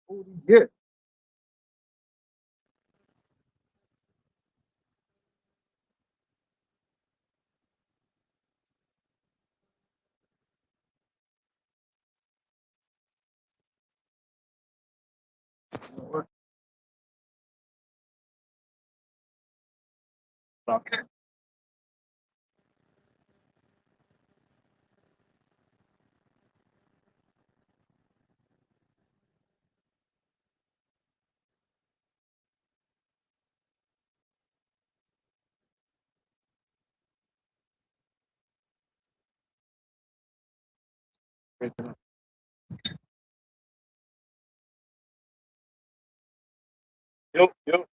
all these years. Okay. Yo, yo.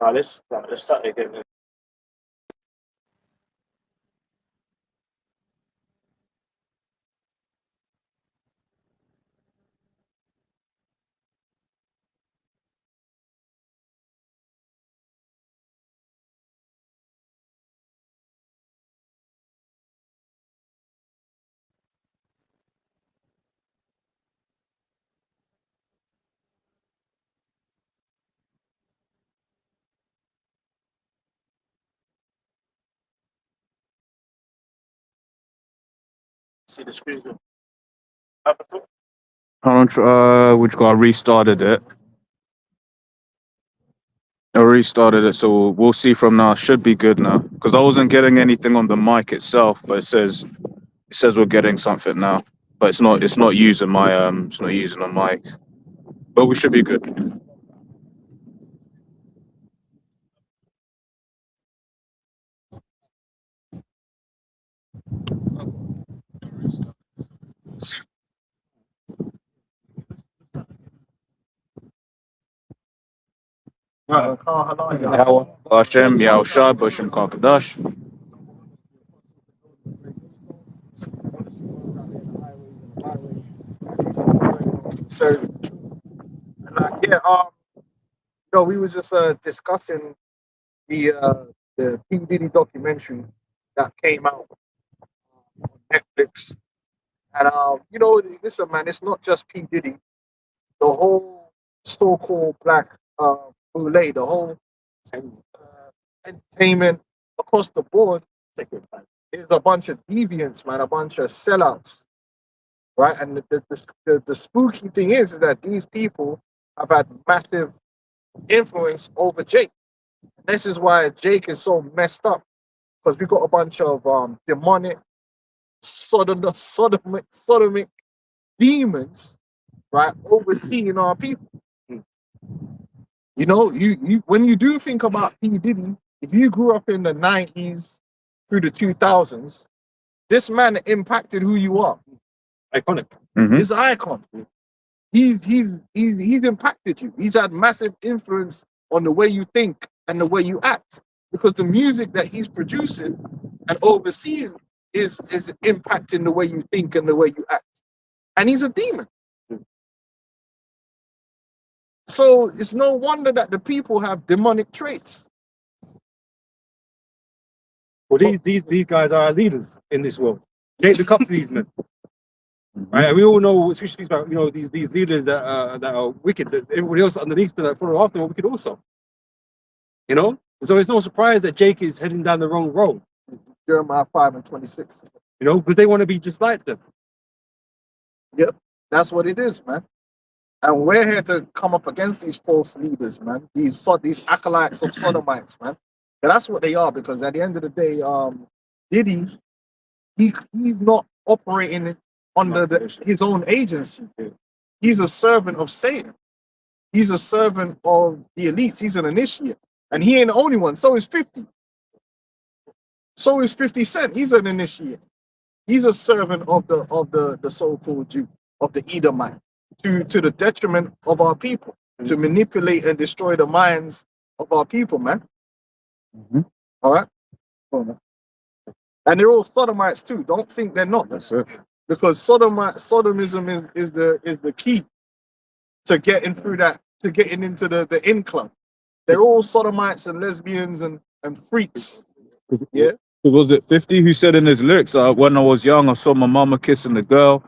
Let's start again. See the screen. Which got restarted it. I restarted it, so we'll see from now. Should be good now because I wasn't getting anything on the mic itself, but it says we're getting something now, but it's not using my it's not using a mic, but we should be good. Hashem Yahushua B'Shem Kakadash. So, yeah, we were just discussing the P Diddy documentary that came out on Netflix, and listen, man, it's not just P Diddy. The whole so-called black boule, the whole uh, entertainment across the board is a bunch of deviants, man, a bunch of sellouts, right? And the spooky thing is that these people have had massive influence over Jake. This is why Jake is so messed up because we got a bunch of demonic, sodomic demons, right, overseeing our people. You know, you when you do think about P Diddy, if you grew up in the 90s through the 2000s, this man impacted who you are. Iconic. He's an icon. He's impacted you. He's had massive influence on the way you think and the way you act because the music that he's producing and overseeing is impacting the way you think and the way you act. And he's a demon. So it's no wonder that the people have demonic traits. Well, these guys are our leaders in this world. Jake look up to these men. Right? And we all know, especially about these leaders that are wicked. That everybody else underneath that follow after them are wicked also. You know, so it's no surprise that Jake is heading down the wrong road. Jeremiah 5:26. You know, because they want to be just like them. Yep, that's what it is, man. And we're here to come up against these false leaders, man. These acolytes of sodomites, man. And that's what they are, because at the end of the day, Diddy, he's not operating under his own agency. He's a servant of Satan. He's a servant of the elites. He's an initiate. And he ain't the only one. So is 50. So is 50 Cent. He's an initiate. He's a servant of the so-called Jew, of the Edomite, to the detriment of our people, to manipulate and destroy the minds of our people, man. All right? And they're all sodomites too. Don't think they're not. That's it. Because sodomism is the key to getting through that, to getting into the in club. They're all sodomites and lesbians and freaks. Yeah. Was it 50 who said in his lyrics, when I was young, I saw my mama kissing the girl,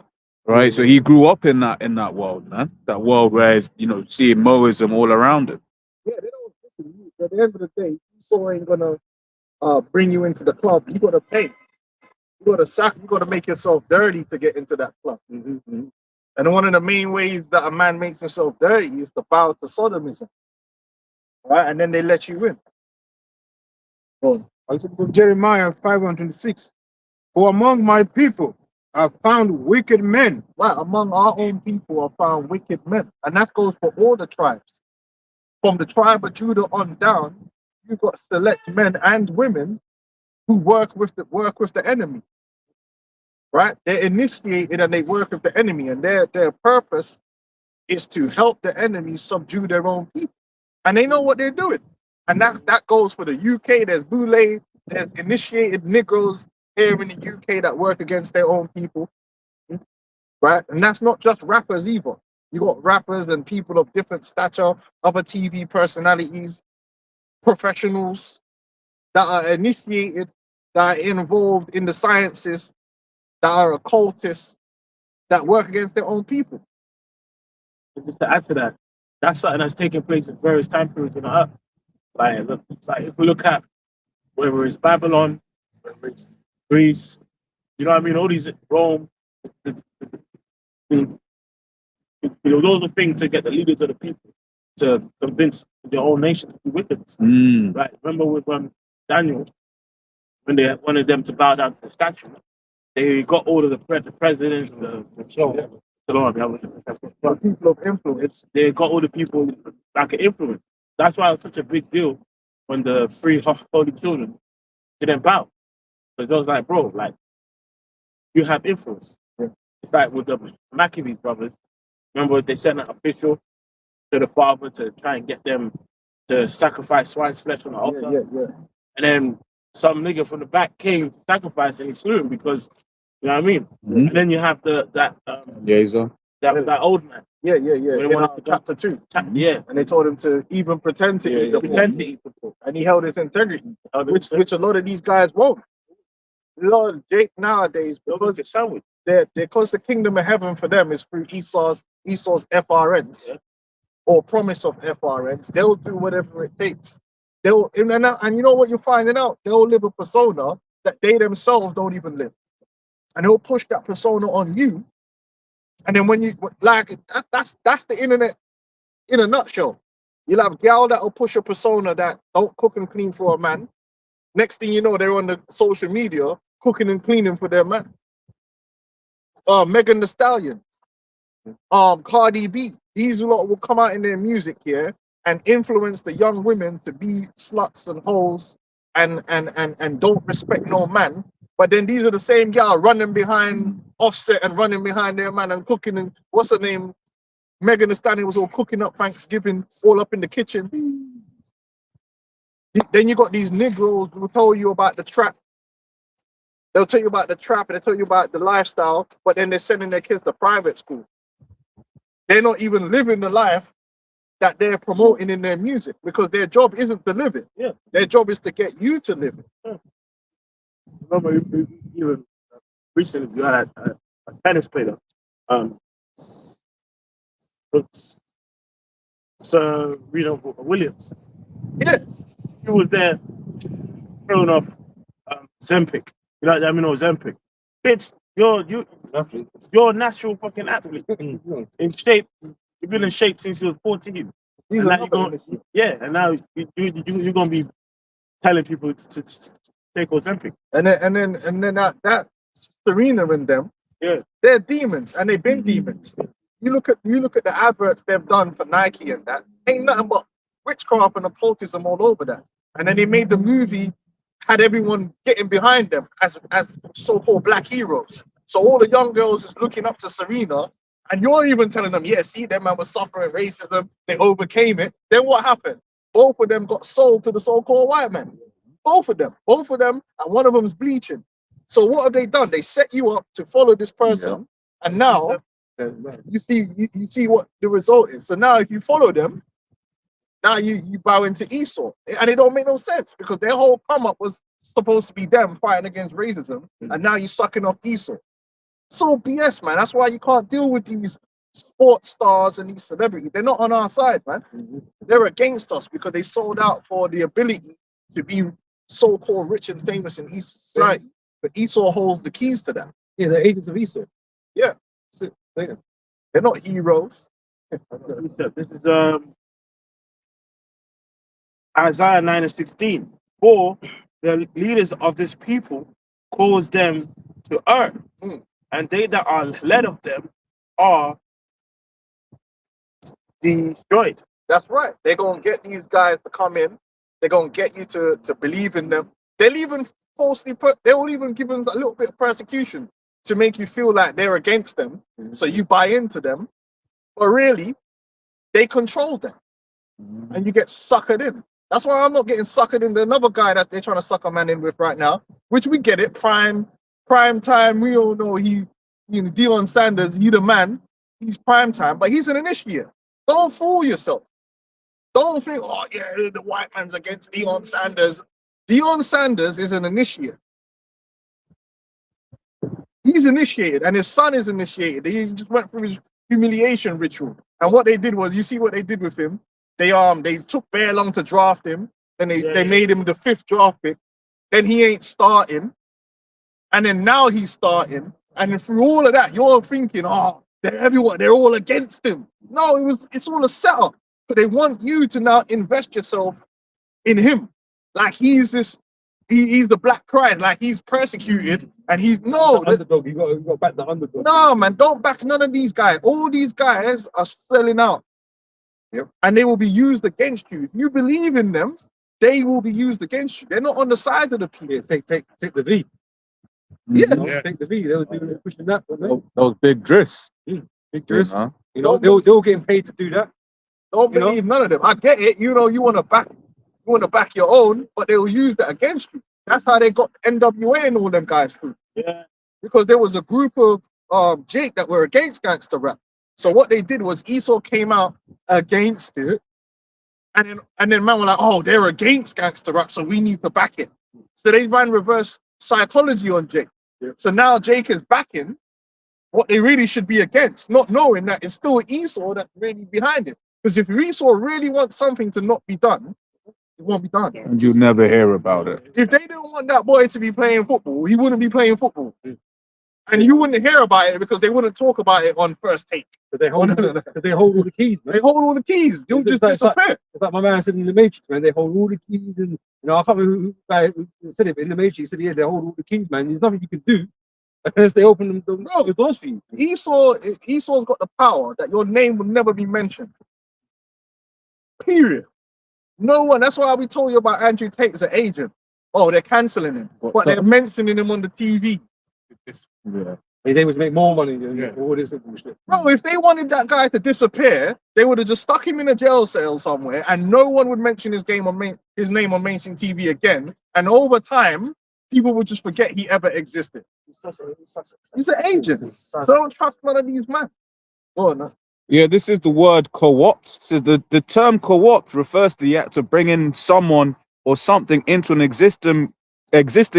right? So he grew up in that world, man. That world where you know seeing Moism all around him. Yeah, they don't listen. At the end of the day, Esau ain't gonna bring you into the club. You gotta pay. You gotta make yourself dirty to get into that club. And one of the main ways that a man makes himself dirty is to bow to sodomism. Right? And then they let you in. Jeremiah 5:26. For among my people I found wicked men. Right, among our own people are found wicked men. And that goes for all the tribes. From the tribe of Judah on down, you've got select men and women who work with the enemy. Right? They're initiated and they work with the enemy, and their purpose is to help the enemy subdue their own people. And they know what they're doing. And that goes for the UK. There's Boule, there's initiated Negroes here in the UK that work against their own people. Right? And that's not just rappers either. You got rappers and people of different stature, other TV personalities, professionals that are initiated, that are involved in the sciences, that are occultists, that work against their own people. And just to add to that, that's something that's taking place in various time periods on the earth. Like if we look at whether it's Babylon, whether it's Greece, you know what I mean, all these Rome, those are things to get the leaders of the people to convince their own nation to be with them. Right? Remember with Daniel, when they wanted them to bow down to the statue, they got all of the presidents, the people of influence. They got all the people that can influence. That's why it was such a big deal when the three holy children didn't bow. Because they was like, bro, like, you have influence. It's like with the Maccabees brothers. Remember, they sent an official to the father to try and get them to sacrifice swine's flesh on the altar. And then some nigga from the back came to sacrifice and he slew him because, you know what I mean? And then you have that old man. When they went up to chapter 2. And they told him to even pretend to eat the pork. And he held his integrity, which a lot of these guys won't. A lot of Jake nowadays, because the kingdom of heaven for them is through Esau's FRNs or promise of FRNs. They'll do whatever it takes. And you know what you're finding out? They'll live a persona that they themselves don't even live. And they'll push that persona on you. And then when you like that's the internet in a nutshell. You'll have gal that'll push a persona that don't cook and clean for a man. Next thing you know, they're on the social media cooking and cleaning for their man. Megan Thee Stallion, Cardi B. These lot will come out in their music here and influence the young women to be sluts and hoes and don't respect no man. But then these are the same gal running behind Offset and running behind their man and cooking. And what's her name? Megan Thee Stallion was all cooking up Thanksgiving, all up in the kitchen. Then you got these Negroes who tell you about the trap. They'll tell you about the trap and they'll tell you about the lifestyle, but then they're sending their kids to private school. They're not even living the life that they're promoting in their music because their job isn't to live it. Their job is to get you to live it. Remember, even recently, you had a tennis player, Serena Williams. He was there throwing off Zempic. You know what I mean? Zempic. Bitch, you're a natural fucking athlete. In shape. You've been in shape since you was 14. And now and now you're gonna be telling people to take Ozempic. And then that Serena and them, they're demons and they've been demons. You look at the adverts they've done for Nike and that ain't nothing but witchcraft and occultism all over that. And then they made the movie, had everyone getting behind them as so-called black heroes. So all the young girls is looking up to Serena, and you're even telling them, see, that man was suffering racism, they overcame it. Then what happened? Both of them got sold to the so-called white man. Both of them, and one of them is bleaching. So what have they done? They set you up to follow this person, and now you see what the result is. So now if you follow them, now you bow into Esau, and it don't make no sense because their whole come up was supposed to be them fighting against racism, and now you're sucking off Esau. It's all BS, man. That's why you can't deal with these sports stars and these celebrities. They're not on our side, man. They're against us because they sold out for the ability to be so-called rich and famous in East society. But Esau holds the keys to that. Yeah, they're agents of Esau. Yeah. That's it. Yeah. They're not heroes. This is Isaiah 9:16. For the leaders of this people cause them to err, and they that are led of them are destroyed. That's right. They're gonna get these guys to come in. They're gonna get you to believe in them. They'll even they'll even give them a little bit of persecution to make you feel like they're against them. So you buy into them. But really, they control them. And you get suckered in. That's why I'm not getting suckered into another guy that they're trying to suck a man in with right now, which we get it. Prime time. We all know Deion Sanders, he the man. He's prime time, but he's an initiate. Don't fool yourself. Don't think, oh yeah, the white man's against Deion Sanders. Deion Sanders is an initiate. He's initiated, and his son is initiated. He just went through his humiliation ritual. And what they did was, you see what they did with him? They took bare long to draft him, then they made him the 5th draft pick. Then he ain't starting, and then now he's starting. And then through all of that, you're thinking, oh, they're all against him. No, it's all a setup. But they want you to now invest yourself in him, like he's the Black Christ, like he's persecuted, and he's The underdog. You got to back the underdog. no, man, don't back none of these guys. All these guys are selling out. Yep. And they will be used against you. If you believe in them, they will be used against you. They're not on the side of the people. Yeah, take the V. Yeah. You know, take the V. They were pushing that. That was big driss. Big dress. You know? You know, they were getting paid to do that. Don't You know? believe none of them. I get it. You know, you want to back your own, but they will use that against you. That's how they got NWA and all them guys through. Yeah. Because there was a group of Jake that were against gangster rap. So what they did was Esau came out against it, and then man were like, oh, they're against gangster rap, so we need to back it. So they ran reverse psychology on Jake. Yeah. So now Jake is backing what they really should be against, not knowing that it's still Esau that's really behind it. Because if Esau really wants something to not be done, it won't be done. And you'll never hear about it. If they didn't want that boy to be playing football, he wouldn't be playing football. And you wouldn't hear about it because they wouldn't talk about it on First Take. But they hold all the keys, man. They hold all the keys. You'll just disappear. It's like my man said in the Matrix, man. They hold all the keys, and you know, I can't remember who said it, but in the Matrix, he said, yeah, they hold all the keys, man. There's nothing you can do unless they open the doors for you. Esau's got the power that your name will never be mentioned. Period. No one. That's why we told you about Andrew Tate as an agent. Oh, they're cancelling him, but they're mentioning him on the TV. Yeah. They was make more money than all this bullshit. Bro, if they wanted that guy to disappear, they would have just stuck him in a jail cell somewhere, and no one would mention his name on mainstream TV again. And over time, people would just forget he ever existed. He's an agent. So don't trust none of these men. Oh no. Yeah, this is the word co-opt. It says the term co-opt refers to the act of bringing someone or something into an existing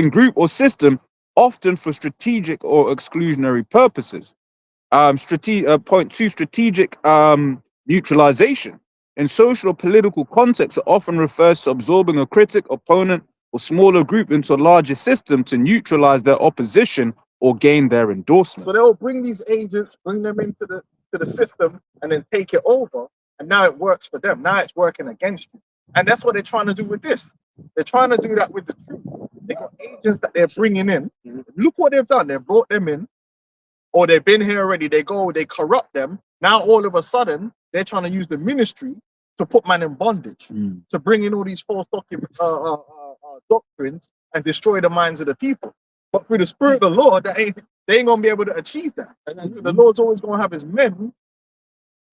group or system, often for strategic or exclusionary purposes. Point 2, strategic neutralization. In social or political context, it often refers to absorbing a critic, opponent, or smaller group into a larger system to neutralize their opposition or gain their endorsement. So they'll bring these agents, bring them into the system, and then take it over. And now it works for them. Now it's working against you. And that's what they're trying to do with this. They're trying to do that with the truth. They got agents that they're bringing in. Look what they've done. They've brought them in, or they've been here already. They corrupt them. Now all of a sudden, they're trying to use the ministry to put man in bondage, to bring in all these false doctrines and destroy the minds of the people. But through the Spirit of the Lord, they ain't gonna be able to achieve that. And the Lord's always gonna have his men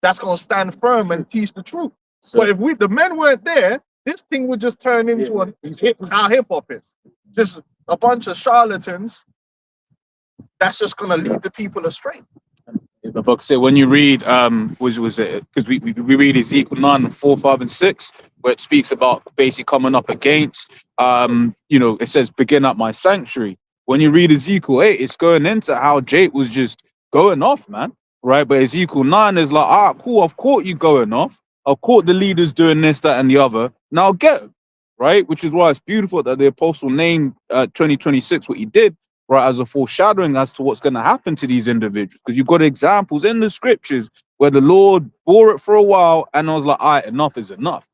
that's gonna stand firm and teach the truth. But if the men weren't there, this thing would just turn into how hip hop is. Just a bunch of charlatans that's just gonna lead the people astray. If I could say, when you read, was it because we read Ezekiel 9, 4, 5, and 6, where it speaks about basically coming up against, it says, begin at my sanctuary. when you read Ezekiel 8, it's going into how Jake was just going off, man. Right? But Ezekiel 9 is like, ah, cool, I've caught you going off. I've caught the leaders doing this, that, and the other. Now get him. Right? Which is why it's beautiful that the apostle named 2026 what he did, right, as a foreshadowing as to what's going to happen to these individuals. Because you've got examples in the scriptures where the Lord bore it for a while and I was like, all right, enough is enough.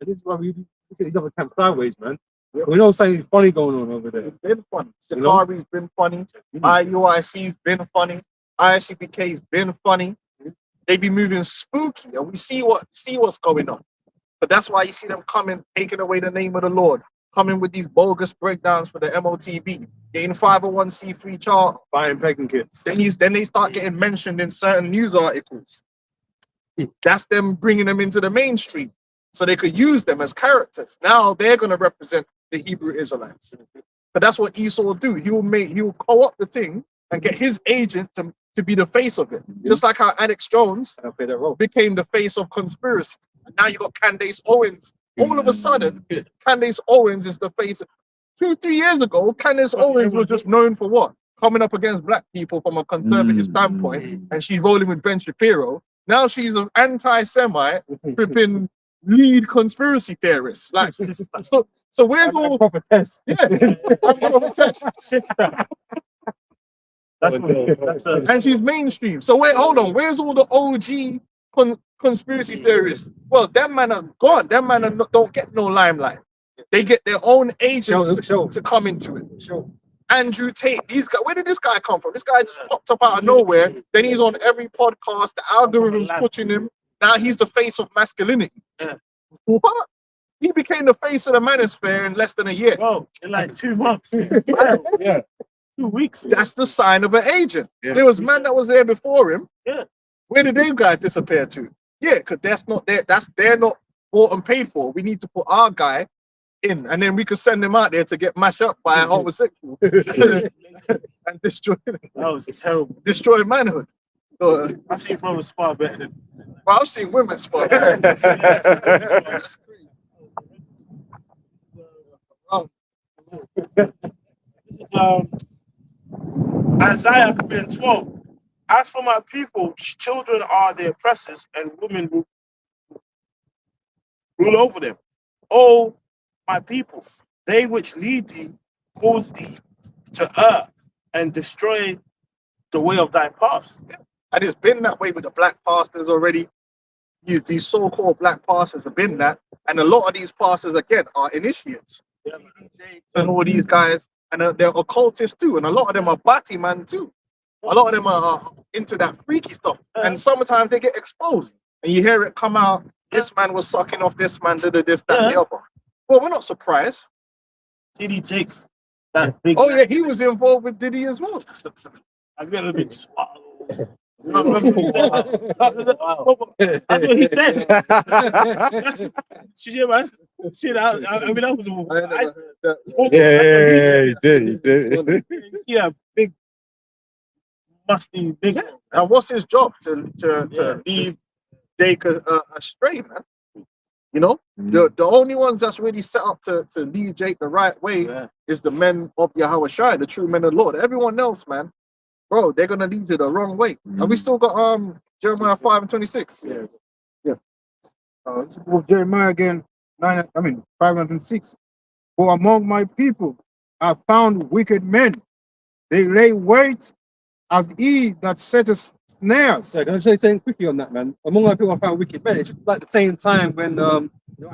And this is why we look at these other camps sideways, man. We know something funny going on over there. It's been funny. You know? Sakari's been funny. IUIC's been funny. ISCPK's been funny. They be moving spooky, and we see what's going on. But that's why you see them coming, taking away the name of the Lord, coming with these bogus breakdowns for the MOTB, getting 501c3 chart. Buying pegging kits. Then they start getting mentioned in certain news articles. That's them bringing them into the mainstream so they could use them as characters. Now they're going to represent the Hebrew Israelites. But that's what Esau will do. He will co-opt the thing and get his agent to be the face of it. Just like how Alex Jones I'll play that role. became the face of conspiracy. And now you got Candace Owens. All of a sudden, Candace Owens is the face. 2-3 years ago, Candace Owens was just known for what? Coming up against black people from a conservative standpoint, and she's rolling with Ben Shapiro. Now she's an anti-Semite, flipping lead conspiracy theorist. Like, so where's all? Prophetess. Yeah, I'm prophetess. Sister. That's a, And she's mainstream. So hold on, where's all the OG conspiracy theorists? Well, them man are gone. Them man are don't get no limelight. They get their own agents to come into it. Andrew Tate, these guys, where did this guy come from? This guy just popped up out of nowhere. Then he's on every podcast. The algorithm's pushing him. Now he's the face of masculinity. Yeah. What? He became the face of the manosphere in less than a year. bro, in like 2 months. Yeah. 2 weeks. That's the sign of an agent. Yeah. There was man that was there before him. Yeah. Where did they guys disappear to? Yeah, because they're not bought and paid for. We need to put our guy in, and then we could send him out there to get mashed up by a homosexual and destroy manhood. So, I've seen brothers spar better than. well, I've seen women spot. Isaiah 3:12. As for my people, children are the oppressors, and women will rule over them. Oh, my people, they which lead thee cause thee to err and destroy the way of thy paths. And it's been that way with the black pastors already. These so-called black pastors have been that, and a lot of these pastors again are initiates. And all these guys, and they're occultists too, and a lot of them are batty man too. A lot of them are into that freaky stuff, and sometimes they get exposed, and you hear it come out. This man was sucking off this man, did this, that, and the other. Well, we're not surprised. TD Jakes, that big. Oh yeah, he was involved with Diddy as well. I've got a big swallow. That's what he said. Shit, man. Shit, I mean, that was. Yeah, he did. Yeah, big, musty, big. And what's his job to lead Jake astray, man? You know, the only ones that's really set up to lead Jake the right way is the men of Yahweh Shai, the true men of the Lord. Everyone else, man, bro, they're gonna lead you the wrong way. And we still got Jeremiah 5:26. Yeah. Let's go with Jeremiah again. 5:6. For among my people I found wicked men. They lay wait as he that setteth snares. So can I say something quickly on that, man? Among our people I found wicked men. It's just like the same time when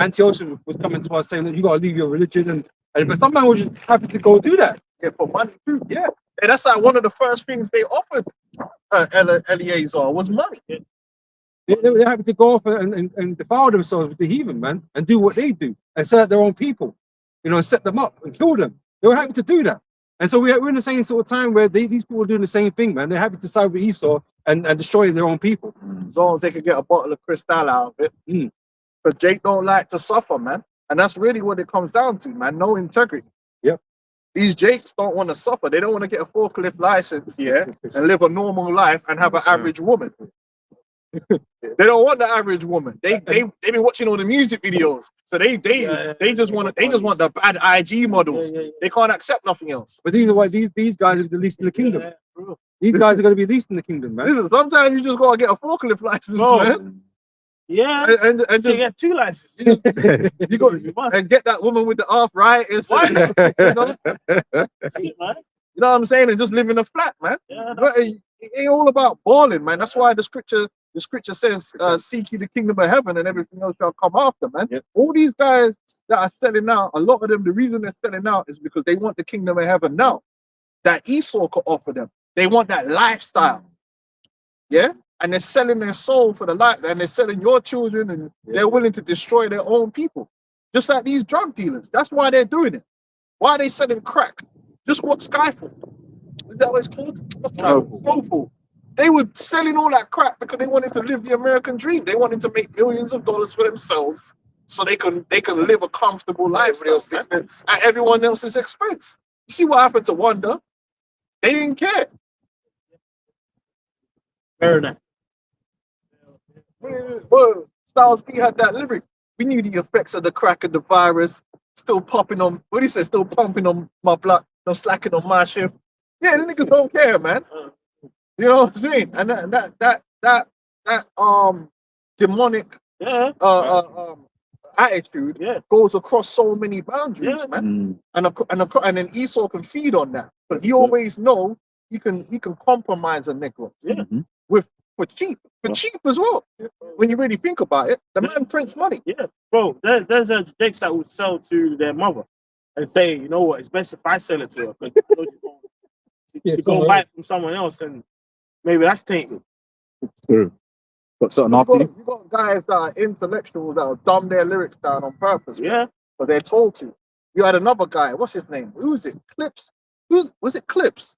Antiochus was coming to us saying that you gotta leave your religion, but some man was just happy to go do that. Yeah, for money too. Yeah. And that's like one of the first things they offered Eleazar was money. They're happy to go off and defile themselves with the heathen, man, and do what they do and set up their own people, and set them up and kill them. They were happy to do that. And so we're in the same sort of time where these people are doing the same thing, man. They're happy to side with Esau and destroy their own people. As long as they can get a bottle of Cristal out of it. But Jake don't like to suffer, man. And that's really what it comes down to, man. No integrity. Yep. These Jakes don't want to suffer. They don't want to get a forklift license, and live a normal life and have an average woman. They don't want the average woman. They been watching all the music videos, so they just want the bad IG models. They can't accept nothing else. But these are why these guys are the least in the kingdom. These guys are going to be least in the kingdom, man. Listen, sometimes you just gotta get a forklift license, Bro. man, Yeah. and You just get 2 licenses. you got You must. and get that woman with the arthritis. Why? You know, See, man. you know what I'm saying, and just live in a flat, man. Yeah, But it ain't all about balling, man. That's why the scripture says, seek ye the kingdom of heaven and everything else shall come after, man. Yep. All these guys that are selling out, a lot of them, the reason they're selling out is because they want the kingdom of heaven now. That Esau could offer them. They want that lifestyle. Yeah? And they're selling their soul for the life, and they're selling your children, and they're willing to destroy their own people. Just like these drug dealers. That's why they're doing it. Why are they selling crack? Just what Skyfall? Is that what it's called? Snowfall. They were selling all that crap because they wanted to live the American dream. They wanted to make millions of dollars for themselves so they can live a comfortable lifestyle at everyone else's expense. You see what happened to Wanda? They didn't care. Fair enough. Well, Styles P had that lyric. We knew the effects of the crack and the virus still popping on. What he said, still pumping on my blood, no slacking on my shift. Yeah, the niggas don't care, man. You know what I'm saying? And that demonic Yeah. attitude Yeah. goes across so many boundaries, Yeah. man. And then Esau can feed on that, but he always know he can compromise a nigga Yeah. for cheap as well. When you really think about it, the man prints money. Yeah, bro. There's a jakes that would sell to their mother and say, you know what, it's best if I sell it to her because you go buy it from someone else and maybe that's tainted. Got something You after got, you? you got guys that are intellectuals that will dumb their lyrics down on purpose. Yeah. But they're told to. You had another guy. What's his name? Who is it? Clips. Was it Clips?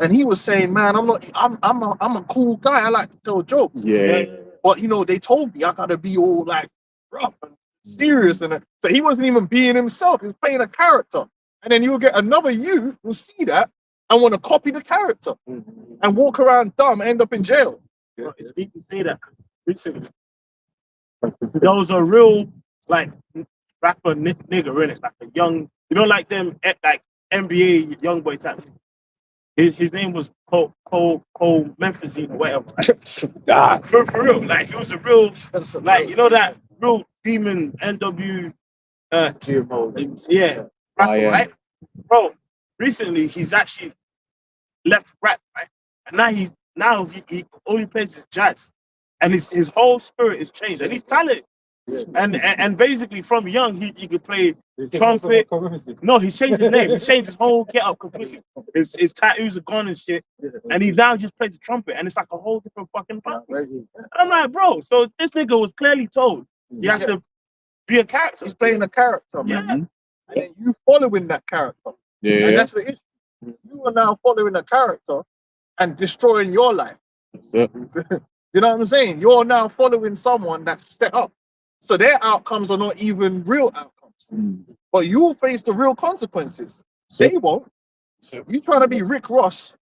And he was saying, "Man, I'm a cool guy. I like to tell jokes. Yeah. But you know, they told me I gotta be all like rough and serious, and so he wasn't even being himself. He was playing a character. And then you'll get another youth who see that and want to copy the character and walk around dumb, end up in jail. Bro, it's deep to say that. Recently, there was a real like rapper nigger in it, like a young, you know, like them like NBA young boy type. His name was Cole Memphis or whatever. Like, for real, like he was a real, like you know that real demon NW, yeah, rapper, yeah. right, bro. Recently, he's actually left rap, right, and now he only plays his jazz, and his whole spirit is changed, and he's talented. And basically from young he could play trumpet. No, he's changed his name. He's changed his whole get up completely. His tattoos are gone and shit. And he now just plays the trumpet, and it's like a whole different fucking person. And I'm like, bro, so this nigga was clearly told he has to be a character. He's playing a character, man. Yeah. And then you following that character. And Yeah. that's the issue. You are now following a character and destroying your life. Yeah. You know what I'm saying? You're now following someone that's set up. So their outcomes are not even real outcomes. But you'll face the real consequences. They won't. You're trying to be Rick Ross,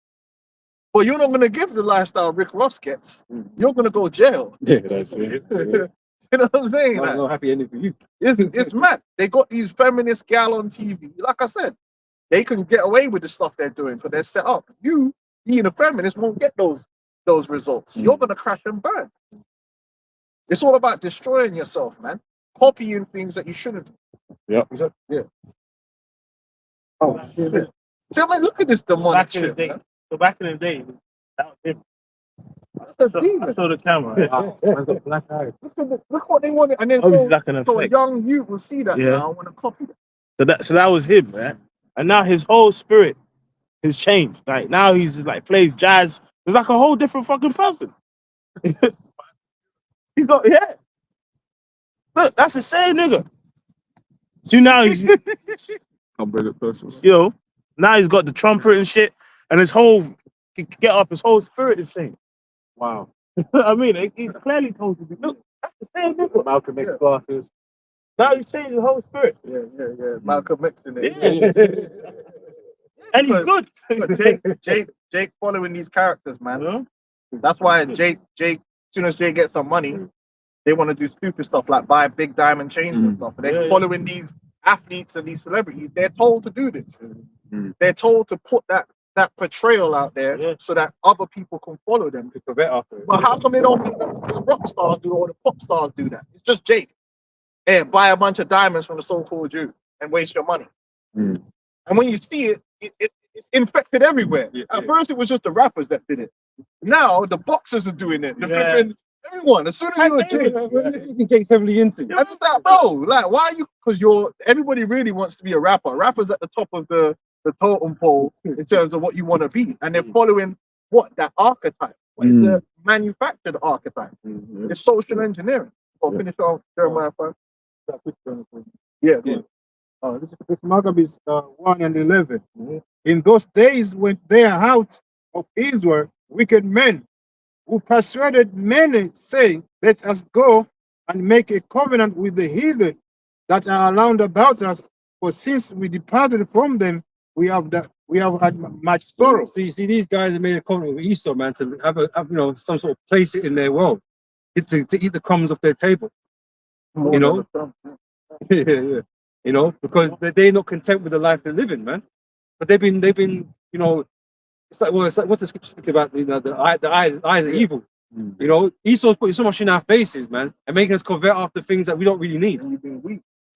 but you're not going to give the lifestyle Rick Ross gets. You're going to go jail. Yeah, that's it. You know what I'm saying? That's Like, no happy ending for you. it's mad. They got these feminist gal on TV. Like I said, they can get away with the stuff they're doing because they're set up. You, being a feminist, won't get those results. You're going to crash and burn. It's all about destroying yourself, man. Copying things that you shouldn't do. Yeah. Yeah. Oh, shit. See, man, look at this demonic Back in the shit, day, man. so back in the day, that was him. That's a I demon. saw the camera. Wow. Man's got black eyes. Look what they wanted. And then Obviously, like an so a effect. young youth will see that Yeah. now and want to copy that. So that was him, right? And now his whole spirit has changed. Like now he's like plays jazz. He's like a whole different fucking person. He got Look, that's the same nigga. See now he's I'll bring it personal. now he's got the trumpet and shit, and his whole get up, his whole spirit is changed. Wow. I mean, he's clearly told to be. Look, that's the same nigga. Malcolm X glasses. Now he's changed his whole spirit. Yeah. Malcolm X in it. Yeah. And he's good. But Jake following these characters, man. That's why Jake soon as Jay gets some money, they want to do stupid stuff like buy big diamond chains and stuff. And they're following these athletes and these celebrities. They're told to do this. They're told to put that portrayal out there so that other people can follow them. To prevent after it. But how come they don't make the rock stars do or the pop stars do that? It's just Jake. And buy a bunch of diamonds from the so-called Jew and waste your money. And when you see it, it's infected everywhere. At first, it was just the rappers that did it. Now the boxers are doing it. The flipping everyone. As soon as you're Jake, Jake's heavily into. and it's like, bro, like, why are you? Because everybody really wants to be a rapper. Rappers at the top of the totem pole in terms of what you want to be, and they're following that archetype. It's a manufactured archetype. It's social engineering. I'll finish off Jeremiah 5. Yeah. This Maccabees 1:11. In those days when they are out of Israel, wicked men who persuaded many, saying, "Let us go and make a covenant with the heathen that are around about us. For since we departed from them, we have had much sorrow." See, these guys have made a covenant with Esau, man, to have some sort of place in their world, to eat the crumbs off their table. You know, because they're not content with the life they're living, man. But they've been, it's like what's the scripture speak about? The eye of evil. Esau's putting so much in our faces, man, and making us convert after things that we don't really need.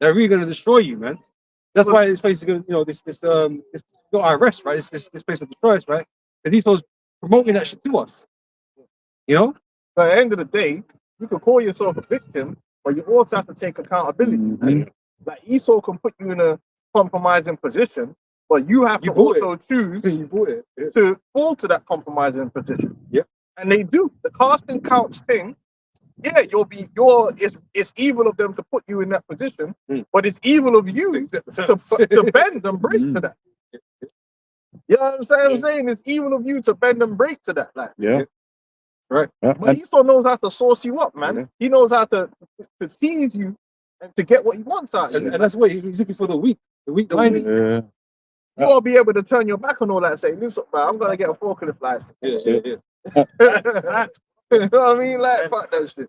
They're really going to destroy you, man. That's why this place is going to, this got our arrest, right? This place will destroy us, right? Because Esau's promoting that shit to us. But at the end of the day, you can call yourself a victim, but you also have to take accountability. Like Esau can put you in a compromising position, but you have to also choose to fall to that compromising position. And they do. The casting couch thing, it's evil of them to put you in that position, but it's evil of you to bend and break to that. You know what I'm saying? I'm saying it's evil of you to bend and break to that. Like, right. But Esau knows how to sauce you up, man. He knows how to tease you and to get what he wants out of you. And that's what he's looking for, the weak minded. You gotta be able to turn your back on all that and say, listen, bro, I'm gonna get a forklift license. You know what I mean? Like, fuck that shit.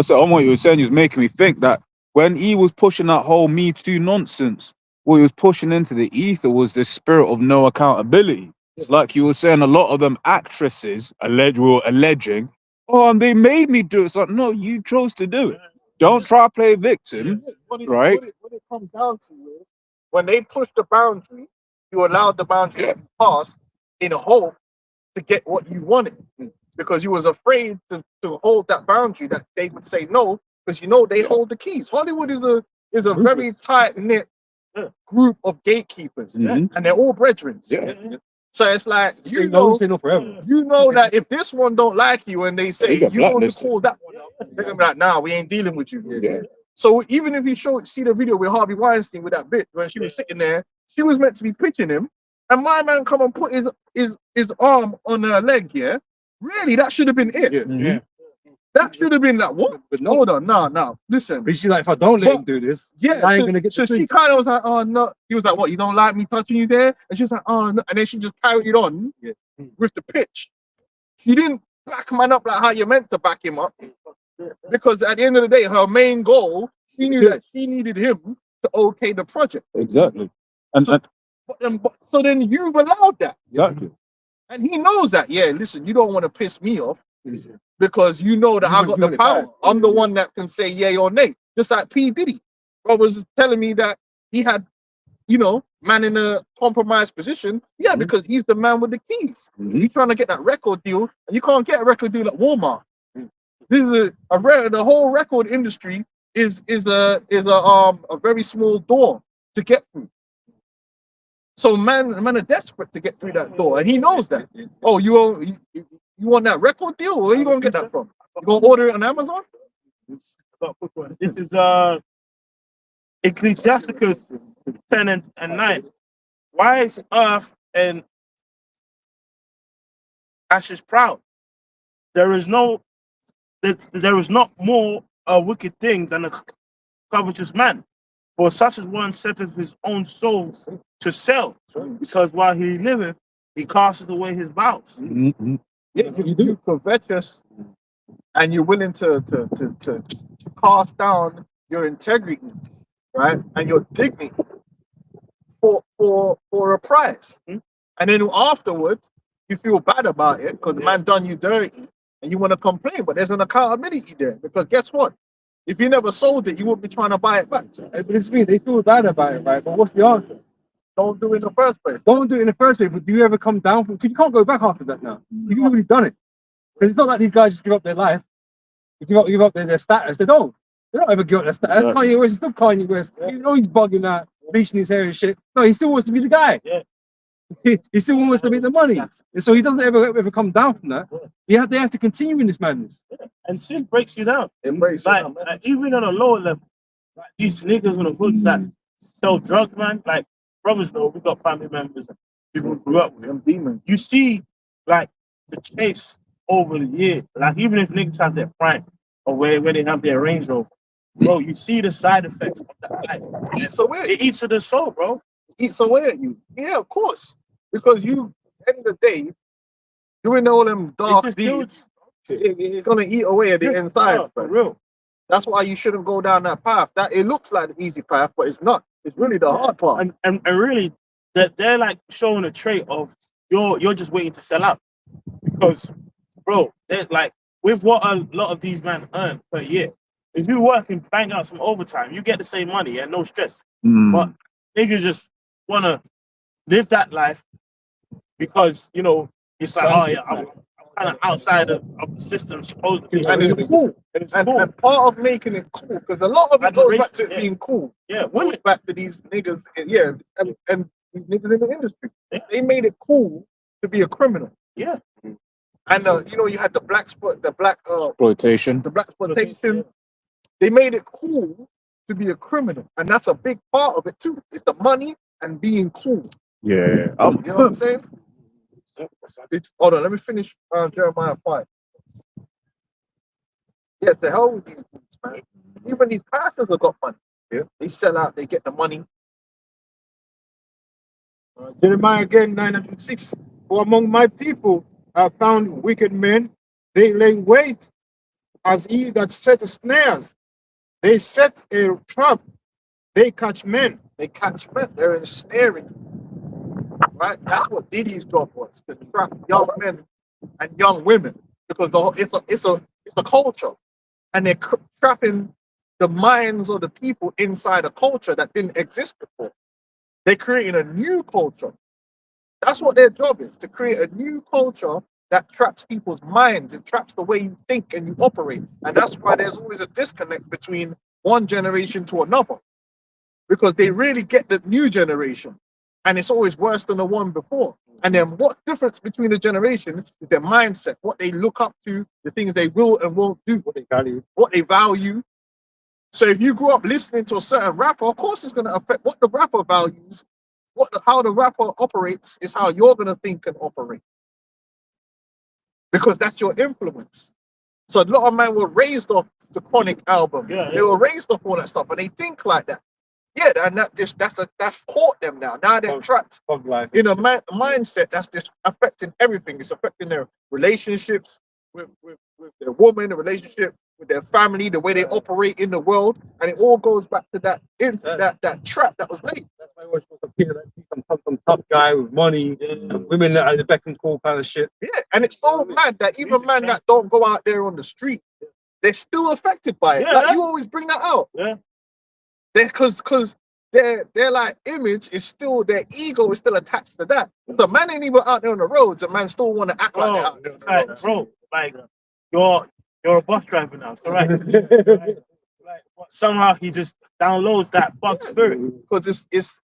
So on what you were saying, you was making me think that when he was pushing that whole Me Too nonsense, what he was pushing into the ether was this spirit of no accountability. It's like you were saying, a lot of them actresses were alleging, oh, and they made me do it. It's like, no, you chose to do it. Don't try to play victim, right? What it comes down to is, when they push the boundary, you allowed the boundary to pass in hope to get what you wanted, because you was afraid to hold that boundary, that they would say no, because they hold the keys. Hollywood is a very tight-knit group of gatekeepers, and they're all brethren. So it's like, Say no forever. That if this one don't like you and they say you're going to call that one up, they're gonna be like, nah, we ain't dealing with you. So even if you see the video with Harvey Weinstein with that bitch when she was sitting there, she was meant to be pitching him, and my man come and put his arm on her leg. Really, that should have been it. That should have been like, what? But no, hold on, no. Listen. But she's like, if I don't let him do this, I ain't gonna get. So she kind of was like, oh no. He was like, what? You don't like me touching you there? And she was like, oh no. And then she just carried it on with the pitch. She didn't back man up like how you meant to back him up, because at the end of the day, her main goal, she knew that she needed him to okay the project. Exactly. So then you've allowed that. Exactly. And he knows that. Yeah, listen, you don't want to piss me off, because you know that I got the power. I'm the one that can say yay or nay. Just like P. Diddy. Bro was telling me that he had, man in a compromised position. Yeah, because he's the man with the keys. You're trying to get that record deal, and you can't get a record deal at Walmart. This is the whole record industry is a very small door to get through. So man are desperate to get through that door, and he knows that. Oh, you want that record deal? Where are you gonna get that from? You gonna order it on Amazon? This is Ecclesiasticus 10 and 9. Why is earth and ashes proud? There is not more a wicked thing than a covetous man. For such as one setteth his own soul to sell, because while he liveth, he casteth away his vows. Yeah, You do. you covetous, and you're willing to cast down your integrity, right, and your dignity for a prize. Hmm? And then afterwards, you feel bad about it because the Yeah. man done you dirty, and you want to complain. But there's an accountability there because guess what? If you never sold it, you wouldn't be trying to buy it back. But it's me. They feel bad about it, right? But what's the answer? Don't do it in the first place. Don't do it in the first place. But do you ever come down from? Because you can't go back after that now. You've already done it. Because it's not like these guys just give up their life. You give up their status. They don't. They don't ever give up their status. Yeah. Kanye West is still Kanye West. Yeah. You know he's bugging out, bleaching his hair and shit. No, he still wants to be the guy. Yeah. He still wants to make the money. And so he doesn't ever come down from that. Yeah. They have to continue in this madness. And sin breaks you down. It breaks Like, down, man. even on a lower level, like these niggas on the hoods that sell drugs, man. Like brothers, though, we got family members and people who grew up with them. Them demons. You see, like the chase over the years. Like even if niggas have their prime or where they have their Range Rover, bro, you see the side effects of that life. Eats away. It eats at the soul, bro. Eats away at you. Yeah, of course. Because you, end of the day, doing all them dark just kills deeds, it's gonna eat away at the inside. Yeah, for bro. real. That's why you shouldn't go down that path. That it looks like the easy path, but it's not. It's really the hard part. And really, they're like showing a trait of you're just waiting to sell out because, bro, they're like with what a lot of these men earn per year. If you work and bang out some overtime, you get the same money and no stress. Mm. But niggas just wanna live that life because it's like, oh yeah, I'm kind of outside of the system supposedly. And it's cool. And it's And, cool. and part of making it cool, because a lot of it goes back to it Yeah. being cool. Yeah, Goes women. back to these niggas, and these niggas in the industry. Yeah. They made it cool to be a criminal. Yeah. And you had the black Exploitation. exploitation. They made it cool to be a criminal, and that's a big part of it too. It's the money and being cool. Yeah. You know what I'm saying? Hold on, let me finish Jeremiah 5. Yeah, to hell with these dudes, man. Even these pastors have got money. Yeah. They sell out, they get the money. Jeremiah again 906. For among my people I found wicked men. They lay wait as he that set snares. They set a trap. They catch men. They catch men, they're ensnaring. Right? That's what Diddy's job was, to trap young men and young women. Because it's a culture. And they're trapping the minds of the people inside a culture that didn't exist before. They're creating a new culture. That's what their job is, to create a new culture that traps people's minds. It traps the way you think and you operate. And that's why there's always a disconnect between one generation to another. Because they really get the new generation. And it's always worse than the one before. And then what's the difference between the generations is their mindset, what they look up to, the things they will and won't do, What they value. what they value. So if you grew up listening to a certain rapper, of course it's going to affect what the rapper values, how the rapper operates is how you're going to think and operate. Because that's your influence. So a lot of men were raised off the Chronic album. Yeah, They yeah. were raised off all that stuff and they think like that. Yeah, and that's caught them now. Now they're trapped Bug life. in a mindset that's just affecting everything. It's affecting their relationships with their woman, the relationship with their family, the way they operate in the world, and it all goes back to that trap that was laid. That's why I always want to appear like some tough guy with money, and women that are the beck and call kind of shit. Yeah, and it's so mad that even men that don't go out there on the street, they're still affected by it. Yeah. Like you always bring that out. Yeah. Because their like image is still, their ego is still attached to that. So man ain't even out there on the roads, and man still want to act like they're out there on It's the like, roads. bro, like you're a bus driver now, correct? Like somehow he just downloads that bug spirit. Because it's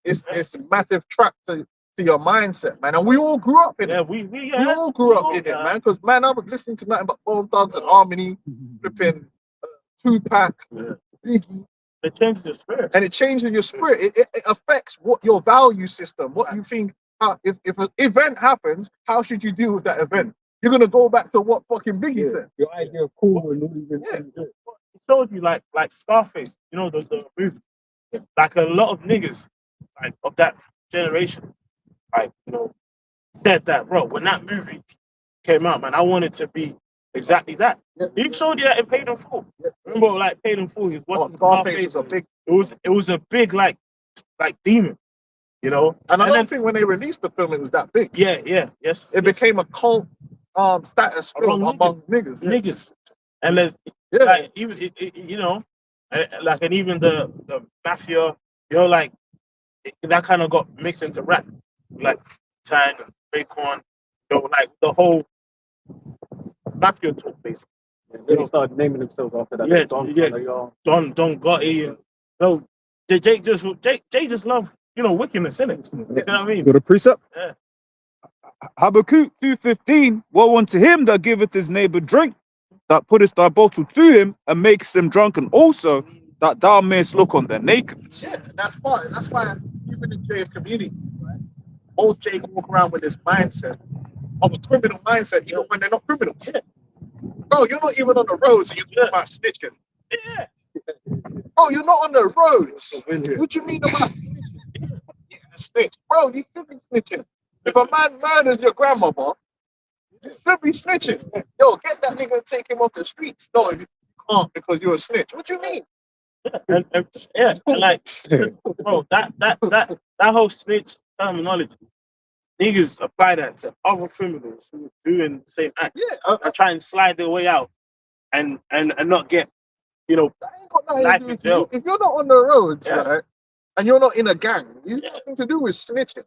a massive trap to your mindset, man. And we all grew up in Yeah, it. we We all grew up in it, man. Because man, I was listening to nothing but Bone Thugs and Harmony, flipping Tupac, Yeah. Biggie, It changes the spirit. and it changes your spirit. It affects what your value system, what you think. If an event happens, how should you deal with that event? You're gonna go back to what fucking Biggie said. Your idea of cool and all these Yeah. things. It shows you like Scarface, the movie. Like a lot of niggas, like of that generation, like said that, bro, when that movie came out, man, I wanted to be exactly that. Yeah. He showed you that in Paid in Full. Yeah. Remember, like Paid in Full, he was Oh, watching Scarface was a big, It was a big like demon, you know. and I And don't then think when they released the film it was that big. yes, It became a cult status film among niggas. Yeah. niggas, and then Yeah. like even you know, like and even the mafia, you know, like that kind of got mixed into rap, like Tang and Raekwon, you know, like the whole mafia talk basically. They started naming themselves after that. Yeah, Don, yeah. like, Don Gotti, and no, Jake just love, you know, wickedness in it. You know what I mean? Got a precept? Yeah. Habakkuk 2:15. Woe unto him that giveth his neighbor drink, that putteth thy bottle to him and makes them drunk, and also that thou mayest look on their nakedness. Yeah, that's why even in Jay's community, right? Most Jay walk around with this mindset of a criminal mindset, even when they're not criminals. Yeah. Bro, you're not even on the roads and you're talking about snitching. Yeah. Bro, you're not on the roads. What you mean about snitching? Yeah, snitch. Bro, you should be snitching. If a man murders your grandmother, you should be snitching. Yo, get that nigga and take him off the streets. No, you can't because you're a snitch. What you mean? And like, bro, that whole snitch terminology, niggas apply that to other criminals who are doing the same act. Yeah, I try and slide their way out and not get, you know, that ain't got nothing life to do in with jail. you. If you're not on the roads, Yeah. right, and you're not in a gang, you have nothing to do with snitching.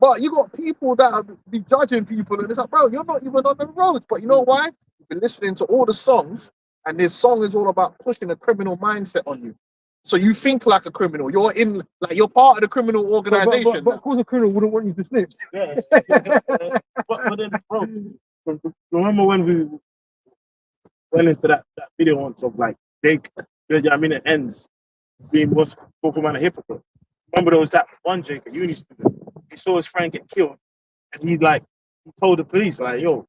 But you got people that be judging people, and it's like, bro, you're not even on the roads. But you know why? You've been listening to all the songs, and this song is all about pushing a criminal mindset on you. So you think like a criminal. You're in, like, you're part of the criminal organization. But of course, a criminal wouldn't want you to snitch. Yeah. but then, bro, remember when we went into that video once of like Jake, you know, I mean, it ends being what's spoken about a hypocrite. Remember there was that one Jake, a uni student, he saw his friend get killed, and he told the police, like, yo,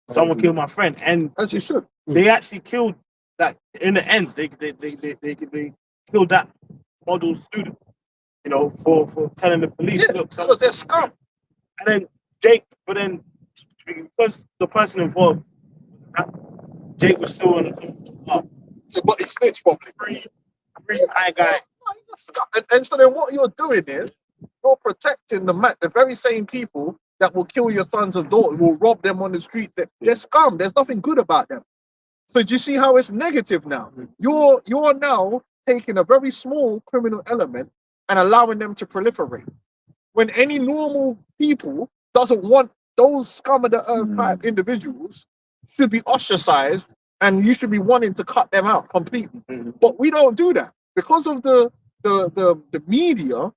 someone killed my friend. And As you should. they actually killed that in the ends, they killed that model student, you know, for telling the police, Yeah, look, because they're scum. and then Jake, but then because the person involved, Jake was still in the car. But he snitched properly. Free high guy. And so then what you're doing is you're protecting the very same people that will kill your sons and daughters, will rob them on the streets. They're scum. There's nothing good about them. So do you see how it's negative now? You're now taking a very small criminal element and allowing them to proliferate. When any normal people doesn't want those scum of the earth type individuals should be ostracized, and you should be wanting to cut them out completely. But we don't do that because of the media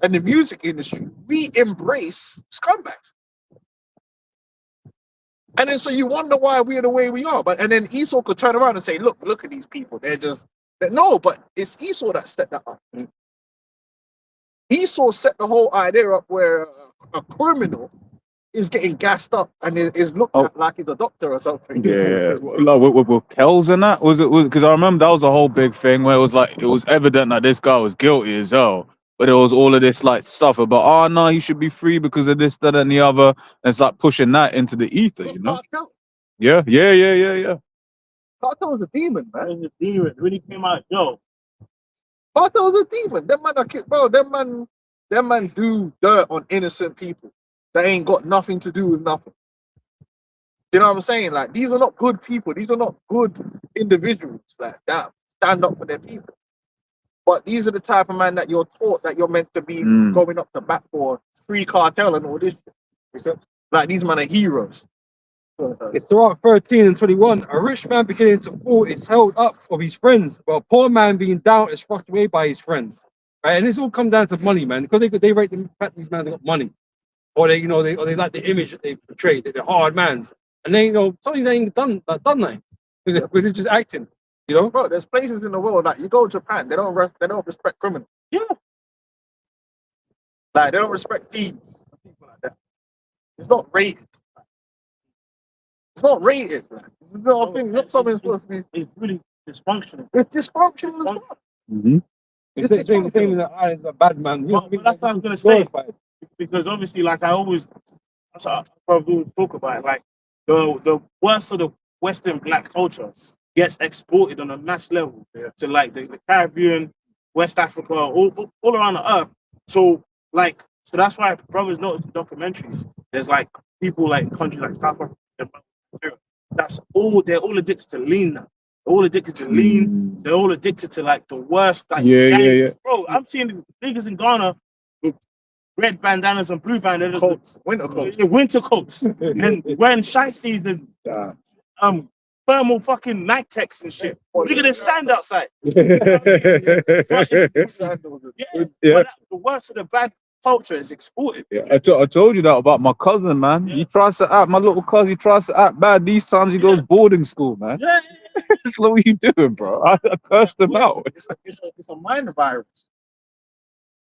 and the music industry. We embrace scumbags, and then so you wonder why we're the way we are. And then Esau could turn around and say, "Look at these people. No." But it's Esau that set that up. Esau set the whole idea up where a criminal is getting gassed up and is looked at like he's a doctor or something. Yeah, like with Kells and that, was it? Because I remember that was a whole big thing where it was evident that this guy was guilty as hell, but there was all of this like stuff about, oh no, he should be free because of this, that, and the other. And it's like pushing that into the ether, you know? Cartel. Yeah. Cartel was a demon, man. That was the demon. When he came out, yo, Cartel was a demon. Them man are bro. Them man do dirt on innocent people. They ain't got nothing to do with nothing. You know what I'm saying? Like, these are not good people. These are not good individuals like that stand up for their people. But these are the type of man that you're taught that you're meant to be going up to bat for free cartel and all this shit. Like, these men are heroes. It's Surah 13 and 21. A rich man beginning to fall is held up of his friends, but a poor man being down is thrust away by his friends. Right? And this all comes down to money, man. Because they rate the fact these men have got money. Or they like the image that they portray, that they're hard mans. And then, something they ain't done nothing. Because it's just acting, you know? Bro, there's places in the world, like, you go to Japan, they don't respect criminals. yeah, Like, they don't respect thieves and people like that. It's not rated. It's not rated. Like. It's not a thing. Not something supposed to be. it's really dysfunctional. It's dysfunctional as well. It's the same thing that I is a bad man. But that's what I was gonna say. Because obviously, like I always That's what I probably would talk about. Like the worst of the Western black culture gets exported on a mass level to like the Caribbean, West Africa, all around the earth. So like, so that's why brothers notice the documentaries. There's like people like countries like South Africa, Nigeria, they're all addicted to lean now. They're all addicted to lean. They're all addicted to like the worst. Like, Yeah. Bro, I'm seeing niggas in Ghana with red bandanas and blue bandanas, Coats, winter coats. winter coats, and wearing shiesties and thermal fucking night techs and shit. Look at the sand outside. Sandals. But the worst of the bad culture is exported. I told you that about my cousin, man. He tries to act, my little cousin, he tries to act bad. These times he goes boarding school, man. Yeah. It's like, what are you doing, bro? I cursed him out. It's a mind virus.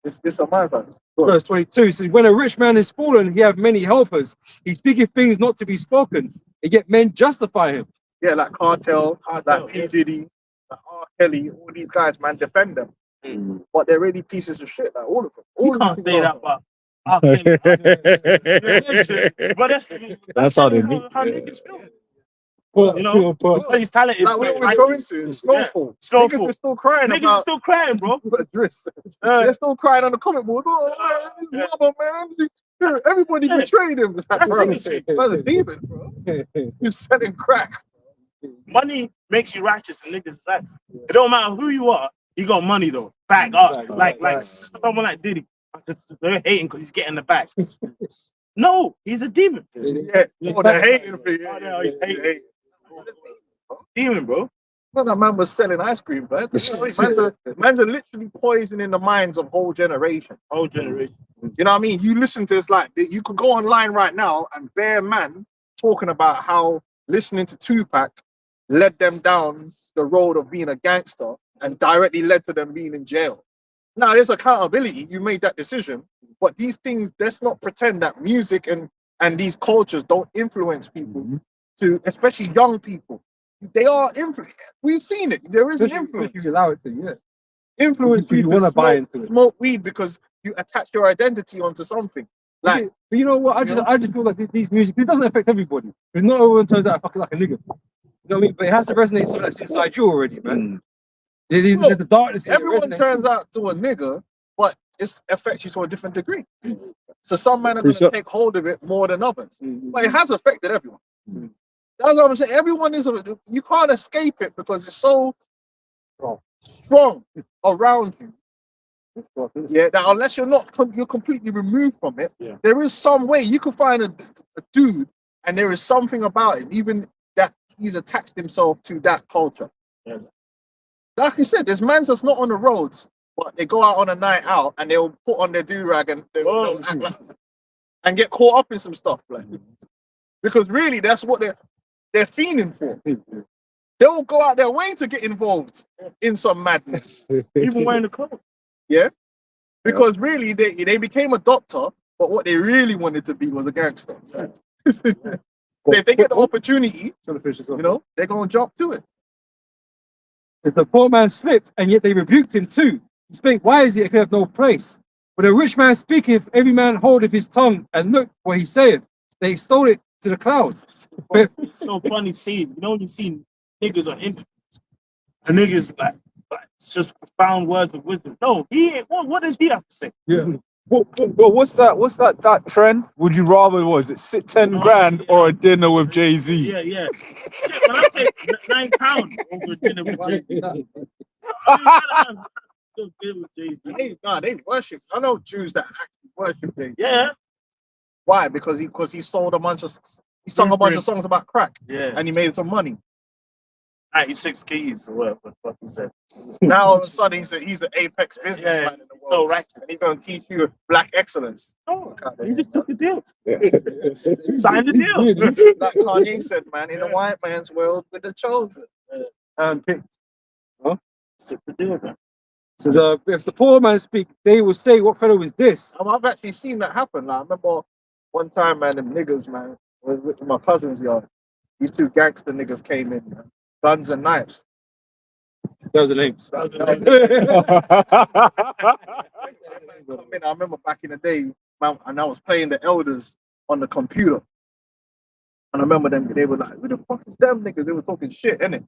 It's a mind virus. Verse 22 says, when a rich man is fallen, he have many helpers. He speaketh things not to be spoken, and yet men justify him. Yeah, like Cartel, like P. Diddy, like R. Kelly, all these guys, man, defend them. But they're really pieces of shit, like all of them. You All can't of say them. that, but that's how they how niggas feel. But, You know, but he's talented. Like we always go into Snowfall. Snowfall. Niggas are still crying Niggas about still crying, bro. Driss. They're still crying on the comic board. Oh, man, his mother, man. Everybody betrayed him. Like, bro, that's a demon, bro. You're selling crack. Money makes you righteous and niggas sex. It don't matter who you are, you got money though. Back up. Like someone like Diddy. They're hating because he's getting the back. No, he's a demon. Yeah. Oh, they're hating for you. Oh, he's hating. Demon, bro. Well, that man was selling ice cream, but man's are literally poisoning the minds of whole generation. Whole generation. You know what I mean? You listen to this, like, you could go online right now and bear man talking about how listening to Tupac led them down the road of being a gangster and directly led to them being in jail. Now, there's accountability. You made that decision. But these things, let's not pretend that music and these cultures don't influence people, to especially young people. They are influenced. We've seen it. There is an influence. If you allow it to, yeah. Influence You to want to buy into it. smoke weed because you attach your identity onto something. Like, But you know what? I just feel like these music, it doesn't affect everybody. Because not everyone turns out fucking like a nigga. You know what I mean? But it has to resonate something that's inside you already, man. There's the darkness in it, everyone resonates. turns out to a nigga, but it affects you to a different degree. So some men are going to take hold of it more than others. But it has affected everyone. That's what I'm saying. Everyone is, you can't escape it because it's so strong around you. Yeah, that unless you're completely removed from it, there is some way you can find a dude and there is something about him, even that he's attached himself to that culture. Yeah. Like you said, there's mans that's not on the roads, but they go out on a night out and they'll put on their do-rag and they'll act like, and get caught up in some stuff, like, because really that's what they're fiending for. They'll go out their way to get involved in some madness. Even wearing the clothes. Yeah, because really they became a doctor, but what they really wanted to be was a gangster. So if they get the opportunity, you know, they're gonna jump to it. If the poor man slipped, and yet they rebuked him too. He spake wisely, it could have no place. But a rich man speaketh, every man holdeth his tongue, and look what he saith. They stole it to the clouds. It's so funny seeing, you know, you see niggas on interviews. The niggas like it's just profound words of wisdom. No, he ain't. What does he have to say? Yeah. Well, what's that trend? Would you rather, was it sit 10 grand or a dinner with Jay-Z? Yeah. Shit, man, I take £9 over dinner with Jay-Z. They worship. I know Jews that actually worship Jay-Z. Yeah. Why? Because he sold he sung a bunch of songs about crack. Yeah. And he made some money. 96 keys or whatever the fuck he said. Now all of a sudden he's an apex businessman in the world. So right. And he's gonna teach you black excellence. Oh, he just took the deal. Signed the deal. Like Kanye said, man, in a white man's world with the chosen. Picked. Took the deal, man. Says, if the poor man speak, they will say, what fellow is this? I've actually seen that happen. Like, I remember one time, man, them niggas, man, was with my cousin's yard. These two gangster niggas came in, man. Guns and knives. Those are names. I remember back in the day, man, and I was playing the elders on the computer. And I remember them, they were like, who the fuck is them niggas? They were talking shit, innit?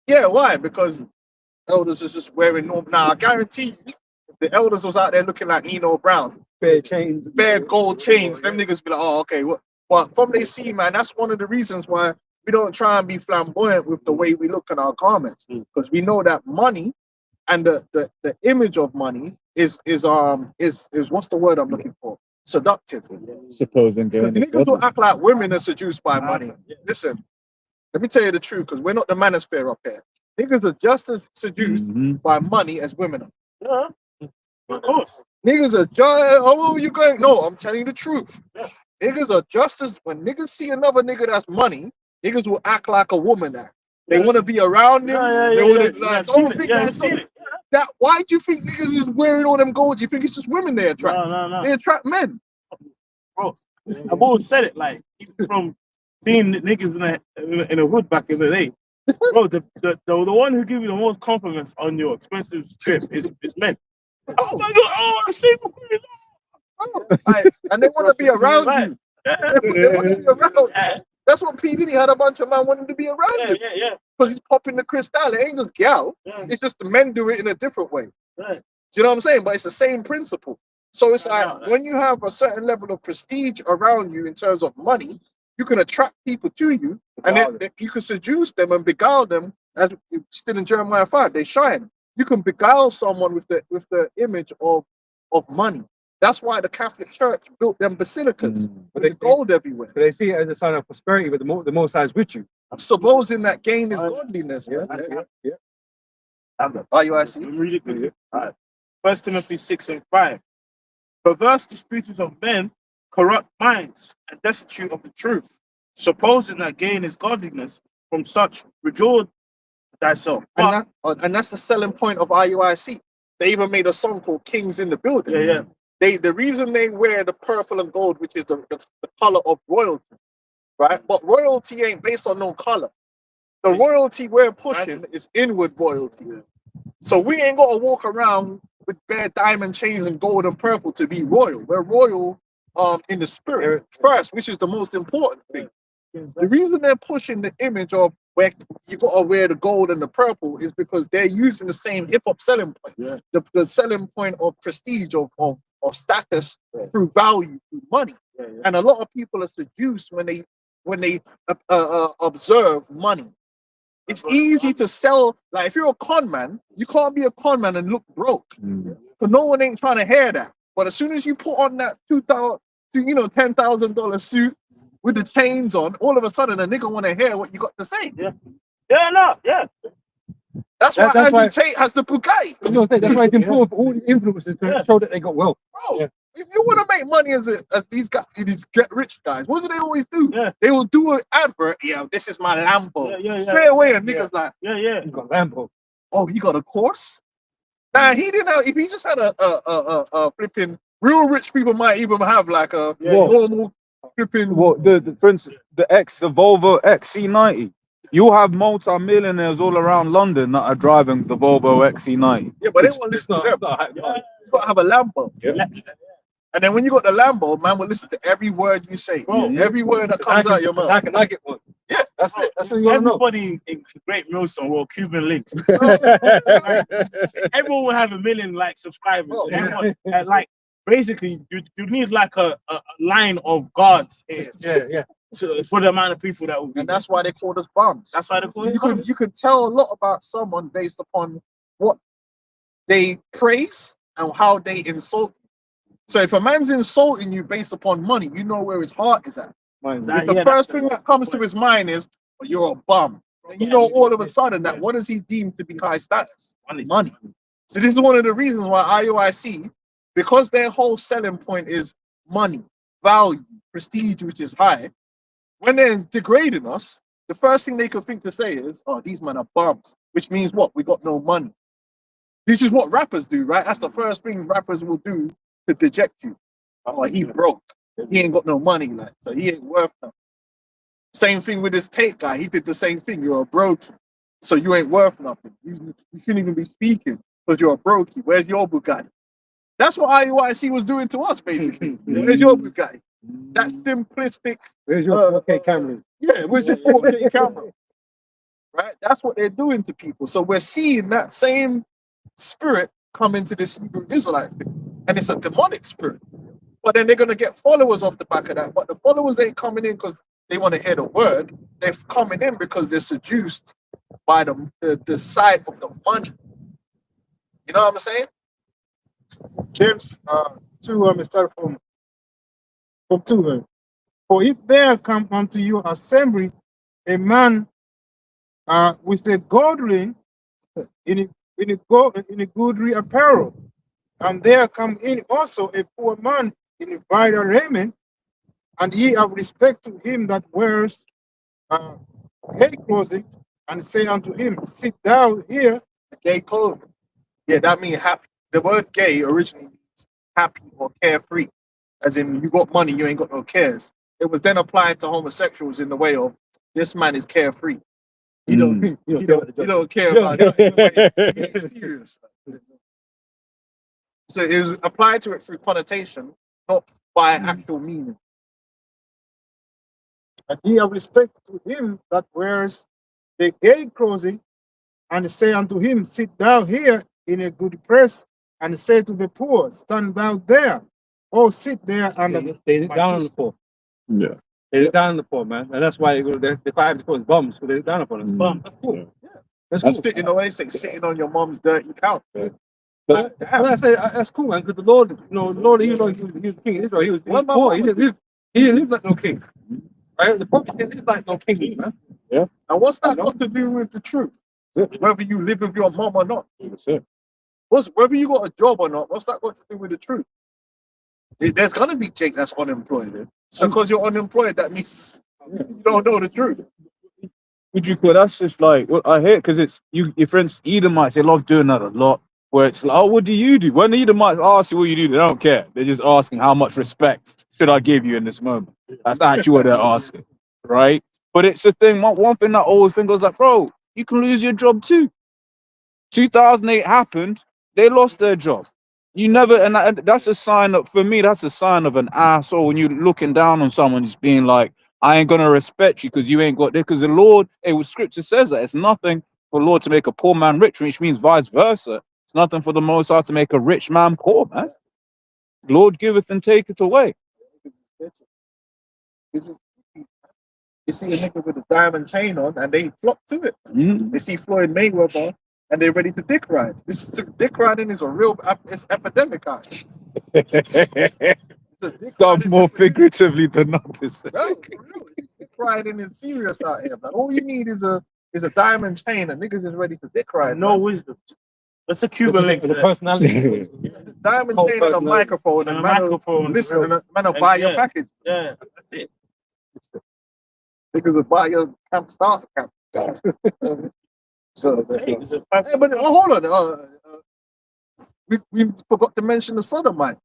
Yeah, why? Because elders is just wearing normal. Now, I guarantee you, if the elders was out there looking like Nino Brown, Bare chains. bare gold chains, them niggas be like, oh, okay. What? But from they see, man, that's one of the reasons why we don't try and be flamboyant with the way we look at our garments. Because we know that money and the image of money is what's the word I'm looking for? Seductive. Supposing Because niggas will act like women are seduced by money. Listen, let me tell you the truth, because we're not the manosphere up here. Niggas are just as seduced by money as women are. Yeah, of course. Niggas are just, oh, you going? No, I'm telling you the truth. Niggas are just as, when niggas see another nigga that's money, niggas will act like a woman act. They want to be around him. They want to like, oh, think that's something. That, why do you think niggas is wearing all them gold? Do you think it's just women they attract? No. They attract men. Bro, I've always said it, like, even from seeing niggas in a hood back in the day. Bro, the one who give you the most compliments on your expensive trip is men. Oh my god, oh, I'm sleeping with you. And they want to be around you. They want to be around you. That's what P. Diddy had a bunch of men wanting to be around him. Yeah. Because he's popping the crystal. It ain't just gal. Yeah. It's just the men do it in a different way. Right. Do you know what I'm saying? But it's the same principle. So it's I like know. when you have a certain level of prestige around you in terms of money, you can attract people to you, and then you can seduce them and beguile them. As still in Jeremiah 5, they shine. You can beguile someone with the image of money. That's why the Catholic Church built them basilicas with the gold everywhere. But they see it as a sign of prosperity, but the Most High is with you. Supposing that gain is godliness. Yeah. IUIC. Let me read it quickly. All right. 1 Timothy 6:5. Perverse disputings of men, corrupt minds, and destitute of the truth, supposing that gain is godliness, from such withdraw thyself. But, And that's the selling point of IUIC. They even made a song called Kings in the Building. yeah. The reason they wear the purple and gold, which is the color of royalty, right? But royalty ain't based on no color. The royalty we're pushing is inward royalty. So we ain't got to walk around with bare diamond chains and gold and purple to be royal. We're royal in the spirit first, which is the most important thing. The reason they're pushing the image of where you got to wear the gold and the purple is because they're using the same hip-hop selling point. Yeah. The selling point of prestige, of status through value, through money. Yeah. And a lot of people are seduced when they observe money. It's easy to sell. Like if you're a con man, you can't be a con man and look broke. Because no one ain't trying to hear that. But as soon as you put on that $10,000 suit with the chains on, all of a sudden a nigga want to hear what you got to say. Yeah. That's why That's Andrew why- Tate has the Bugatti. That's why it's important for all the influencers to show that they got wealth. Bro, Yeah. if you want to make money as these guys, these get rich guys, what do they always do? Yeah. They will do an advert. Yeah, this is my Lambo. Yeah. Straight away, and niggas like, Yeah. You got Lambo. oh, he got a course. Nah, he didn't have. If he just had a flipping, real rich people might even have like a normal flipping. Well, for instance, the Volvo XC90. You'll have multi-millionaires all around London that are driving the Volvo XC90. Yeah, but they won't listen to them. You gotta have a Lambo. Yeah. And then when you got the Lambo, man will listen to every word you say. Bro, every word that comes out your mouth. I can get one. Yeah, that's it. That's what you want to know. Everybody in Great Millstone were Cuban links. Everyone will have 1 million like subscribers. Oh, yeah. Everyone, and, like basically, you need like a line of guards here Yeah. for the amount of people that will be. And that's why they called us bums. That's why they call it. You can tell a lot about someone based upon what they praise and how they insult. So if a man's insulting you based upon money, you know where his heart is at. If the first thing that comes to his mind is, well, you're a bum. And you know all of a sudden that what does he deem to be high status? Money. So this is one of the reasons why IUIC, because their whole selling point is money, value, prestige, which is high, when they're degrading us, the first thing they could think to say is, oh, these men are bums, which means what? We got no money. This is what rappers do, right? That's the first thing rappers will do to deject you. Oh, he broke. He ain't got no money, like, so he ain't worth nothing. Same thing with this Tate guy. He did the same thing. You're a brokey, so you ain't worth nothing. You shouldn't even be speaking because you're a brokey. Where's your Bugatti? That's what IUIC was doing to us, basically. Where's your Bugatti? That simplistic, Where's your 4K cameras? yeah, where's your 4K camera? Right? That's what they're doing to people. So we're seeing that same spirit come into this Hebrew Israelite thing. And it's a demonic spirit. But then they're going to get followers off the back of that. But the followers ain't coming in because they want to hear the word. They're coming in because they're seduced by the side of the money. You know what I'm saying? James 2, start from 2. For if there come unto your assembly a man with a gold ring in a goodly apparel, and there come in also a poor man in a vile raiment, and ye have respect to him that wears gay clothing, and say unto him, sit thou here. Gay clothing. Yeah, that means happy. The word gay originally means happy or carefree. As in, you got money, you ain't got no cares. It was then applied to homosexuals in the way of, this man is carefree. He don't care about it. He's serious. So it was applied to it through connotation, not by actual meaning. And ye have respect to him that wears the gay clothing, and say unto him, sit thou here in a good place, and say to the poor, stand thou there, or sit there under They look down on the poor. Yeah. They look down on the poor, man. And that's why they're quite to call us bums, because they look down upon us. Bum. That's cool. Yeah. That's That's cool. sitting away, sitting on your mom's dirty couch. But I say that's cool, man, because the Lord, Lord, even though he was the king of Israel, he was poor. He didn't live like no king. Right? The prophets didn't live like no king, man. And what's that got to do with the truth? Whether you live with your mom or not. Whether you got a job or not, what's that got to do with the truth? There's gonna be Jake that's unemployed. So because you're unemployed, that means you don't know the truth. Would you call that's just like what I hear because it's your friends Edomites, they love doing that a lot. Where it's like, oh, what do you do? When the Edomites ask you what you do, they don't care. They're just asking how much respect should I give you in this moment. That's actually what they're asking, right? But it's the thing. One thing that I always think was like, bro, you can lose your job too. 2008 happened. They lost their job. You never, and that's a sign of, for me, that's a sign of an asshole when you're looking down on someone, just being like, I ain't gonna respect you because you ain't got there. Because the Lord, scripture says that it's nothing for the Lord to make a poor man rich, which means vice versa. It's nothing for the Most High to make a rich man poor, man. Lord giveth and taketh away. You see a nigga with a diamond chain on and they flock to it. They see Floyd Mayweather and they're ready to dick ride. Dick riding is a real epidemic out here. Some more figuratively than others. Bro, dick riding is serious out here, man. All you need is a diamond chain and niggas is ready to dick ride. No wisdom. That's a Cuban link to the that. personality. Diamond Whole chain and a personality. microphone and And a man will microphone. listen and man will And buy your yeah. package. Yeah, that's it. Niggas will buy your camp starter camp. So, Hey, it's a hey, but hold on. We forgot to mention the sodomite.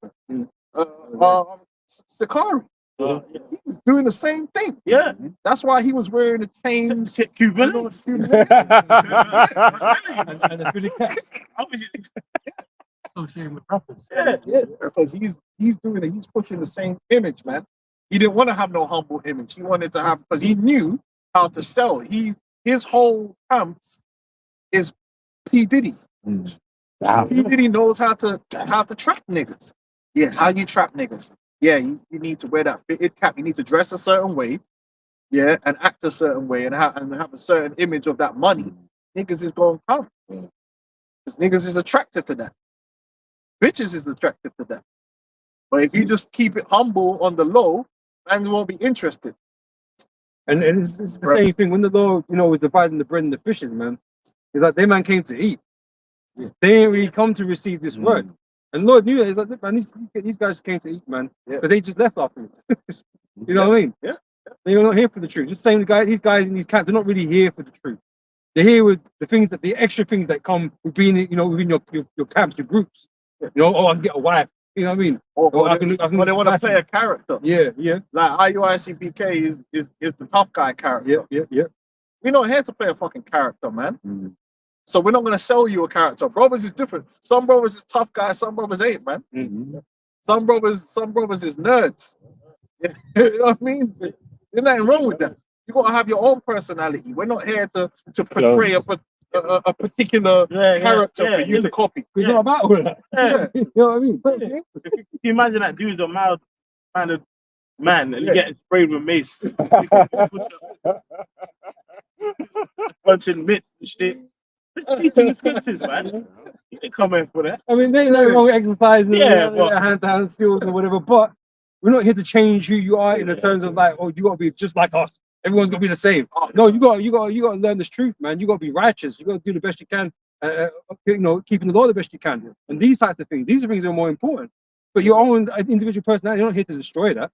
Sakari. yeah. He was doing the same thing. Yeah. That's why he was wearing the chains. Cuban. and the Philly cats. Obviously. Associated with rappers. Yeah. Yeah, because he's doing it. He's pushing the same image, man. He didn't want to have no humble image. He wanted to have, because he knew how to sell. His whole camp is P Diddy. P Diddy knows how to trap niggas. Yeah, how you trap niggas. Yeah, you need to wear that fitted cap. You need to dress a certain way. Yeah, and act a certain way and have a certain image of that money. Niggas is going to come. Because niggas is attracted to that. Bitches is attracted to that. But if you just keep it humble on the low, man won't be interested. And it's the same thing when the Lord, was dividing the bread and the fishes, man. It's like they man came to eat. Yeah. They didn't really come to receive this word. And Lord knew that. He's like, man, these guys came to eat, man. Yeah. But they just left afterwards. You know what I mean? Yeah. They're not here for the truth. Just saying, these guys in these camps, they're not really here for the truth. They're here with the extra things that come with being, within your camps, your groups. Yeah. I can get a wife. You know what I mean? Or I can they want to play a character. Yeah. Like IUICBK is the tough guy character. Yeah. We're not here to play a fucking character, man. So we're not going to sell you a character. Brothers is different. Some brothers is tough guys, some brothers ain't, man. Some brothers is nerds. Yeah. You know what I mean? There's nothing wrong with that. You gotta have your own personality. We're not here to portray a particular character for you to copy. It's not about all that. Yeah. You know what I mean? Can you imagine that dude's a mild kind of man and he getting sprayed with mace? Punching mitts and shit. Just teaching the scriptures, man. You ain't coming for that. I mean, there's nothing wrong with exercising, Yeah, but- hand-to-hand skills and whatever, but we're not here to change who you are in the terms of like, oh, you gotta be just like us. Everyone's gotta be the same. No, you gotta learn this truth, man. You gotta be righteous. You gotta do the best you can. You know, keeping the law the best you can. And these types of things, these are things that are more important. But your own individual personality, you're not here to destroy that.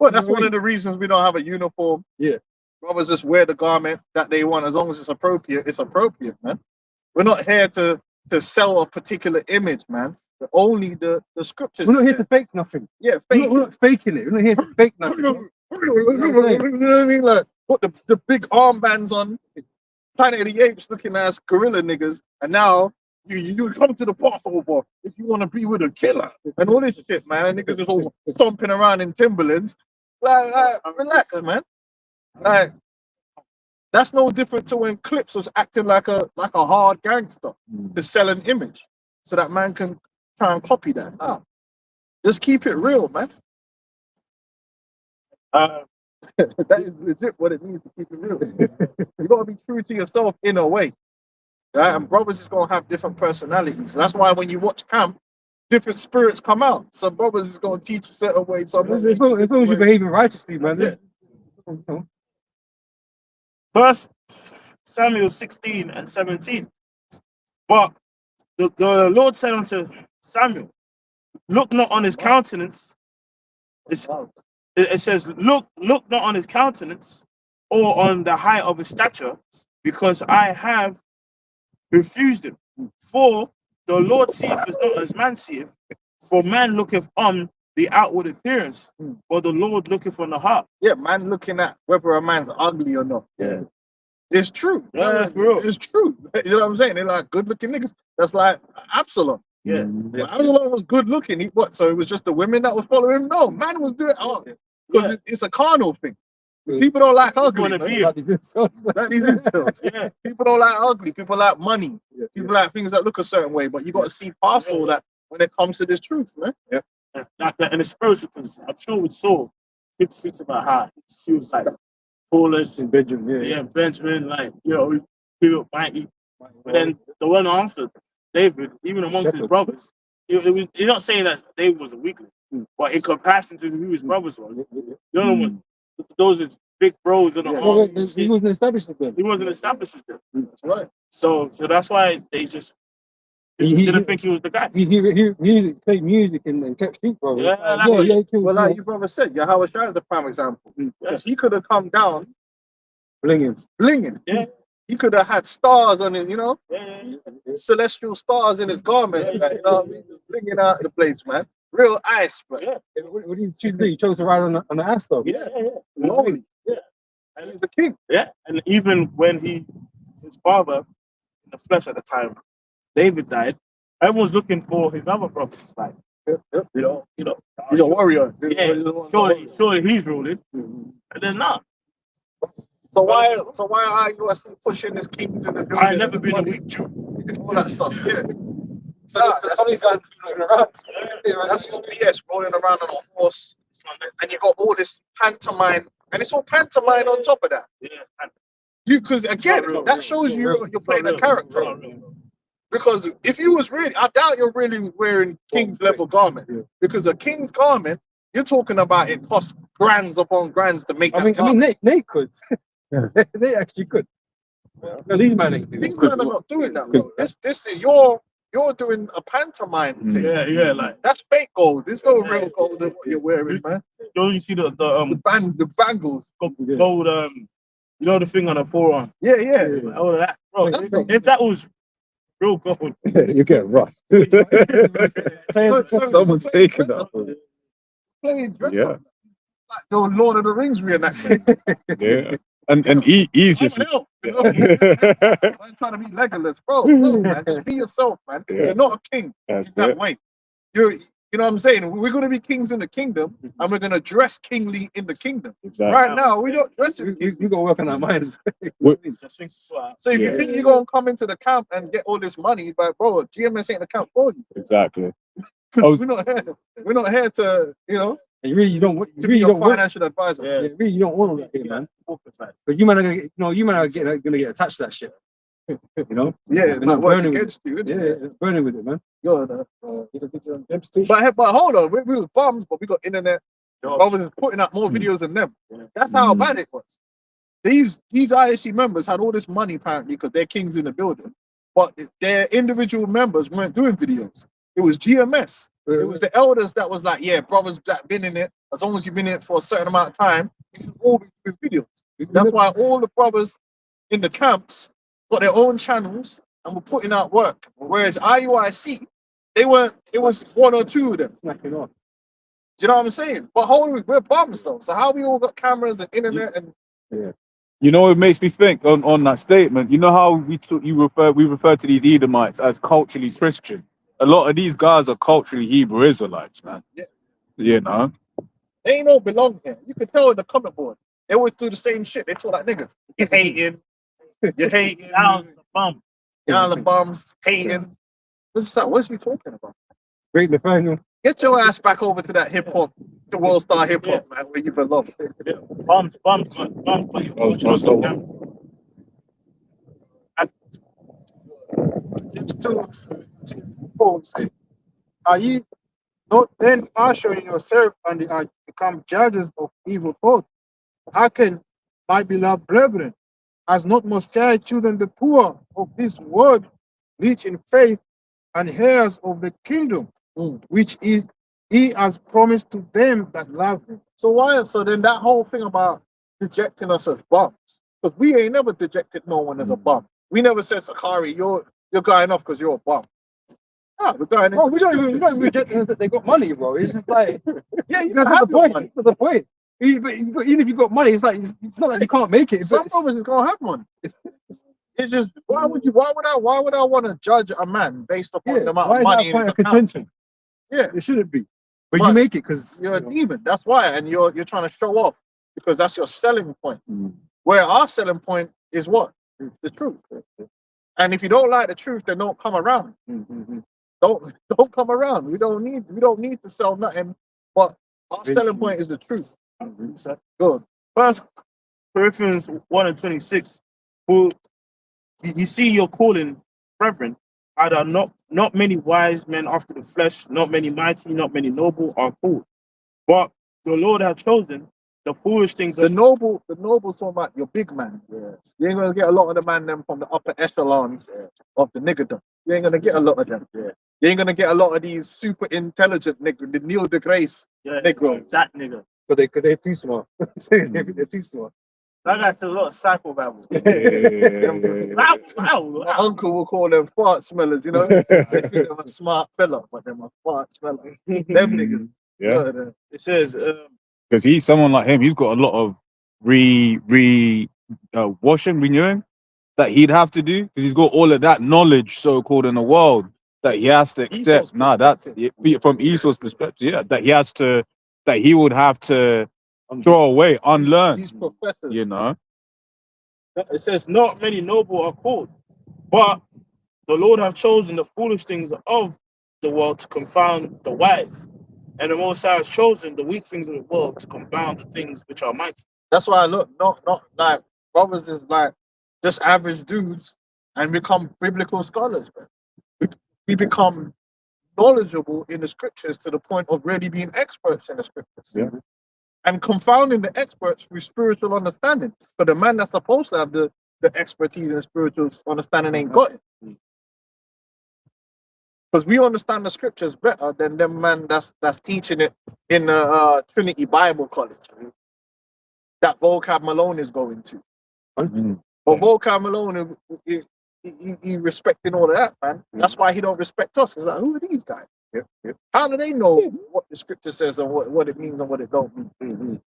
Well, that's one of the reasons we don't have a uniform. Yeah. Brothers just wear the garment that they want as long as it's appropriate, man. We're not here to sell a particular image, man. Only the scriptures. We're not here to fake nothing. Yeah, We're not faking it. We're not here to fake nothing. You know what I mean? Like, put the big armbands on, Planet of the Apes looking ass gorilla niggas, and now you come to the Passover if you want to be with a killer and all this shit, man. And niggas is all stomping around in Timberlands. Like, relax, man. Like, that's no different to when Clips was acting like a hard gangster to sell an image, so that man can try and copy that. Nah, just keep it real, man. That is legit what it means to keep it real. You gotta be true to yourself in a way, right? And brothers is gonna have different personalities. That's why when you watch camp, different spirits come out. Some brothers is gonna teach a certain way. Some As long as you're behaving righteously, man. Yeah. First Samuel 16 and 17. But the Lord said unto Samuel, look not on his countenance. It says, look not on his countenance or on the height of his stature, because I have refused him. For the Lord seeth as not as man seeth, for man looketh on the outward appearance, but the Lord looketh on the heart. Yeah, man looking at whether a man's ugly or not. Yeah. It's true. Yeah, that's real. It's true. You know what I'm saying? They're like good looking niggas. That's like Absalom. Yeah. Well, Absalom was good looking. So it was just the women that was following him? No, man was doing it. Because it's a carnal thing. People don't like ugly. Wanna man. be Like these insults. Yeah. People don't like ugly. People like money. Yeah. People like things that look a certain way. But you got to see past all that when it comes to this truth, man. Like that in the spiritual, because I'm sure with Saul, he speaks about how he was like tallest, Benjamin, Benjamin, like, you know, he was mighty. But then the one after David, even amongst his brothers, he's not saying that David was a weakling, but in comparison to who his brothers were, the other ones, those are big bros in the army. he wasn't established as them. He wasn't established as them. That's right. So that's why they just didn't think he was the guy. He played music and kept street brothers. Yeah, Well, like you brother said, Yahweh Shai is the prime example. Because he could have come down blinging. Yeah. He could have had stars on it, you know, Yeah. celestial stars in his garment, like, you know what I mean? Blinging out of the place, man. Real ice, bro. Yeah. What did he choose to do? He chose to ride on the ass though. Yeah. Lonely. Yeah. And he's the king. Yeah, and even when his father, in the flesh at the time, David died, everyone's looking for his other brothers. Like, you know, He's a warrior. yeah, surely he's ruling, and then not. So why are you actually pushing this kings in the building? I've never been a weak Jew. All that stuff, yeah. So that's your BS rolling around on a horse, and you got all this pantomime, and it's all pantomime on top of that. Yeah, Because again, that shows you you're playing a character. Because if you was really, I doubt you're really wearing king's level garment. Because a king's garment, you're talking about it costs grands upon grands to make that garment. Nate could. They actually could. No, these men ain't doing These men are not doing that, bro. This is you're doing a pantomime thing. Yeah, like That's fake gold. There's no real gold in what you're wearing, man. you see the The bangles. gold you know the thing on the forearm, Yeah. all of that, bro. If that was real gold, You get rough. Someone's taking that. Playing dress Yeah. up. Like your Lord of the Rings reenactment. Yeah. And he's just Someone else, you know? I'm trying to be Legolas, bro. No, man. Just be yourself, man. Yeah. You're not a king that's that it. way. You know what I'm saying? We're going to be kings in the kingdom, and we're going to dress kingly in the kingdom. Exactly. Right now, we don't dress it. You got to work on our minds. Just things to sort out. So if Yeah. you think you're going to come into the camp and get all this money, but bro, GMS ain't the camp for you. Exactly. We're not here. We're not here to, you know, And you really don't. You to be really your don't want. financial advisor. Yeah. Yeah, really, you don't want all that here, man. Focus, like, But you might not, get, you might not gonna get attached to that shit. You know? Yeah, You're it's not like working burning with against you. it. Isn't Yeah, it? it's burning with it, man. But hold on, we was bums, but we got internet. jobs. Brothers is putting out more videos than them. Yeah. That's how Mm. bad it was. These ISC members had all this money apparently because they're kings in the building, but their individual members weren't doing videos. It was GMS. It was the elders that was like, yeah, brothers that been in it, as long as you've been in it for a certain amount of time, you should all be doing videos. That's why all the brothers in the camps got their own channels and were putting out work. Whereas IUIC, they weren't, it was one or two of them. Smacking off. Do you know what I'm saying? But we're bums though. So how we all got cameras and internet and You know, it makes me think on that statement. You know how we refer to these Edomites as culturally Christian. A lot of these guys are culturally Hebrew Israelites, man. Yeah. You know. they ain't all belong here. You can tell in the comment board. They always do the same shit. They talk like niggas. You're hating. You're hating. Down the bum. Y'all the bums. Hating. What's you talking about? Great Nathaniel. Get your ass back over to that hip hop, the world star hip hop, man, where you belong. Bums. Paul said, are ye not then partial in yourself and are become judges of evil thoughts? Hearken, my beloved brethren, has not Messiah chosen the poor of this world, rich in faith and heirs of the kingdom, which is he has promised to them that love him. So then that whole thing about dejecting us as bums, because we ain't never dejected no one as a bum. We never said, Sakari, you're going off because you're a bum. Ah, we're going Bro, we don't even reject them that they got money, bro. It's just like yeah, you that's can not have the your point. money. That's not the point. Even if you got money, it's like it's not like you can't make it. Some But brothers is gonna have money. It's just why would I want to judge a man based upon the amount why of is that money a in point his of account? contention? Yeah, It shouldn't be. But But you make it because you're a demon. That's why, and you're trying to show off because that's your selling point. Where our selling point is what? The truth. And if you don't like the truth, then don't come around. Don't come around. We don't need to sell nothing. But our selling point is the truth. Good. First Corinthians 1:26. Who you see your calling, brethren, are there not many wise men after the flesh, not many mighty, not many noble are called. But the Lord hath chosen the foolish things The of noble talking about your big man. Yeah. You ain't gonna get a lot of the man them from the upper echelons of the niggerdom. You ain't gonna get a lot of them. Yeah. You ain't gonna get a lot of these super intelligent nigger, the Neil deGrasse Negro. that nigga. because they're too smart. They're too smart. That guy says a lot of psycho babble. Yeah. My uncle will call them fart smellers, you know. They think they're a smart fella, but they're a fart smeller. Them niggas. Yeah. It says Because he's someone like him. He's got a lot of washing, renewing that he'd have to do because he's got all of that knowledge, so-called, in the world that he has to accept. Esau's Nah, that's from Esau's perspective. Yeah, that he would have to throw away, unlearn. These professors. You know. it says not many noble are called, but the Lord have chosen the foolish things of the world to confound the wise, and the Most High has chosen the weak things of the world to confound the things which are mighty. That's why I look not like brothers is like just average dudes and become biblical scholars, man. We become knowledgeable in the scriptures to the point of really being experts in the scriptures. Yeah. And confounding the experts through spiritual understanding. But the man that's supposed to have the expertise in spiritual understanding ain't got it. Because we understand the scriptures better than them man that's teaching it in the Trinity Bible College that Vocab Malone is going to. But Vocab Malone, he respecting all of that, man. That's why he don't respect us. He's like, who are these guys? How do they know what the scripture says and what it means and what it don't mean?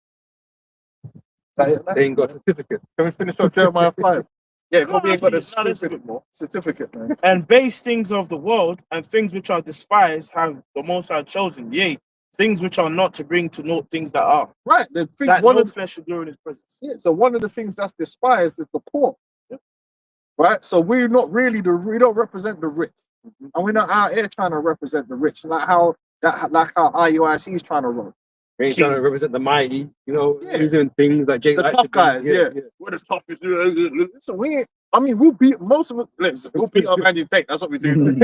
They ain't got a certificate. Can we finish off Jeremiah 5? Yeah, Kobe ain't got a No, that's a stupid bit more. certificate, man. And base things of the world and things which are despised have the Most High chosen. Yea, things which are not to bring to naught things that are. Right. The thing, That one no of the, flesh should glory in his presence. yeah, so one of the things that's despised is the poor. Yeah. Right. So we're not really we don't represent the rich, and we're not out here trying to represent the rich, like how IUIC is trying to run. We ain't trying to represent the mighty, you know, Yeah. using things like Jake The likes tough to do. guys, yeah. We're the toughest. Listen, we ain't. I mean, we'll beat most of it. Listen, we'll beat up Andrew Tate. That's what we do.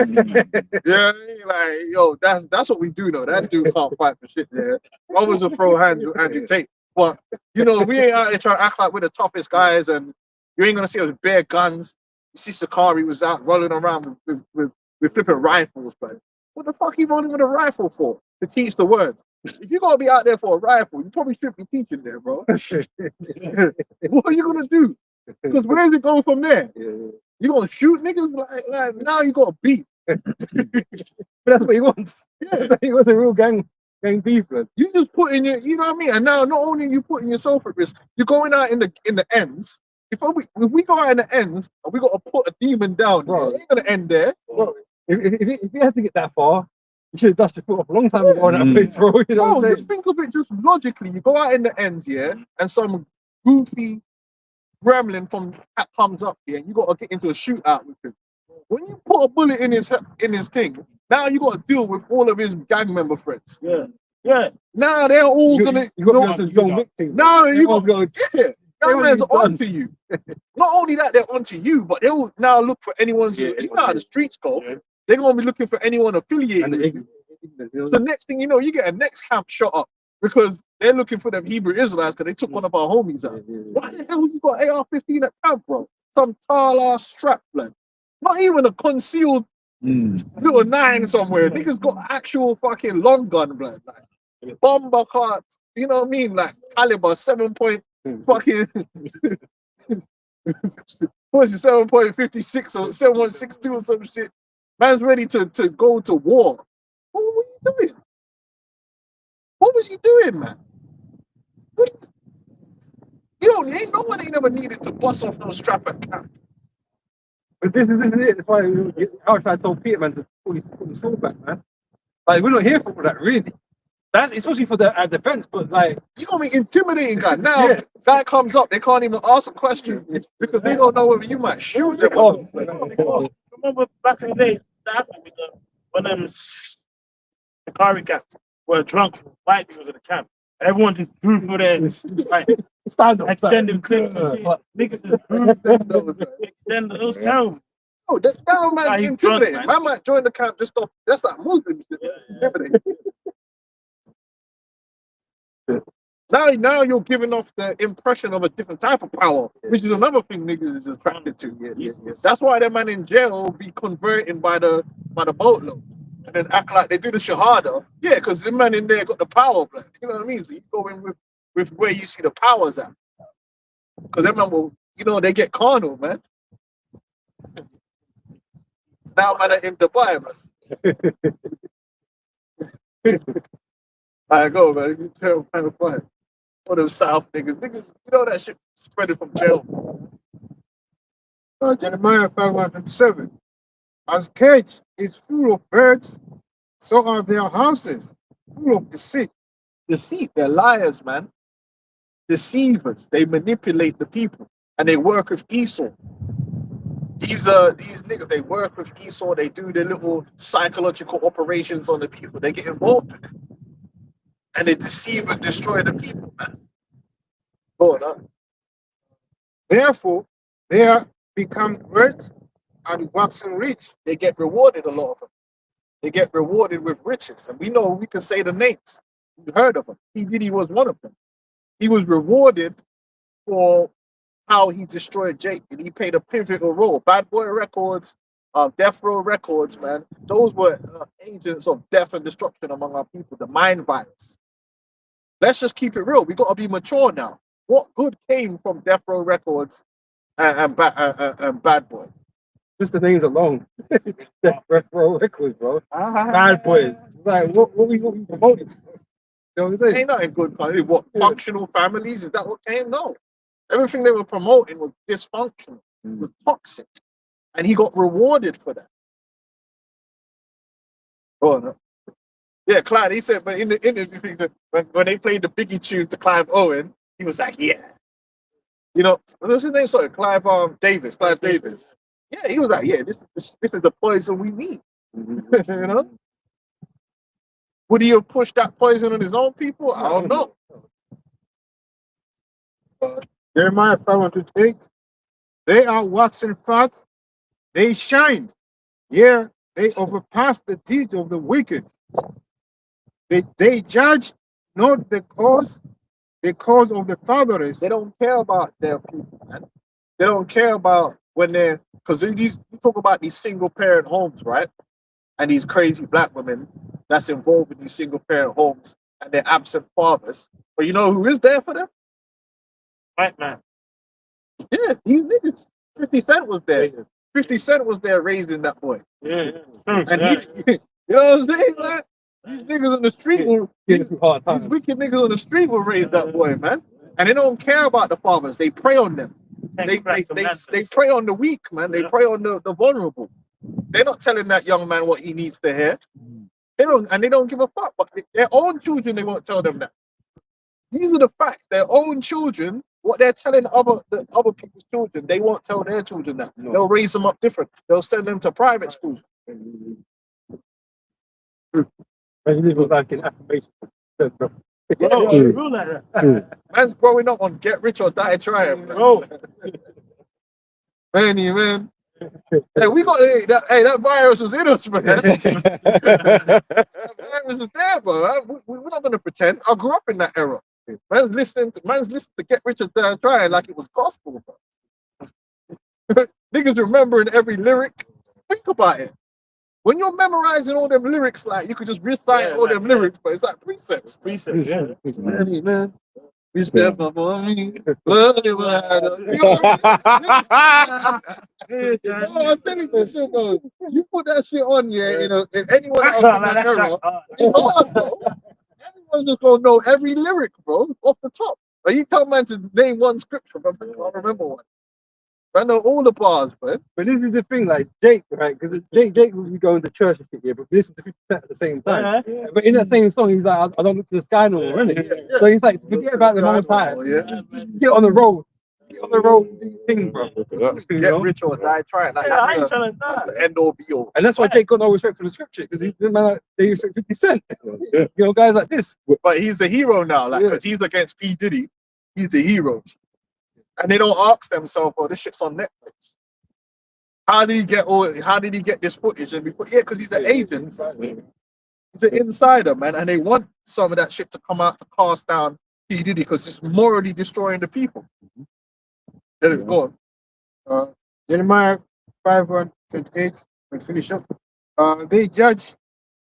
Yeah, like yo, that's what we do. Though that dude can't fight for shit. Yeah, I was a pro hand with Andrew Tate, but you know, we ain't out here trying to act like we're the toughest guys, and you ain't gonna see us with bare guns. You see, Sakari was out rolling around with flipping rifles, but what the fuck you rolling with a rifle for? To teach the word. If you're gonna be out there for a rifle, you probably shouldn't be teaching there, bro. What are you gonna do? Because where's it going from there? You gonna shoot niggas like now you got beef. But that's what he wants. Yeah, He wants a real gang beef, man. you just put in your, you know what I mean? And now not only are you putting yourself at risk, you're going out in the ends. If we go out in the ends and we gotta put a demon down, Bro. it ain't gonna end there. Bro, if you had to get that far, you should have dusted your foot off a long time ago on that Mm. place, bro. You know No, what I'm just think of it just logically. You go out in the ends, yeah, and some goofy gremlin from that comes up here, and you gotta get into a shootout with him. When you put a bullet in his thing, now you gotta deal with all of his gang member friends. Yeah. Yeah. Now they're all saying? gonna You got know- to John Wick thing. now you got Everyone's going, yeah, that everyone's man's done. onto you. Not only that, they're onto you, but they'll now look for anyone. Yeah, You know how the streets go. Yeah. They're gonna be looking for anyone affiliated. and with the you. ignorant, you know? So next thing you know, you get a next camp shot up because they're looking for them Hebrew Israelites because they took one of our homies out. Why the hell you got AR-15 at camp, bro? Some tall ass strap, blood. Not even a concealed little 9 somewhere. Niggas got actual fucking long gun, blood. Like bomber cart, you know what I mean? Like caliber 7 point fucking what is it, 7.56 or 7.62 or some shit. Man's ready to go to war. What were you doing? What was he doing, man? Ain't nobody never needed to bust off no strap at camp. But this is it. That's why I told Peter, man, to put his sword back, man. Like, we're not here for that, really. That's especially for the defense, but like, You gonna be intimidating, guy. Now, Yeah. guy comes up, they can't even ask a question because they don't know whether you might shoot them. oh, Remember back in the day, that happened with when them Sakari camps were drunk, white people in the camp. Everyone just threw for their like stand up, extended clips and shit. Niggas just threw extend those terrible. Oh, that's now man's Nah, he's intimidating. drunk, Man might join the camp just off. That's like Muslim shit. Yeah. Intimidating. Now you're giving off the impression of a different type of power, which is another thing niggas is attracted to. Yeah. That's why that man in jail be converting by the boatload and then act like they do the shahada. Yeah, because the man in there got the power, blood. You know what I mean? So you go in with where you see the powers at. Because remember, they get carnal, man. Now man are in Dubai, man. I go, man. You tell man to fight. One of them South niggas, that shit spreading from jail. Jeremiah 5:7. As cage is full of birds, so are their houses full of deceit. Deceit, they're liars, man. Deceivers. They manipulate the people, and they work with Esau. These niggas, they work with Esau. They do their little psychological operations on the people. They get involved in it, and they deceive and destroy the people, man. Go on, huh? Therefore, they are become great and waxing rich. They get rewarded, a lot of them. They get rewarded with riches, and we can say the names. You heard of them. P. Diddy was one of them. He was rewarded for how he destroyed Jake, and he played a pivotal role. Bad Boy Records, Death Row Records, man. Those were agents of death and destruction among our people. The mind virus. Let's just keep it real. We got to be mature now. What good came from Death Row Records and Bad Boy? just the names alone. Bro, records, bro. Bad boys. It's like, what we promoting? You know what I'm saying? Ain't nothing good. What, functional families? Is that what came? No. Everything they were promoting was dysfunctional. was toxic, and he got rewarded for that. Oh no. Yeah, Clive. He said, but in the interview, when they played the Biggie tune to Clive Owen, he was like, "Yeah, you know, what was his name? Sorry, Clive Davis. Clive Davis. Yeah, he was like, "Yeah, this is the poison we need." You know, would he have pushed that poison on his own people? I don't know. Jeremiah 5:28. They are waxing fat, they shine. Yeah, they overpass the deeds of the wicked. They judge not the cause of the fatherless. They don't care about their people, man. They don't care about when they're because you talk about these single parent homes, right? And these crazy black women that's involved in these single parent homes and their absent fathers. But you know who is there for them? White man. Yeah, these niggas. 50 Cent was there. 50 Cent was there raising that boy. Yeah. And he, you know what I'm saying? Like, these niggas on the street will these wicked niggas on the street will raise that boy, man. And they don't care about the fathers. They prey on them. They prey on the weak, man. They prey on the vulnerable. They're not telling that young man what he needs to hear. They don't give a fuck. But their own children, they won't tell them that. These are the facts. Their own children, what they're telling other people's children, they won't tell their children that. No. They'll raise them up different. They'll send them to private schools. It was like an affirmation. Man's growing up on get rich or die trying. Bro. Man. Hey, we got that virus was in us, man. That virus was there, bro. We're not gonna pretend. I grew up in that era. Man's listening to Get Rich or Die Trying like it was gospel, bro. Niggas remembering every lyric. Think about it. When you're memorizing all them lyrics, like you could just recite all them lyrics, but it's like precepts. Precepts, yeah. Man. We step my money. I'm telling you, so, bro, you put that shit on, in anyone else in that era, it's hard, bro. Everyone's just gonna know every lyric, bro, off the top. But you tell man to name one scripture, but I can't remember one. I know all the bars, man. But this is the thing, like Jake, right? Because Jake will be going to church and shit, yeah, but listen to 50 Cent at the same time. Yeah. But in that same song, he's like, I don't look to the sky no more, innit? So he's like, forget about the whole time. Just get on the road. Get on the road and do your thing, bro. Get rich or die trying. Like, that's the end all be all. And that's why Jake got no respect for the scriptures, because they respect 50 Cent. You know, guys like this. But he's the hero now, like, because he's against P. Diddy. He's the hero. And they don't ask themselves, "Oh, this shit's on Netflix. How did he get this footage?" And because he's an agent. He's an insider, man, and they want some of that shit to come out to cast down P. Diddy because it's morally destroying the people. Go on. Jeremiah 5:28. We finish up. They judge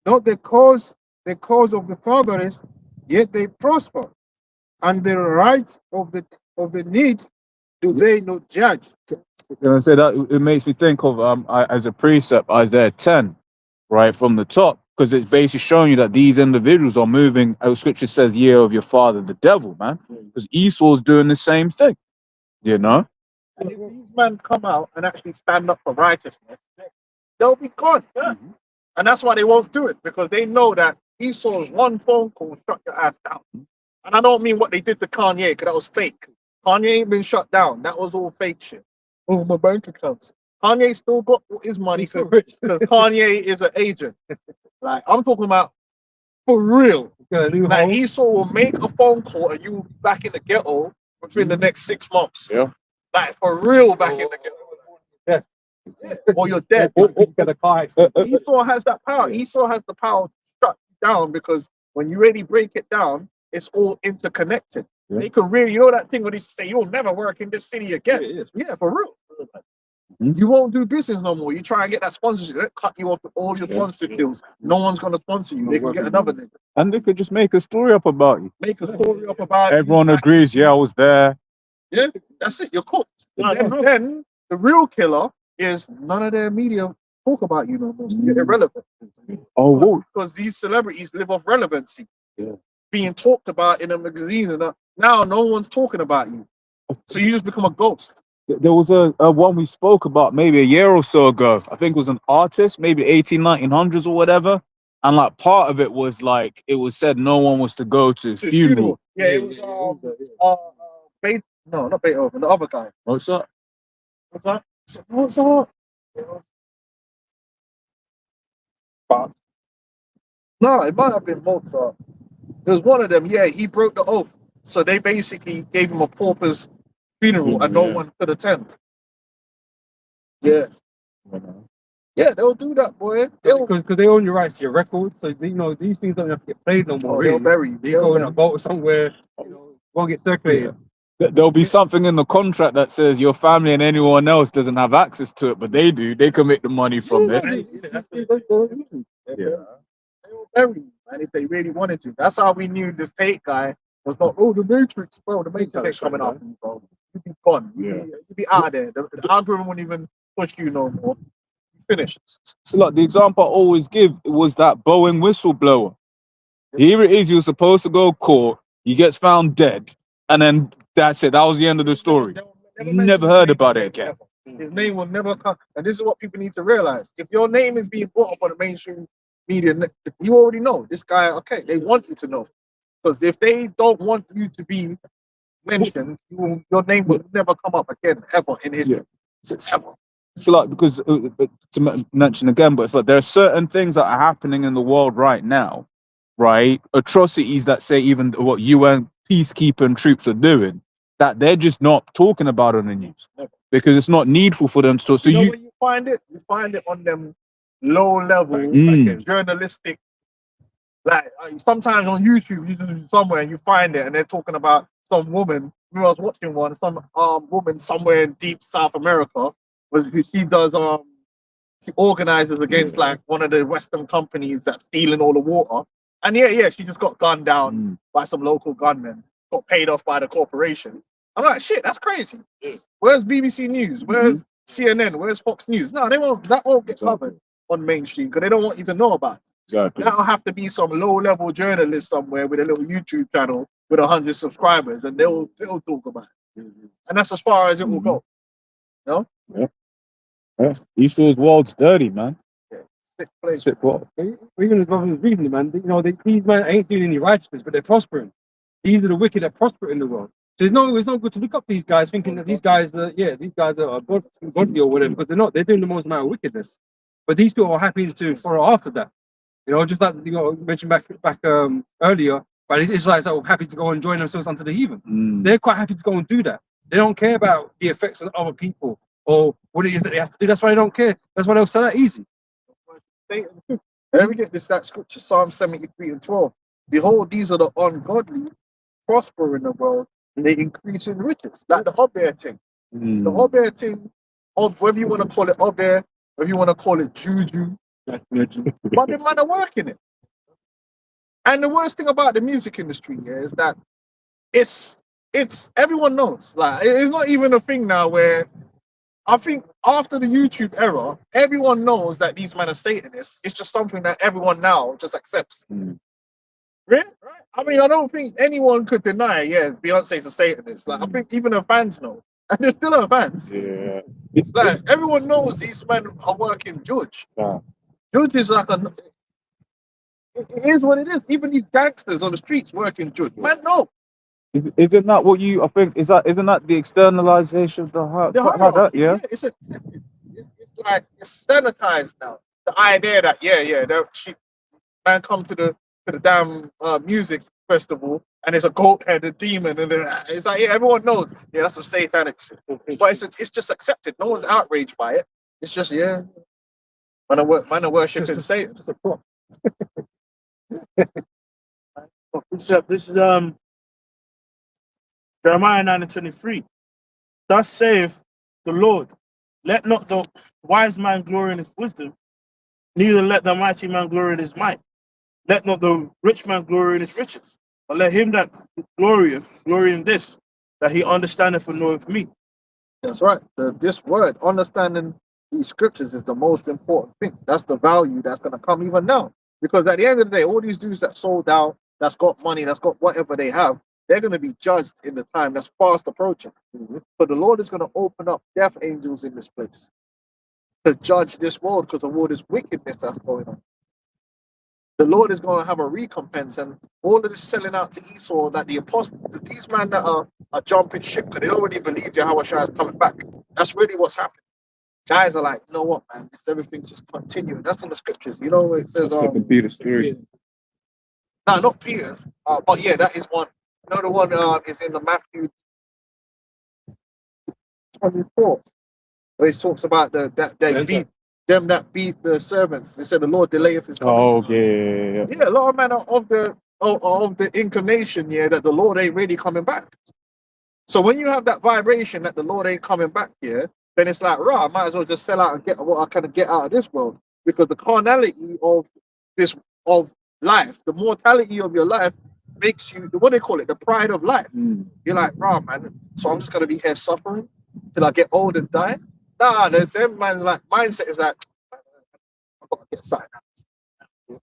not the cause of the fatherless, yet they prosper, and the right of the need. Do they not judge? And I say that it makes me think of as a precept Isaiah 10, right from the top, because it's basically showing you that these individuals are moving. As Scripture says, "Year of your father, the devil," man, because Esau's doing the same thing. You know. And if these men come out and actually stand up for righteousness, they'll be gone. Yeah. And that's why they won't do it, because they know that Esau's one phone call shut your ass down. And I don't mean what they did to Kanye, because that was fake. Kanye ain't been shut down. That was all fake shit. Oh, my bank accounts. Kanye still got his money because Kanye is an agent. Like, I'm talking about for real. Like, Esau will make a phone call and you will be back in the ghetto within the next 6 months. Yeah. Like, for real, back in the ghetto. Yeah. Or you're dead. Esau has that power. Esau has the power to shut you down, because when you really break it down, it's all interconnected. Yeah. They can really, you know that thing where they say, "You'll never work in this city again." Yeah, for real. You won't do business no more. You try and get that sponsorship, they cut you off with all your sponsorship deals. No one's gonna sponsor you. They can get another nigga. And they could just make a story up about you. Make a story up about Everyone agrees, yeah, I was there. Yeah, that's it. You're cooked. Then the real killer is none of their media talk about you no more. So you're irrelevant. Oh, whoa. Because these celebrities live off relevancy. Yeah. Being talked about in a magazine, and now no one's talking about you. So you just become a ghost. There was a one we spoke about maybe a year or so ago. I think it was an artist, maybe 1900s or whatever. And like part of it was like it was said no one was to go to his funeral. Yeah, it was no, not Beethoven, the other guy. What's that? What's that? What's that? No, it might have been Mozart. It was one of them. Yeah, he broke the oath, so they basically gave him a pauper's funeral, and no Yeah. one could attend. Yeah, yeah, they'll do that, boy. They'll, Because they own your rights to your records, so you know these things don't have to get played no more. they'll Really, bury. you They'll go in bury. a vault somewhere, you know, won't get circulated. There'll be something in the contract that says your family and anyone else doesn't have access to it, but they do. They can make the money from it. They will bury you, man, if they really wanted to. That's how we knew this Tate guy was not. Oh, the Matrix, bro. The Matrix ain't coming after you, bro. You'd be gone. You'd be out of there. The algorithm wouldn't even push you no more. You finished. So like the example I always give was that Boeing whistleblower. Here it is, you're supposed to go to court, he gets found dead, and then that's it. That was the end of the story. Never heard about it again. His name will never come. And this is what people need to realize. If your name is being brought up on the mainstream media, you already know this guy, okay, they want you to know. Because if they don't want you to be mentioned, your name will never come up again, ever in history. Ever. So like because to mention again, but it's like there are certain things that are happening in the world right now, right? Atrocities that say even what UN peacekeeping troops are doing, that they're just not talking about on the news because it's not needful for them to talk. So you know where you find it? You find it on them low level journalistic. Like sometimes on YouTube, you just somewhere and you find it, and they're talking about some woman. I was watching one, some woman somewhere in deep South America. She does she organizes against like one of the Western companies that's stealing all the water. And yeah, she just got gunned down by some local gunmen, got paid off by the corporation. I'm like, shit, that's crazy. Where's BBC News? Where's CNN? Where's Fox News? No, that won't get covered on mainstream because they don't want you to know about it. Exactly. That'll have to be some low-level journalist somewhere with a little YouTube channel with 100 subscribers, and they'll talk about it. And that's as far as it will go. No? Yeah. Esau's world's dirty, man. Sick place. Sick world. Even as brothers reading, man, you know, these men ain't doing any righteousness, but they're prospering. These are the wicked that prosper in the world. So it's not good to look up these guys thinking that these guys are godly or whatever, because they're not. They're doing the most amount of wickedness. But these people are happy to follow after that. You know, just like you know, mentioned back earlier, but it's Israelites that are happy to go and join themselves unto the heathen. They're quite happy to go and do that. They don't care about the effects on other people or what it is that they have to do. That's why they don't care. That's why they'll sell that easy. Let me get that scripture, Psalm 73:12. Behold, these are the ungodly, prosper in the world, and they increase in riches. Like the Obeah thing. The Obeah thing, whether you want to call it Obeah, whether you want to call it Juju, but the man are working it. And the worst thing about the music industry is that it's everyone knows. Like it's not even a thing now where I think after the YouTube era, everyone knows that these men are Satanists. It's just something that everyone now just accepts. Right? I mean, I don't think anyone could deny, Beyonce's a Satanist. Like I think even her fans know. And they're still her fans. Yeah. It's like everyone knows these men are working Judge. Yeah. Judge is like it is what it is. Even these gangsters on the streets working Judge. Man, no. Isn't that what you? I think isn't that the externalization of the heart? Yeah. It's accepted. It's like it's sanitized now. The idea that man come to the damn music festival and it's a goat-headed demon and it's like everyone knows that's some satanic shit. But it's just accepted. No one's outraged by it. It's just man are worshiping Satan. Just a prop. This is Jeremiah 9:23. Thus saith the Lord, let not the wise man glory in his wisdom, neither let the mighty man glory in his might. Let not the rich man glory in his riches, but let him that glorieth glory in this, that he understandeth and knoweth me. That's right. This word, understanding these scriptures, is the most important thing. That's the value that's going to come even now. Because at the end of the day, all these dudes that sold out, that's got money, that's got whatever they have, they're going to be judged in the time that's fast approaching. But the Lord is going to open up death angels in this place to judge this world because the world is wickedness that's going on. The Lord is going to have a recompense, and all of this selling out to Esau, that the apostles, these men that are jumping ship because they already believe Yahweh Shai is coming back. That's really what's happening. Guys are like, you know what, man? It's everything's just continuing. That's in the scriptures. You know, where it says, Peter story. no, not Peter's, but yeah, that is one. Another one is in the Matthew 24, where it talks about that they beat them that beat the servants. They said the Lord delayeth his coming. Oh, okay. Yeah, a lot of men are of the inclination, yeah, that the Lord ain't really coming back. So when you have that vibration that the Lord ain't coming back here, then it's like, right, I might as well just sell out and get what I can get out of this world, because the carnality of life, the mortality of your life, makes you, what they call it, the pride of life. You're like, right, man, so I'm just gonna be here suffering till I get old and die. Nah, there's them man like mindset is like, I've got to get something out.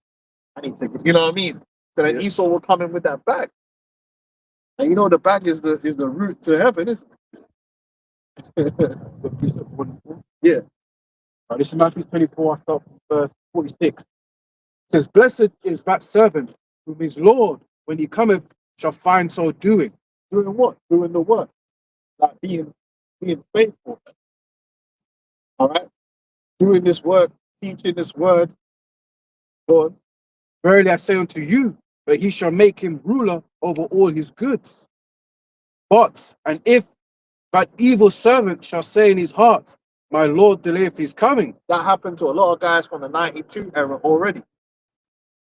I need to, you know what I mean? So then Esau will come in with that bag. And you know the bag is the route to heaven, isn't it? Yeah. This is Matthew 24, I start from verse 46. It says, blessed is that servant whom his Lord, when he cometh, shall find so doing. Doing what? Doing the work. Like being faithful. All right? Doing this work, teaching this word. Lord. Verily I say unto you, that he shall make him ruler over all his goods. And if that evil servant shall say in his heart, my Lord delayeth his coming. That happened to a lot of guys from the 92 era already.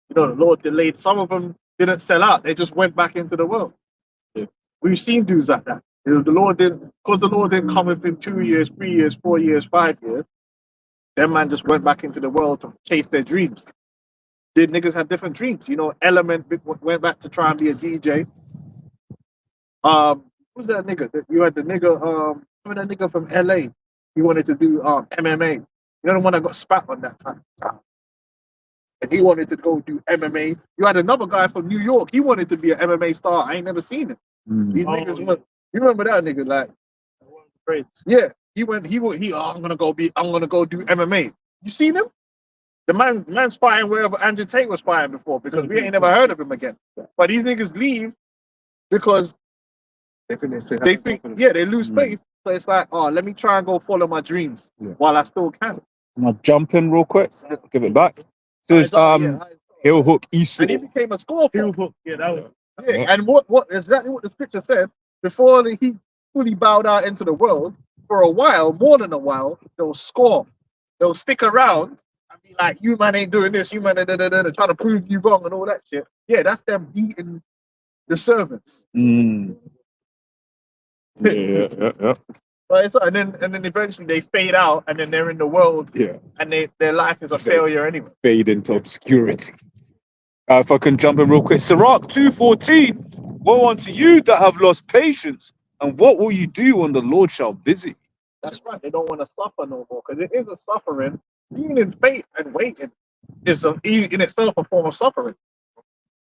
You know, the Lord delayed. Some of them didn't sell out. They just went back into the world. Yeah. We've seen dudes like that. You know, the Lord didn't come within 2 years, 3 years, 4 years, 5 years. Them man just went back into the world to chase their dreams. Did niggas have different dreams? You know, Element went back to try and be a DJ. Who's that nigga? You had the nigga, remember that nigga from LA? He wanted to do MMA. You know the one that got spat on that time? And he wanted to go do MMA. You had another guy from New York. He wanted to be an MMA star. I ain't never seen him. These niggas went. You remember that nigga? Like, yeah, I'm gonna go do MMA. You seen him? The man's fighting wherever Andrew Tate was fighting before, because we ain't never heard of him again. But these niggas leave because they think they lose faith. So it's like, oh, let me try and go follow my dreams while I still can. I'll jump in real quick. Give it back. This is heel hook Esau. And he became a scorpion. Heel hook, yeah, that was. Yeah, and what exactly what the scripture said, before he fully bowed out into the world, for a while, more than a while, they'll scoff. They'll stick around and be like, you man ain't doing this, you man trying to prove you wrong and all that shit. Yeah, that's them beating the servants. Yeah. But it's, and then eventually they fade out, and then they're in the world, and their life is a failure anyway. Fade into obscurity. If I can jump in real quick, Sirach 2:14. Woe unto you that have lost patience, and what will you do when the Lord shall visit? That's right. They don't want to suffer no more, because it is a suffering. Being in faith and waiting is in itself a form of suffering.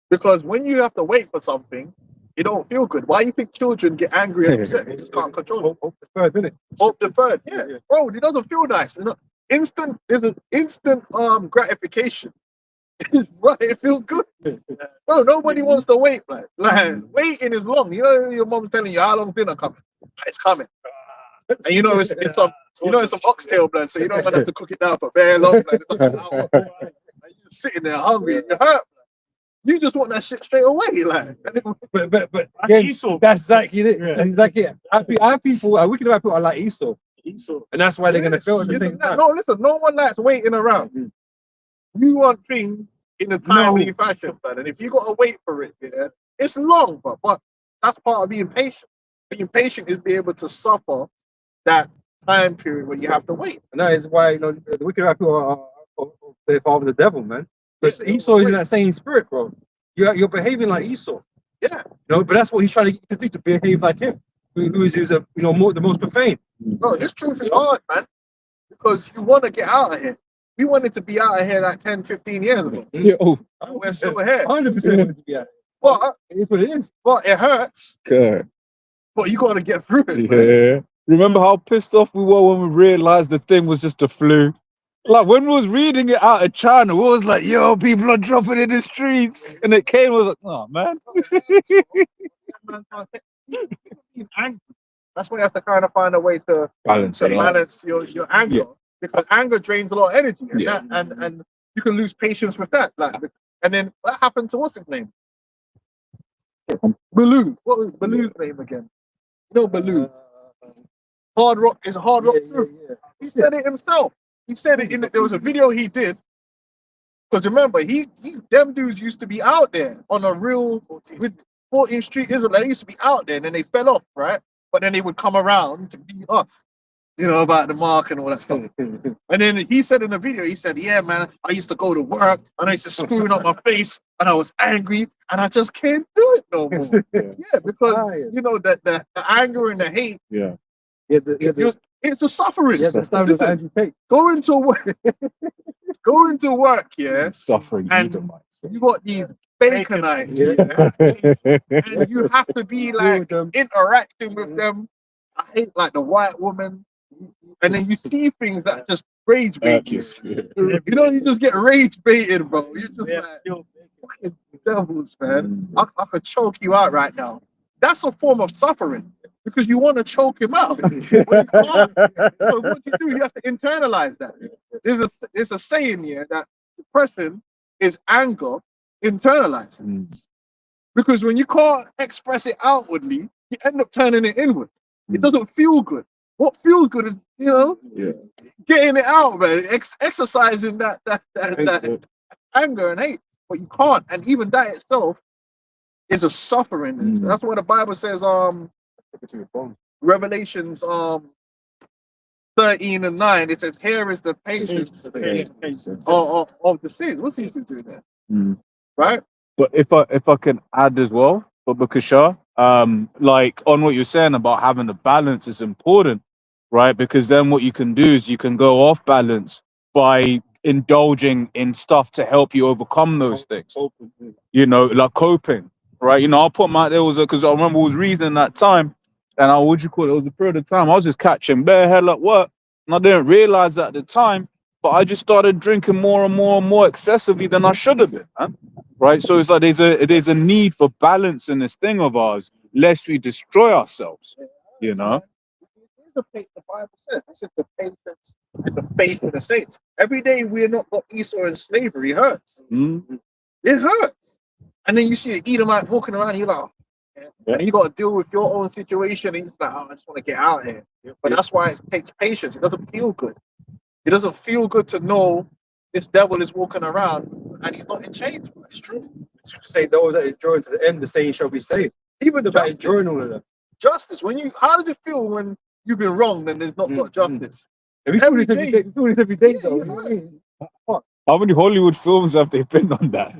Because when you have to wait for something, you don't feel good. Why do you think children get angry and upset? They just can't control it. Hope deferred, isn't it? Hope deferred. Yeah. Bro, it doesn't feel nice. You know, there's an instant gratification. It's right, it feels good. Bro, nobody wants to wait, like waiting is long. You know, your mom's telling you how long dinner coming. It's coming. And you know it's some oxtail blood, so you don't have to cook it down for very long. Like, it's like an hour. And you're sitting there hungry and you're hurt. You just want that shit straight away, like. But again, that's exactly it. Yeah. Exactly it. I have people, wicked about people are like Esau, and that's why they're gonna feel it. No, listen, no one likes waiting around. You want things in a timely fashion, man. And if you gotta wait for it, it's long, but that's part of being patient. Being patient is being able to suffer that time period where you have to wait. And that is why the wicked people are they follow the devil, man. Because Esau is in that same spirit, bro. You're behaving like Esau. Yeah. But that's what he's trying to get you to do, to behave like him, who's the most profane. No, this truth is hard, man. Because you want to get out of here. We wanted to be out of here like 10, 15 years ago. Yeah. And we're still here. 100% wanted to be out. But It is what it is. it hurts. Okay. But you got to get through it. man. Yeah. Remember how pissed off we were when we realized the thing was just a flu? Like when we was reading it out of China, we was like, yo, people are dropping in the streets. And it came, was like, oh man. Being angry. That's why you have to kind of find a way to Balance it out. balance your anger, Yeah. because anger drains a lot of energy, and Yeah. and you can lose patience with that. Like, and then what happened to what's his name? Baloo. What was Baloo's name again? No, Baloo. Hard Rock is Hard Rock True. He said it himself. He said it there was a video he did. Because remember, them dudes used to be out there on a real with 14th Street Israel. They used to be out there, and then they fell off, right? But then they would come around to beat us, about the mark and all that stuff. And then he said in the video, he said, "Yeah, man, I used to go to work and I used to screwing up my face, and I was angry, and I just can't do it no more." Yeah, because that the anger and the hate, Yeah. it's a suffering. Yeah, the standard of Listen, Andrew Tate. go into work, yeah. Suffering. And Edomites. You got these baconites, and you have to be like interacting with them. I hate like the white woman, and then you see things that just rage bait you. You just get rage baited, bro. You're just like fucking devils, man. I could choke you out right now. That's a form of suffering because you want to choke him out. But you can't. So what you have to internalize that. There's a saying here that depression is anger internalized. Because when you can't express it outwardly, you end up turning it inward. It doesn't feel good. What feels good is, getting it out, man. Exercising that anger and hate. But you can't. And even that itself is a suffering. That's what the Bible says, Revelations 13:9. It says, "Here is the patience of the saints." What's he to do there? Right? But if I can add as well, but Bakasha, like on what you're saying about having a balance is important, right? Because then what you can do is you can go off balance by indulging in stuff to help you overcome those things. Like coping, right? I'll put my because I remember I was reading that time, and it was a period of time I was just catching bare hell at work, and I didn't realize that at the time, but I just started drinking more and more and more excessively than I should have been, man. Right, so it's like there's a need for balance in this thing of ours, lest we destroy ourselves. The Bible says this is the patience and the faith of the saints. Every day we're not got Esau in slavery hurts. It hurts. And then you see the Edomite walking around, and you're like, and you got to deal with your own situation, and you're like, I just want to get out of here. But that's why it takes patience. It doesn't feel good. It doesn't feel good to know this devil is walking around and he's not in chains. It's true. To say those that endure to the end, the same shall be saved. Even about enduring all of that. Justice. How does it feel when you've been wronged and there's not got justice? We do this every day, though. You know what I mean? How many Hollywood films have they been on that?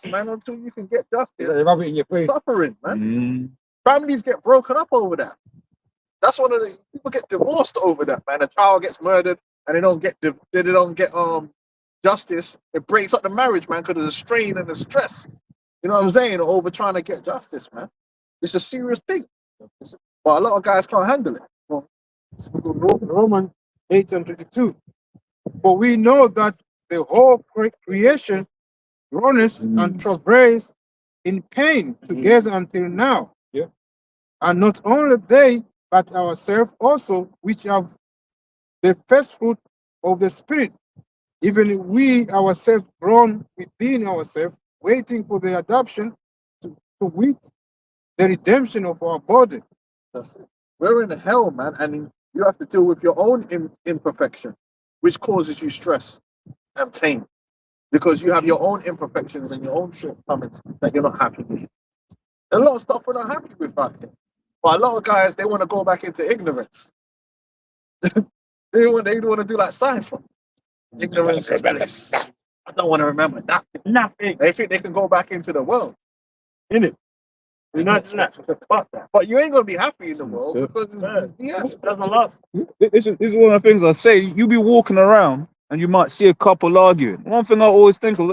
Man, until you can get justice, They rub it in your face. suffering, man. Families get broken up over that. That's one of the people get divorced over that, man. A child gets murdered and they don't get justice. It breaks up the marriage, man, because of the strain and the stress. You know what I'm saying? Over trying to get justice, man. It's a serious thing. But a lot of guys can't handle it. Well, Romans 8:22. For we know that the whole creation groaneth and travails in pain together until now. Yeah. And not only they, but ourselves also, which have the first fruit of the Spirit, even we ourselves groan within ourselves, waiting for the adoption to wit the redemption of our body. That's it. We're in hell, man, and you have to deal with your own imperfection, which causes you stress and pain, because you have your own imperfections and your own shortcomings that you're not happy with. There's a lot of stuff we're not happy with back here. But a lot of guys, they want to go back into ignorance. They want to do like sci-fi. Ignorance is bliss. I don't want to remember nothing. They think they can go back into the world. Innit? You're not fuck that. But you ain't gonna be happy in the world because yes, That's a lot. This is one of the things I say. You be walking around and you might see a couple arguing. One thing I always think of,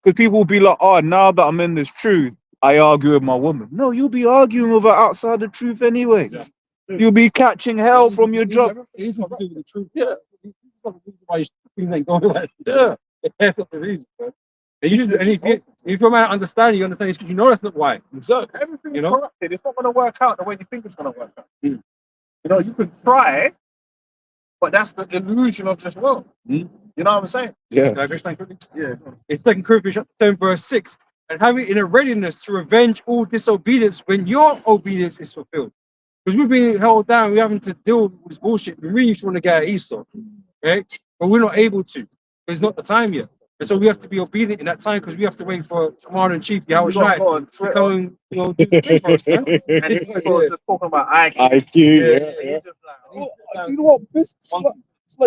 Because people will be like, oh, now that I'm in this truth, I argue with my woman. No, you'll be arguing with her outside the truth anyway. Yeah. You'll be catching hell from your job. It's not to do with the truth. Yeah. It's not the reason why things ain't going like that. Yeah. That's not the reason, bro. And if you're a man understand, you understand it's because you know that's not why. Exactly. Everything's You know? corrupted. It's not going to work out the way you think it's going to work out. Mm. You know, you can try, but that's the illusion of this world. Mm. You know what I'm saying? Yeah. Can I go straight quickly? Yeah. It's 2 Corinthians chapter 10, verse 6. And have it in a readiness to revenge all disobedience when your obedience is fulfilled. Because we're being held down, we're having to deal with this bullshit. We really just want to get at Esau, right? But we're not able to. It's not the time yet. And so we have to be obedient in that time because we have to wait for Commander in Chief, Yahweh You gotta Shai, go on to Twitter, come and, you know, do the thing for us, man. and Esau's just talking about IQ. IQ, You're just like, oh, You know what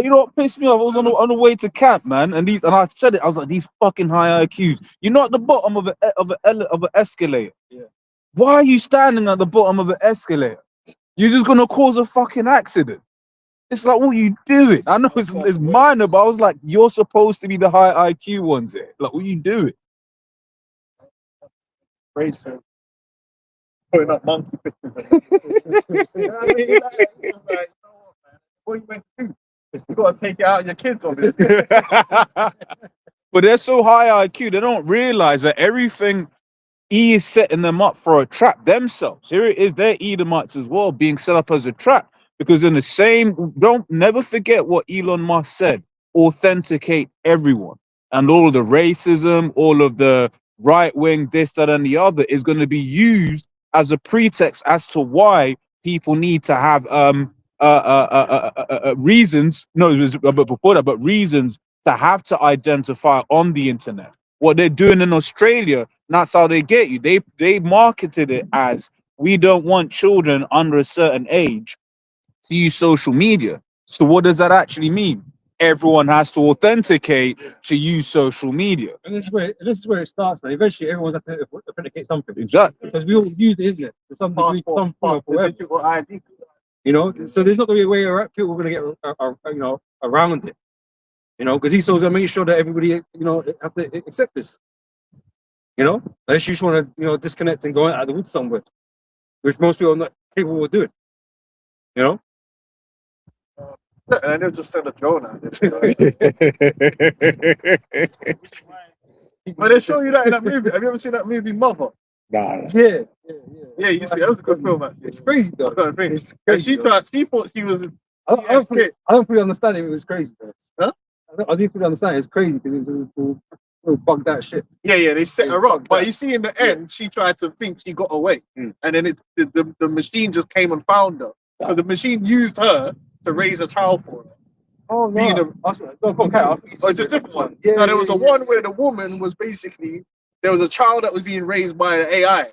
you know what pissed me off? I was on the way to camp, man, and I said it. I was like, these fucking high IQs. You're not at the bottom of an escalator. Yeah. Why are you standing at the bottom of an escalator? You're just gonna cause a fucking accident. It's like, what are you doing? I know it's minor, but I was like, you're supposed to be the high IQ ones here. Like, what are you doing? race and putting up monkey pictures. You know what I mean? Like, you know what, man? What you meant to do? You got to take it out on your kids on this. But they're so high IQ, they don't realize that everything he is setting them up for a trap themselves. Here it is, they're Edomites as well, being set up as a trap. Because in the same, don't never forget what Elon Musk said, authenticate everyone. And all of the racism, all of the right wing, this, that, and the other is going to be used as a pretext as to why people need to have reasons, no, it was, but before that, but reasons to have to identify on the internet. What they're doing in Australia, that's how they get you. They marketed it as, we don't want children under a certain age to use social media. So what does that actually mean? Everyone has to authenticate to use social media. And this is where it starts, man. Eventually, everyone's has to authenticate something. Exactly. Because we all use the internet to some degree, Passport, some form of whatever. digital ID. You know, so there's not going to be a way around people are going to get, you know, around it. You know, because Esau's going to make sure that everybody, you know, have to accept this. You know, unless you just want to, you know, disconnect and go out of the woods somewhere, which most people are not capable of doing. You know. And they'll just send a drone out there. But they show you that in that movie. Have you ever seen that movie Mother? Nah. Yeah. Yeah, you see, that was a good film, actually. It's crazy though. That's what I think. It's And crazy. she thought she was. I don't fully understand it. It was crazy though. Huh? I didn't fully understand. It's crazy because it was all bugged out shit. Yeah, they set her up. But you see, in the Yeah. end, she tried to think she got away, Mm. and then the machine just came and found her. So the machine used her to raise a child for her. Oh no! Being a- No, come on, Kat, Oh, it's a different one. Yeah, Now there was a yeah. one where the woman was basically, there was a child that was being raised by an AI,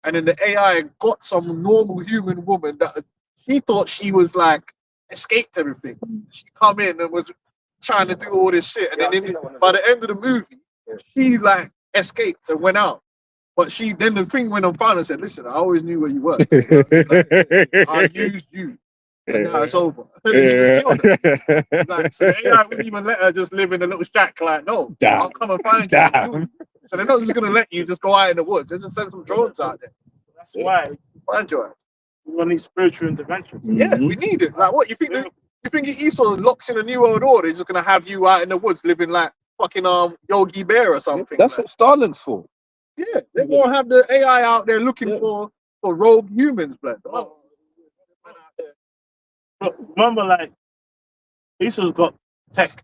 and then the AI got some normal human woman that she thought she was like escaped everything. She come in and was trying to do all this shit, and Yeah, I've then seen that one as by well. the end of the movie, Yeah. she like escaped and went out. But then the thing went on found and said, "Listen, I always knew where you were. I used you, and now it's over." She just killed her. Like, so the AI wouldn't even let her just live in a little shack. Like, no, Damn. I'll come and find you. and kill you. So they're not just gonna let you just go out in the woods. They just send some drones out there. That's why Find your ass. we want need spiritual intervention. Yeah, we need it. Like, what you think? You think Esau locks in a new world order? He's just gonna have you out in the woods living like fucking Yogi Bear or something. That's like, what Starlink's for. yeah, they're gonna have the AI out there looking for rogue humans, blood. Oh. But remember, like, Esau's got tech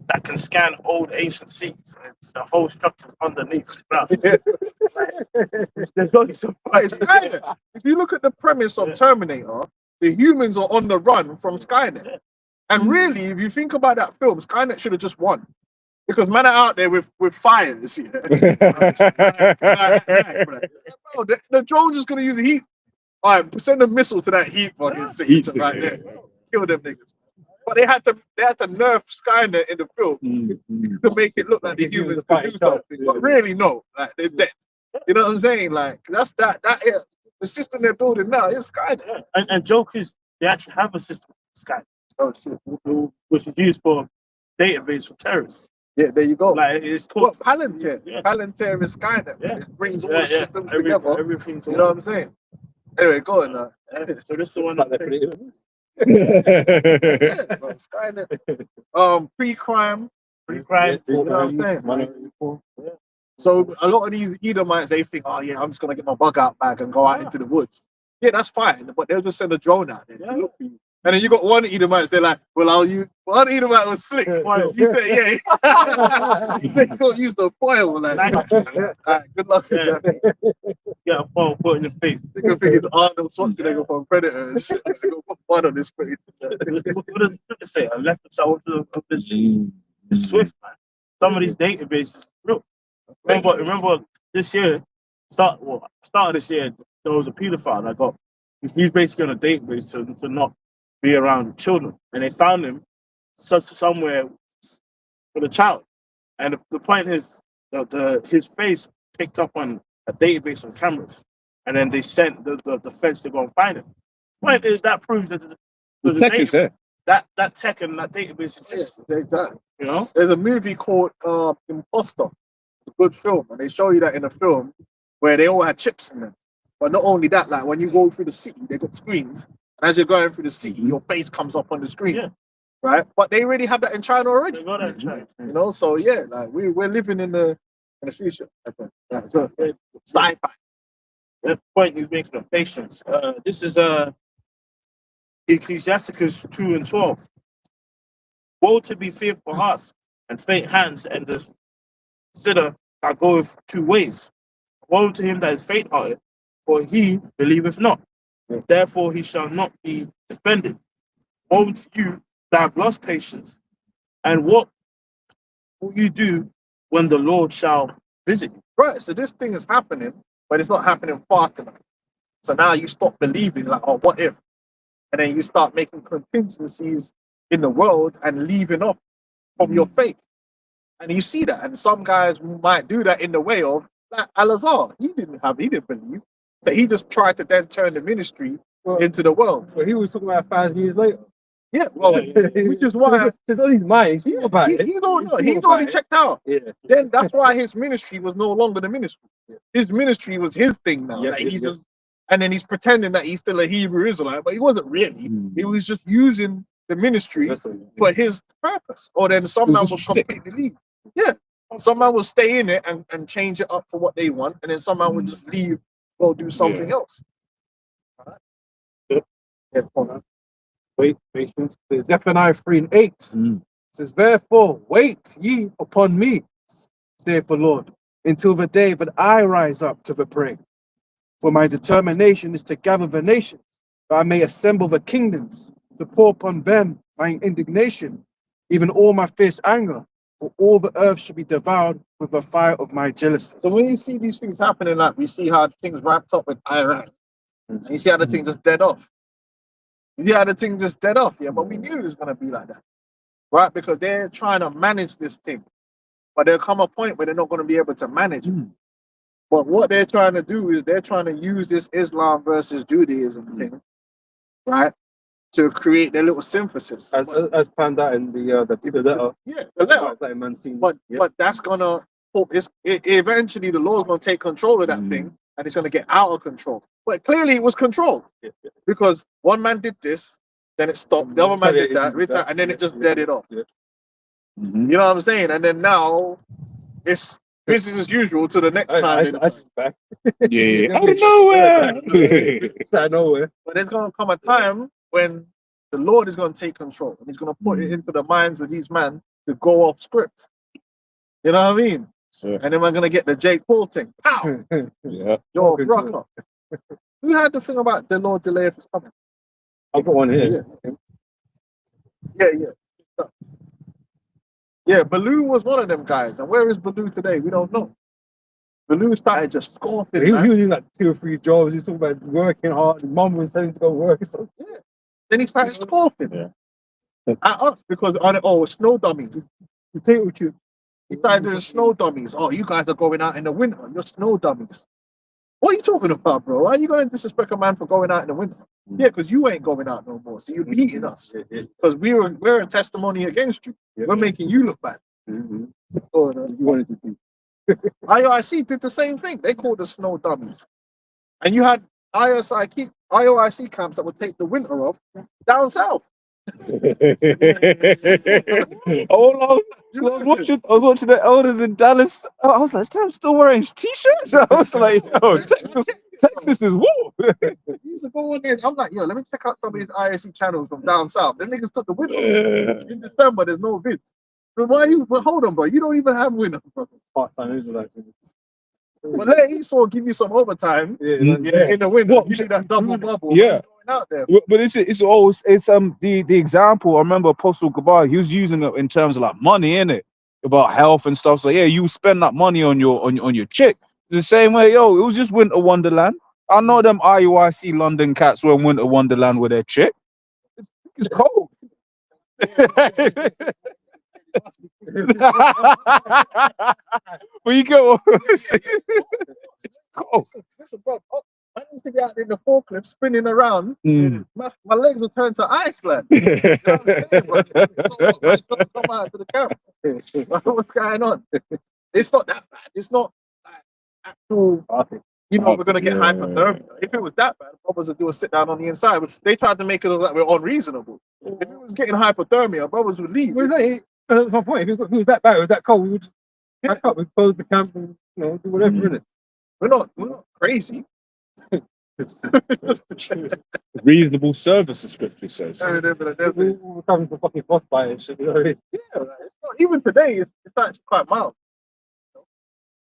that can scan old ancient seas. And the whole structure's underneath. Bro. There's only some But it's Skynet. If you look at the premise of Terminator, the humans are on the run from Skynet. And really, if you think about that film, Skynet should have just won. Because man are out there with fires. Yeah. Bro, the drone's just gonna use the heat. All right, send a missile to that heat fucking signature right there. Kill them niggas. But they had to nerf Skynet in the film to make it look like the humans could do something. But really, no, like they're dead. You know what I'm saying? Like that's that the system they're building now is Skynet. and jokers, they actually have a system, Skype, Oh shit. which is used for database for terrorists. Yeah, there you go. Like it's What taught. Palantir? Yeah. Palantir is Skynet. Yeah. It brings all Yeah, the systems Every- together. Everything to You know what I'm saying? Anyway, go on now. So this is the one Like that they put it Yeah, bro, Skynet. Pre-crime. pre-crime. You know what I'm saying? Minority Report. So a lot of these Edomites, they think, oh yeah, I'm just gonna get my bug out bag and go out into the woods. Yeah, that's fine, but they'll just send a drone out there to Yeah. look for you. And then you got one Edomite, they're like, well, I'll use one Edomite was slick. Well, he said, yeah. He said you can't use the foil. Like, alright, good luck with Yeah. that. Get a ball put in your face. They can figure Arnold Schwarzenegger from Predator and shit. They go put one on his face. What does the scripture say? A leopard soul of the sea. It's swift, man. Some of these databases, real. Remember this year, start of this year, there was a pedophile that got. He's basically on a database to not be around children, and they found him somewhere with a child. And the point is that his face picked up on a database of cameras, and then they sent the feds to go and find him. Point is that proves that The tech is there. that tech and that database exists. Yeah, exactly. You know, There's a movie called Imposter. It's a good film, and they show you that in a film where they all had chips in them. But not only that, like when you go through the city, they got screens. And as you're going through the city, your face comes up on the screen. Yeah. Right? But they already have that in China already. they got that check. You know, so yeah, like we're living in the future. I think. Yeah, so, sci-fi. The point you make of patience. This is Ecclesiasticus 2:12. Woe to be fearful hearts and faint hands, and the sinner that goeth two ways. Woe to him that is faint-hearted, for he believeth not. Therefore he shall not be defended. Woe to you that have lost patience, and what will you do when the Lord shall visit you? Right. So this thing is happening, but it's not happening fast enough. So now you stop believing, like, oh, what if? And then you start making contingencies in the world and leaving off from your faith. And you see that. And some guys might do that in the way of, like Al-Azhar. He didn't believe. So he just tried to then turn the ministry Well, into the world. well, he was talking about 5 years later. Yeah, well, which is why It's on his mind. He's he, thought about it. he don't know. He's He's thought already about it. checked out. Yeah. Then that's why his ministry was no longer the ministry. His ministry was his thing now. Yeah, Like, yeah, he yeah. just, and then he's pretending that he's still a Hebrew Israelite, but he wasn't really. He was just using the ministry That's what for his purpose. Or then some It man was a will shtick. completely leave. Yeah. Some man will stay in it and change it up for what they want, and then some man will just leave, go do something else. Alright. Yeah, come on. Wait, patience. Zephaniah 3:8 Mm. says, therefore, wait ye upon me, saith the Lord, until the day that I rise up to the prey. For my determination is to gather the nations, that I may assemble the kingdoms, to pour upon them my indignation, even all my fierce anger, for all the earth should be devoured with the fire of my jealousy. So when you see these things happening, like we see how things wrapped up with Iran, and you see how the thing just dead off. You see how the thing just dead off, yeah. But we knew it was gonna be like that, right? Because they're trying to manage this thing, but there'll come a point where they're not gonna be able to manage it. But what they're trying to do is they're trying to use this Islam versus Judaism thing, right, to create their little synthesis. As panned out in the letter. Yeah, the letter. That man seen. But Yeah. but that's gonna eventually the law's gonna take control of that thing, and it's gonna get out of control. But clearly it was controlled Yeah, yeah. because one man did this, then it stopped. The other man did that, and then it just dead it off. Yeah. You know what I'm saying? And then now it's business as usual to the next time. I back. Yeah. Out of nowhere. Out of nowhere. But there's gonna come a time when the Lord is gonna take control, and He's gonna put it into the minds of these men to go off script. You know what I mean? So, And then we're gonna get the Jake Paul thing. Pow! yeah. Joe Good Rucker. Who had the thing about the Lord delay his coming? I've got one here. Yeah. Yeah, Baloo was one of them guys. And where is Baloo today? We don't know. Baloo started just scoffing. He man. was doing like 2 or 3 jobs. He was talking about working hard. His mum was telling him to go work. So, Then he started scoffing Yeah. at us because snow dummies. you take what you. He started doing snow dummies. Oh, you guys are going out in the winter. You're snow dummies. What are you talking about, bro? Why are you going to disrespect a man for going out in the winter? Yeah, because you ain't going out no more. So you're beating us. Because we're a testimony against you. We're making you look bad. Mm-hmm. Oh, no. You wanted to be. IOIC did the same thing. They called us snow dummies. And you had IOIC camps that would take the winter off down south. Oh, I was watching the elders in Dallas. I was like, I'm still wearing t-shirts. I was like, yo, Texas is warm. We used to go on there. I'm like, yo, let me check out some of these IOIC channels from down south. Them niggas took the winter off. In December, there's no vids. So why you? But hold on, bro. You don't even have winter, bro. Part-time Israelites. Well, let Esau give you some overtime. Yeah, Yeah, in the winter. What? You need that double bubble. Yeah. Going out there. But it's always the example. I remember Apostle Gabar, he was using it in terms of like money, innit? About health and stuff. So yeah, you spend that money on your chick. The same way, yo, it was just Winter Wonderland. I know them IUIC London cats were in Winter Wonderland with their chick. It's cold. Where you go? It's cold. Listen, bro. I used to be out in the forklift spinning around. Mm. My legs would turn to Iceland. You know what I'm saying, bro? Come out to the camp. What's going on? It's not that bad. It's not like actual. You know, we're gonna get hypothermia. If it was that bad, brothers would do a sit down on the inside. But they tried to make it look like we're unreasonable. If it was getting hypothermia, brothers would leave. Well, that's my point. If it was that bad, it was that cold, we would just pack up, we'd close the camp and do whatever, innit? We're not crazy. Reasonable service, the scripture says. We're coming for fucking frostbite and shit, you know what I mean? Yeah, like, it's not, even today, it's actually quite mild.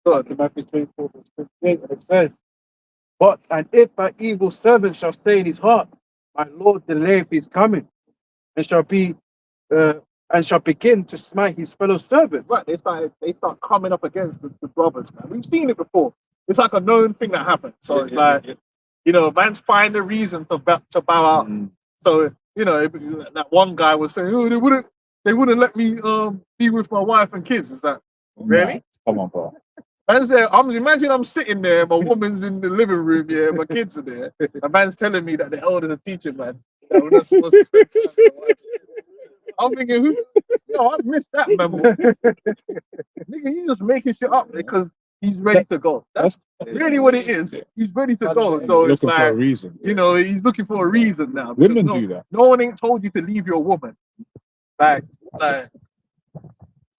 God, the Matthew 24, verse 58, and it says, "But and if an evil servant shall say in his heart, my Lord delayeth his coming, and shall begin to smite his fellow servants." Right, they start coming up against the brothers, man. We've seen it before. It's like a known thing that happens. So it's like, man's find a reason to bow out. So, that one guy was saying, oh, they wouldn't let me be with my wife and kids. Is that really? Come on, bro. Man's there. Imagine I'm sitting there, my woman's in the living room, yeah, my kids are there. A man's telling me that the elders are teaching, man. That we're not supposed to spend time with my wife. I'm thinking, I missed that memo. Nigga, he's just making shit up because he's ready to go. That's really what it is. He's ready to go. So it's Looking for a like, reason. he's looking for a reason now. Women no, do that. No one ain't told you to leave your woman. Like,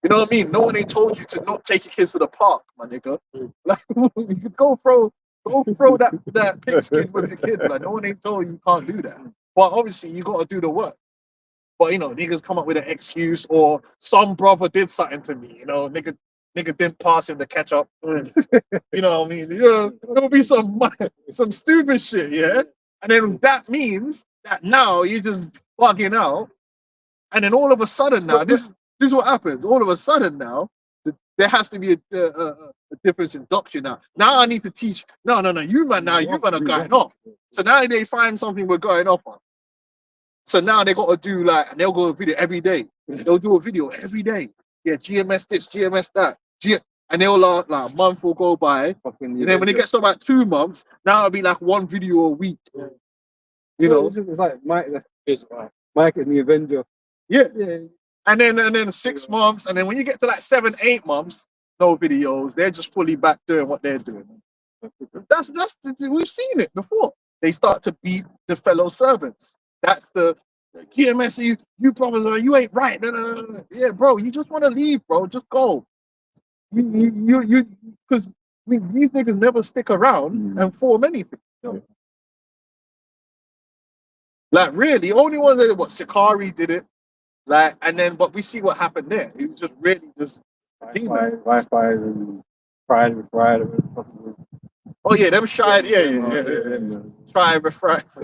you know what I mean? No one ain't told you to not take your kids to the park, my nigga. Like, you could go throw that pigskin with your kids. Like, no one ain't told you can't do that. But obviously, you got to do the work. But niggas come up with an excuse, or some brother did something to me. Nigga didn't pass him the ketchup. You know what I mean? There'll be some stupid shit, yeah. And then that means that now you're just bugging out, and then all of a sudden now this is what happens. All of a sudden now there has to be a difference in doctrine now. Now I need to teach. No, you man are going off. So now they find something we're going off on. So now they got to do and they'll go a video every day. They'll do a video every day. Yeah, GMS this, GMS that. And they'll like a month will go by. And then when it gets to about 2 months, now it'll be like one video a week. It's like Mike and the Avenger. Yeah. And then 6 months, and then when you get to like 7, 8 months, no videos. They're just fully back doing what they're doing. That's we've seen it before. They start to beat the fellow servants. That's the GMS. You brothers you ain't right. No. Yeah, bro. You just want to leave, bro. Just go. You because these niggas never stick around and form anything. Like really, only one that Sakari did it. But we see what happened there. It was just really just Wi-Fi and Pride. Oh yeah, them shied. Yeah. Try and refract.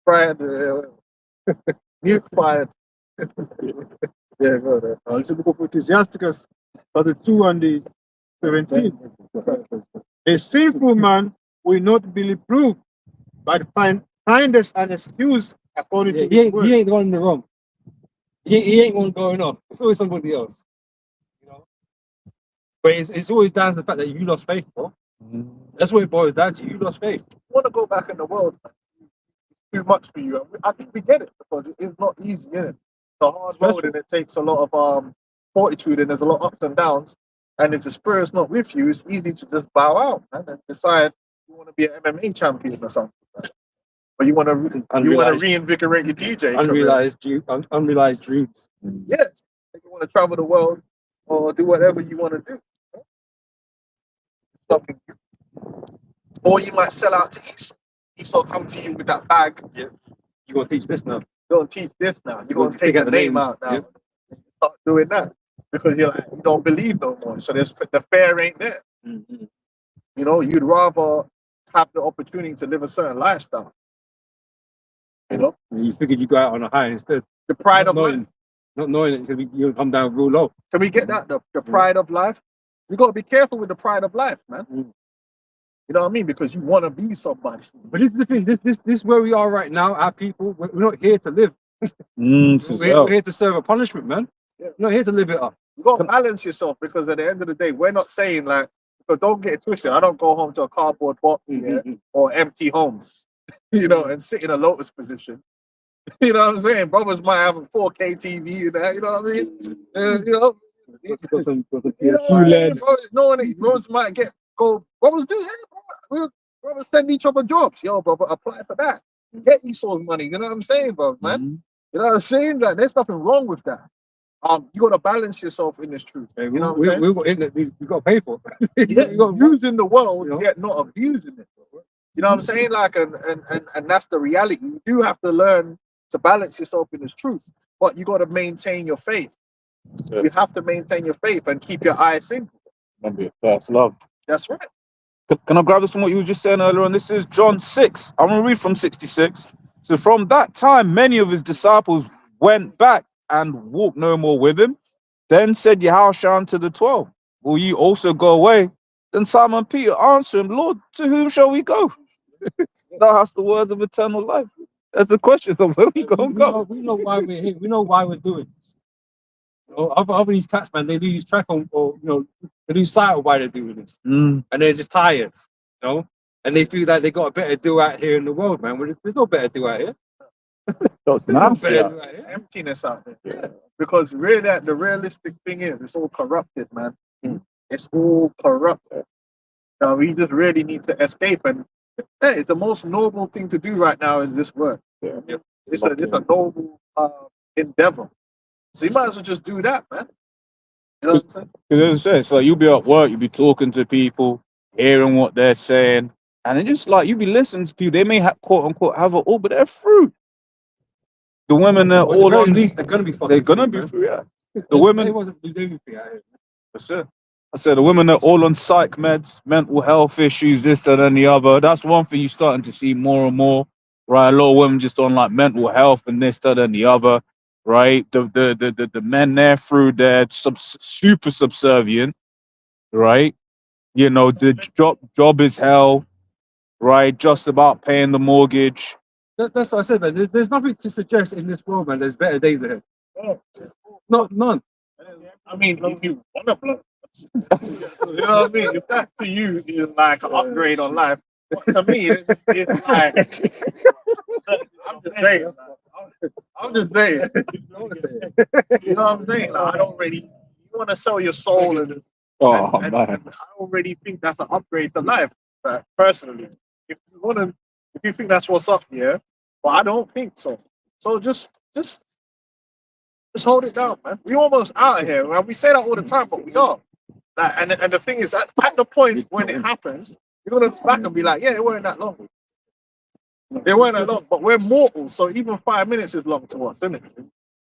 Fried, nuke fired. Yeah, go there. It's the book of Ecclesiasticus, chapter 2 and the 17. A sinful man will not be reproved, but findeth an excuse according to his word. He ain't the one in the wrong. He ain't one going off. It's always somebody else. But it's always down to the fact that you lost faith, bro. That's what it boils down to. You lost faith. You want to go back in the world, man. Too much for you. I think we get it because it is not easy, is it? It's a hard road and it takes a lot of fortitude and there's a lot of ups and downs. And if the spirit's not with you, it's easy to just bow out, man, and decide you want to be an MMA champion or something. Or you want to Unrealized- reinvigorate your DJ career. unrealized dreams. Yes, if you want to travel the world or do whatever you want to do. Stopping you. Or you might sell out to Esau. Esau come to you with that bag. You're gonna teach this now. You're going to teach this now. You're You're going gonna to take take out the the name names. out now. Yep. Start doing that. Because you're like, you don't believe no more. So the fear ain't there. Mm-hmm. You know, you'd rather have the opportunity to live a certain lifestyle. You know, You figured you go out on a high instead. the pride Not of knowing, life. not knowing it, you'll come down real low. Can we get that? The pride of life. You got to be careful with the pride of life, man. Mm. You know what I mean? Because you want to be somebody. But this is the thing. This where we are right now. Our people, we're not here to live. We're here to serve a punishment, man. Yeah. We're not here to live it up. You got to balance yourself because at the end of the day, we're not saying like, but don't get it twisted. I don't go home to a cardboard box or empty homes, you know, and sit in a lotus position. You know what I'm saying? Brothers might have a 4K TV and that, you know what I mean? You know, Got some you know what I mean? Brothers might brothers do, brothers send each other jobs. Yo, brother, apply for that. Get Esau's money, you know what I'm saying, bro, man? You know what I'm saying? Like, there's nothing wrong with that. You got to balance yourself in this truth. Hey, You know what I'm saying? we got to pay for it. Yeah, You gotta- using the world, You know? yet not abusing it. You know what I'm saying? Like, and that's the reality. You do have to learn to balance yourself in this truth, but you got to maintain your faith. Yeah. You have to maintain your faith and keep your eyes simple. Remember your first love. That's right. Can I grab this from what you were just saying earlier on? This is John 6. I'm going to read from 66. So from that time, many of his disciples went back and walked no more with him. Then said Yahushua to the 12, will you also go away? Then Simon Peter answered him, Lord, to whom shall we go? Thou hast the words of eternal life. That's the question of where we going to go. We know why we're here. We know why we're doing this. You know, other these cats, man, they lose track on, or you know, they lose sight of why they're doing this, and they're just tired, you know, and they feel like they got a better deal out here in the world, man. Well, there's no better deal out here. That's There's no nasty. better deal out There's here. emptiness out there. Yeah. Because really, the realistic thing is, it's all corrupted, man. It's all corrupted. Now, we just really need to escape. And hey, the most noble thing to do right now is this work. Yeah. It's a noble endeavor. So you might as well just do that, man. You know what I'm saying? Because as I said, it's like you'll be at work, you'll be talking to people, hearing what they're saying, and it's just like you'll be listening to people. They may have, quote unquote, have it all, but they're through. The women are Or all at on. least they're gonna be fucking. They're gonna free, be man. free. Yeah. They The women. want to lose everything out here. That's it. I said the women are all on psych meds, mental health issues, this and then the other. That's one thing you're starting to see more and more, right? A lot of women just on like mental health and this, that, and the other, right? The men there through their super subservient, right? You know, the job is hell, right? Just about paying the mortgage. That's what I said, man. There's nothing to suggest in this world, man. There's better days ahead. None. I mean, if you want to blow, you know what I mean? If that to you is like an upgrade on life, to me, it's like, I'm just saying. I'm just saying. You know what I'm saying? Like, I don't really. You want to sell your soul, and Oh and man. I already think that's an upgrade to life. Personally, if you think that's what's up here, but I don't think so. So just hold it down, man. We almost out of here, man. We say that all the time, but we are. Like, and the thing is, at the point when it happens, you're gonna look back and be like, yeah, it weren't that long. It weren't that long, but we're mortal, so even 5 minutes is long to us, isn't it?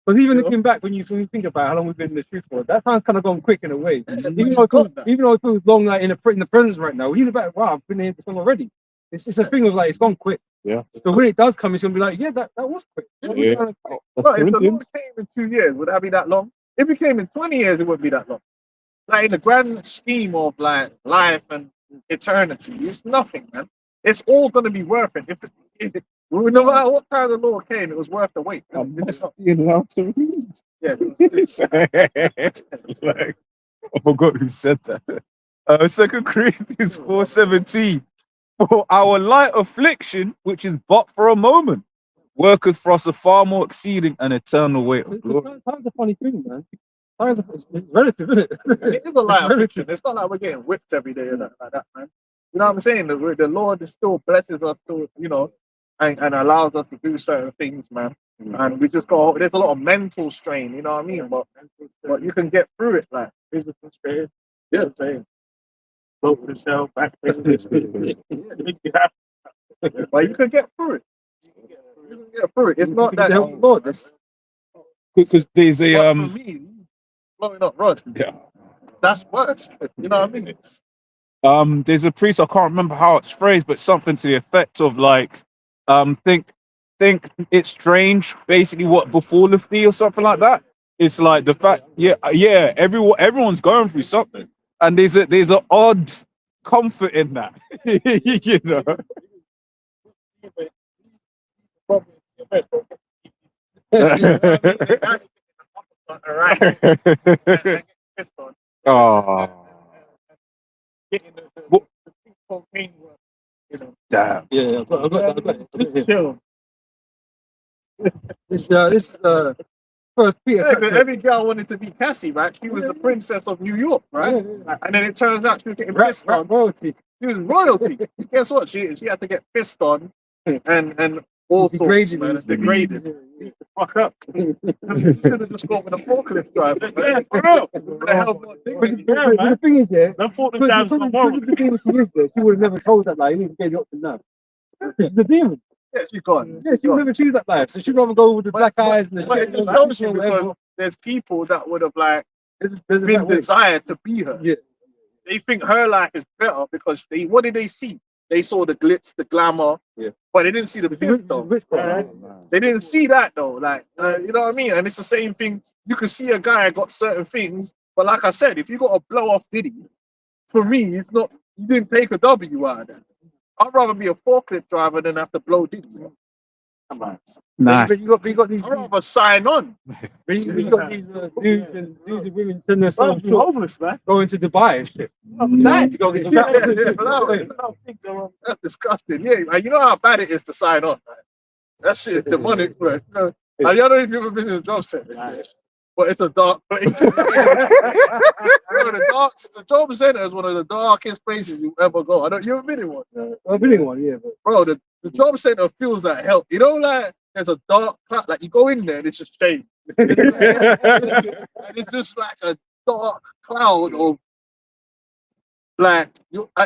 But even You know? looking back, when you think about how long we've been in the truth for, that time's kind of gone quick in a way. Even though it feels long, like in the presence right now, when you look back, wow, I've been here this long already. It's a thing of like it's gone quick. Yeah. So when it does come, it's gonna be like, yeah, that was quick. That was Yeah. kinda quick. Well, if the Lord came in 2 years, would that be that long? If it came in 20 years, it wouldn't be that long. Like in the grand scheme of like life and eternity, it's nothing, man. It's all gonna be worth it. No matter what time the Lord came, it was worth the wait. It's not- yeah, It's like, I forgot who said that. 2 Corinthians 4:17. For our light affliction, which is but for a moment, worketh for us a far more exceeding and eternal weight of glory. Time's a funny thing, man. It's relative, isn't it? It is a lie of Relative. fiction. It's not like we're getting whipped every day or nothing like that, man. You know what I'm saying? The Lord is still blesses us to, you know, and allows us to do certain things, man. And we just go. There's a lot of mental strain, you know what I mean? But you can get through it, like Physical strain. Yeah. I'm saying. Vote for yourself, back pain. but you can get through it. You can get through it. It's not that. Help the Lord. Because there's a But for me, blowing up rod, yeah. that's worse. You know what I mean? It's, There's a priest, I can't remember how it's phrased, but something to the effect of like, think it's strange, basically what befalleth thee or something like that. It's like the fact, everyone's going through something, and there's an odd comfort in that, you know. Oh, damn. Yeah, I've got it. Chill. This First Peter. Every girl wanted to be Cassie, right? She was the princess of New York, right? And then it turns out she was getting pissed on. Royalty. She was royalty. Guess what? She had to get pissed on and all sorts, Degraded. man. Degraded. Fuck up. Should have just gone with a forklift driver. Yeah, for real. What the hell's not But thinking? the thing is, yeah, Them 40 because times the tomorrow. thing she is there, she would have never told that lie. You even gave the option now. She's a demon. Yeah, she's gone. Yeah, she would never choose that life. So she'd rather go with the black eyes and the But it just shows you because there's people that would have like been desired to be her. Yeah. They think her life is better because what did they see? They saw the glitz, the glamour, Yeah. but they didn't see the piss though. They didn't see that though. Like, you know what I mean? And it's the same thing. You can see a guy got certain things, but like I said, if you got a blow off Diddy, for me, it's not. You didn't take a W out of that. I'd rather be a forklift driver than have to blow Diddy. Come on. Nice. But you got these. I'd rather sign on. You got these dudes and women sending themselves You're short, homeless, man. going to Dubai and shit. To go get That's disgusting. Yeah, like, you know how bad it is to sign on. Right? That shit is demonic, bro. You know, I don't know if you've ever been to the job center, but it's a dark place. The job center is one of the darkest places you ever go. You ever been in one? I've been in one, yeah. But Bro, the job center feels like hell. You know, like there's a dark cloud. Like you go in there and it's just shade. And it's just like a dark cloud of like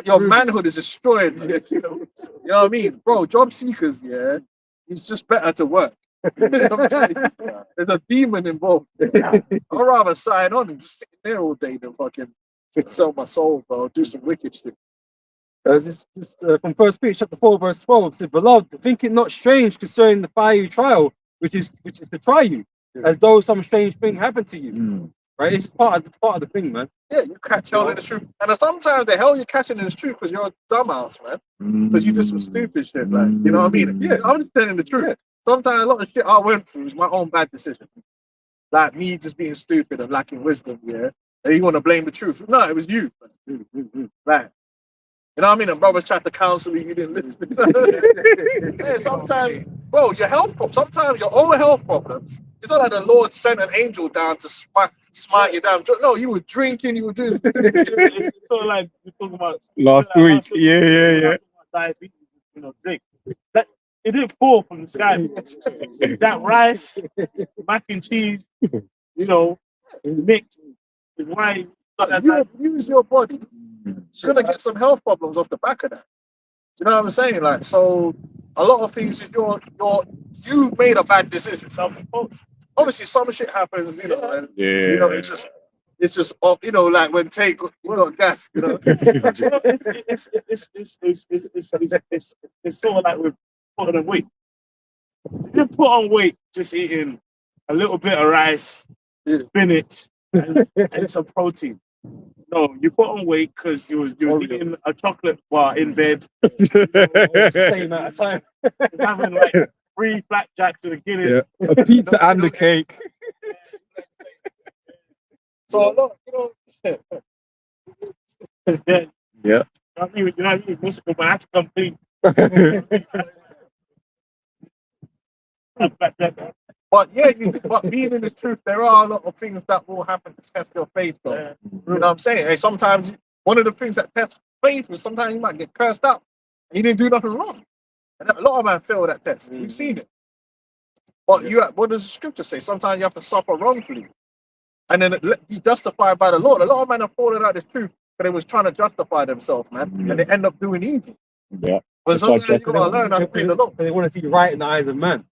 your manhood is destroyed. Like, you know what I mean? Bro, job seekers, yeah, it's just better to work. I'm telling you, there's a demon involved. I'd rather sign on and just sit there all day than fucking sell my soul, bro. Do some wicked shit. this from First Peter chapter 4 verse 12 says, "Beloved, think it not strange concerning the fiery trial, which is to try you, as though some strange thing happened to you." Right? It's part of the thing, man. Yeah, you catch hell in the truth. And sometimes the hell you're catching in the truth because you're a dumbass, man. Because you did some stupid shit, like, you know what I mean? Yeah, I'm just telling the truth. Yeah. Sometimes a lot of shit I went through is my own bad decision. Like me just being stupid and lacking wisdom, yeah. And you want to blame the truth. No, it was you. Like, you know what I mean? And brothers tried to counsel you, you didn't listen. Yeah, sometimes, bro, your health problems, sometimes your own health problems, it's not like the Lord sent an angel down to smite you down. No, you were drinking, you were doing. It's sort of like we're talking about Last week. Yeah. Diabetes, you know, drink. It didn't pour from the sky. That rice, mac and cheese, you know, mixed with wine. You abuse your body. You're gonna get some health problems off the back of that. You know what I'm saying? Like, so a lot of things is you made a bad decision. Self-imposed. Obviously, some shit happens, you know, and Yeah. you know, it's just off, you know, like when Tate got gas, you know. It's sort of like with putting on weight. You didn't put on weight just eating a little bit of rice, spinach, and some protein. No, you put on weight because you was eating a chocolate bar in bed, Same amount of time. having like 3 flapjacks and a Guinness. Yeah. A pizza and a cake. So a lot, you know. Yeah. Yeah. You know what I mean? Muscle, but I had to complete. But yeah, but being in the truth, there are a lot of things that will happen to test your faith, though. Yeah. You know what I'm saying? Hey, sometimes one of the things that tests faith is sometimes you might get cursed out. And you didn't do nothing wrong. And a lot of men fail that test. We've seen it. But what does the scripture say? Sometimes you have to suffer wrongfully. And then be justified by the Lord. A lot of men have fallen out of the truth, but they was trying to justify themselves, man. And they end up doing evil. Yeah. But It's like sometimes you gotta learn how to pay the Lord. They want to see right in the eyes of man.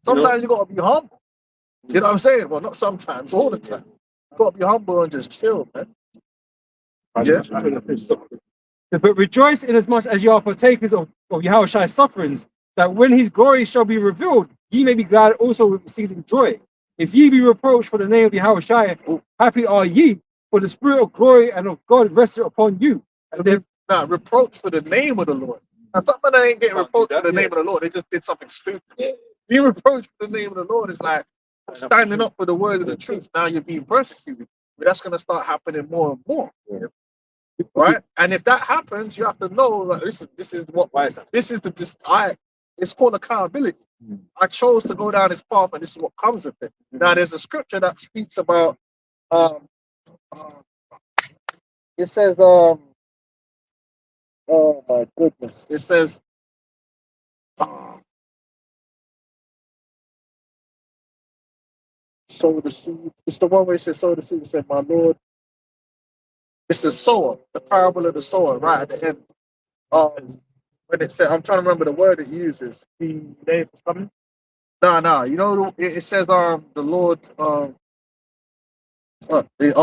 Sometimes you gotta be humble. You know what I'm saying? Well, not sometimes, all the time. You gotta be humble and just chill, man. Yeah. But rejoice in as much as you are partakers of Yahweh's sufferings, that when his glory shall be revealed, ye may be glad also with exceeding joy. If ye be reproached for the name of Yahweh, happy are ye, for the spirit of glory and of God rested upon you. And then, Nah, reproach for the name of the Lord. Now, something that ain't getting reproached for the name of the Lord, they just did something stupid. Being reproached for the name of the Lord is like standing up for the word of the truth. Now you're being persecuted. But that's going to start happening more and more. Right? And if that happens, you have to know, like, listen, this is it's called accountability. I chose to go down this path, and this is what comes with it. Now, there's a scripture that speaks about, it says, oh my goodness, it says, sow the seed. It's the one where it says, sow the seed. It said, my Lord. It's the sower, the parable of the sower, right at the end. When it said, I'm trying to remember the word it uses. The day is coming. No. You know, it says, the Lord, I'll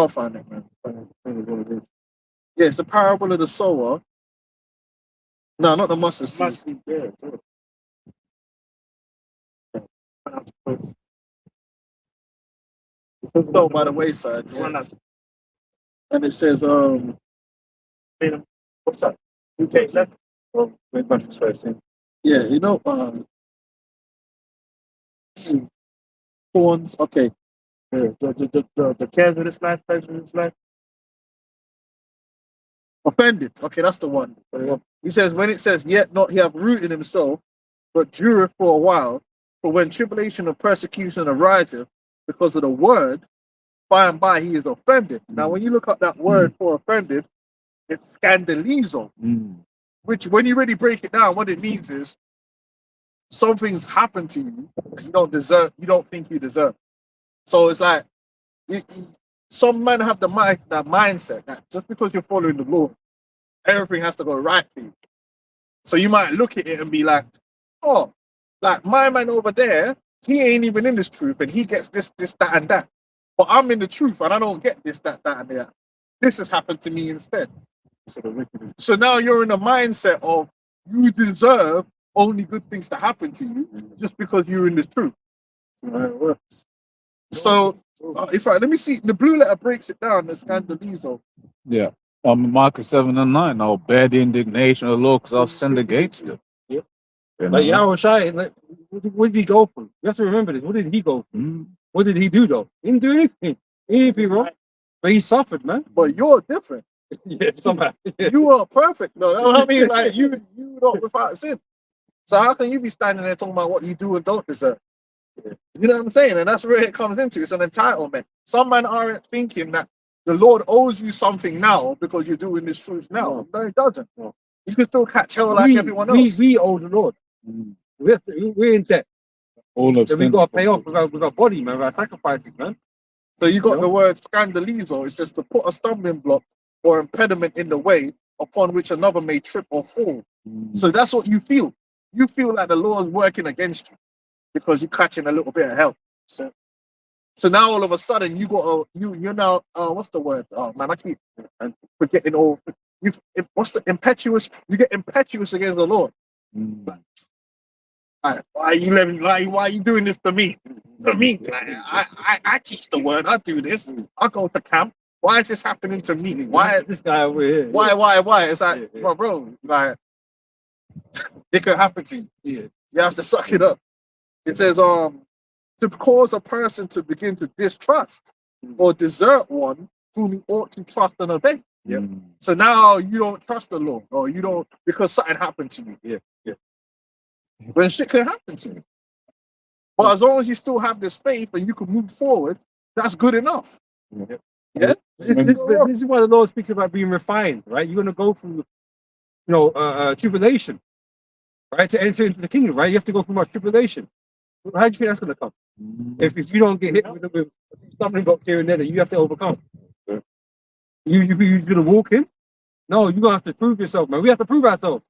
find it, man. Yeah, it's the parable of the sower. No, not the mustard seed. Must be there. Sown by the wayside. The one Yeah. that's And it says, what's that? UK left. yeah, you know, thorns. Okay, The cares of this life, pleasures of this life. offended. Okay, that's the one. He says, when it says, yet not he have root in himself, but dureth for a while. For when tribulation and persecution ariseth because of the word, by and by he is offended. Now, when you look up that word for offended, it's scandalizo, which when you really break it down, what it means is something's happened to you that you don't deserve, you don't think you deserve. So it's like, some men have that mindset that just because you're following the Lord, everything has to go right for you. So you might look at it and be like, oh, like my man over there, he ain't even in this truth and he gets this, that, and that. But I'm in the truth and I don't get this, that, and that. This has happened to me instead. So now you're in a mindset of you deserve only good things to happen to you just because you're in the truth. So, let me see, the blue letter breaks it down, the scandalizo. Yeah. Marcus 7:9. I'll bear the indignation of the Lord because I've sinned against it. Yeah. You like know? Yahweh, like, what did he go through? You have to remember this. What did he go through? What did he do though? He didn't do anything. He didn't feel wrong. But he suffered, man. But you're different. Yeah, somehow. You are perfect. No, you know what I mean? Like you not without sin. So how can you be standing there talking about what you do and don't deserve? You know what I'm saying? And that's where it comes into. It's an entitlement. Some men aren't thinking that the Lord owes you something now because you're doing this truth now. No, it doesn't. No. You can still catch hell like everyone else. We owe the Lord. We're in debt. All of So we got to pay off with our body, man, with our sacrifices, man. So you got the word scandalizo. It says to put a stumbling block or impediment in the way upon which another may trip or fall. So that's what you feel. You feel like the Lord's working against you because you're catching a little bit of hell. So now all of a sudden you're now what's the word? Oh man, I keep forgetting all. What's the impetuous? You get impetuous against the Lord. Like, why are you doing this to me? To me, like, I teach the word. I do this. I go to camp. Why is this happening to me? Why This guy over here. Why? It's like, bro, like it could happen to you. Yeah. You have to suck it up. It says, to cause a person to begin to distrust or desert one whom he ought to trust and obey. Yep. So now you don't trust the Lord, or you don't because something happened to you. Yeah. When shit can happen to you. But as long as you still have this faith and you can move forward, that's good enough. Yeah. This is why the Lord speaks about being refined, right? You're going to go through, tribulation, right? To enter into the kingdom, right? You have to go through much tribulation. How do you think that's going to come? If you don't get hit with stumbling blocks here and there that you have to overcome, you're going to walk in? No, you're going to have to prove yourself, man. We have to prove ourselves.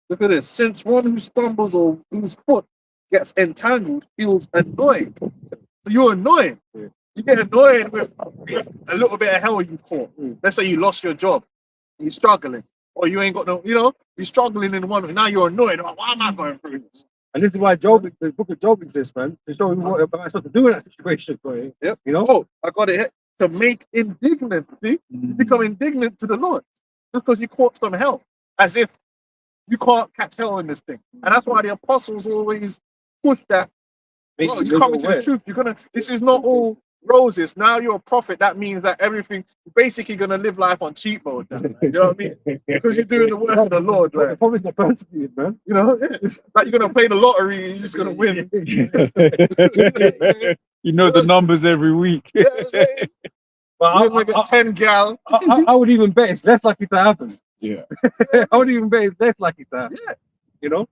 Look at this. Since one who stumbles or whose foot gets entangled feels annoyed. So you're annoyed. Yeah. You get annoyed with a little bit of hell you caught. Let's say you lost your job. You're struggling. Or you ain't got no, you're struggling in one. Now you're annoyed. Like, why am I going through this? And this is why the book of Job exists, man. To show you what I'm supposed to do in that situation. Yep. Oh, I got it. To make indignant. See? You become indignant to the Lord. Just because you caught some hell. As if you can't catch hell in this thing. And that's why the apostles always push that. Oh, you come into the truth. This is not all roses. Now you're a prophet. That means that everything, you're basically going to live life on cheat mode. Now, you know what I mean? Because you're doing the work of the Lord. Like, the promise not persecuted, man. It's like you're going to play the lottery and you're just going to win. The numbers every week. But You're going to get 10 gal. I would even bet it's less likely to happen. Yeah. I would even bet it's less likely to happen. Yeah.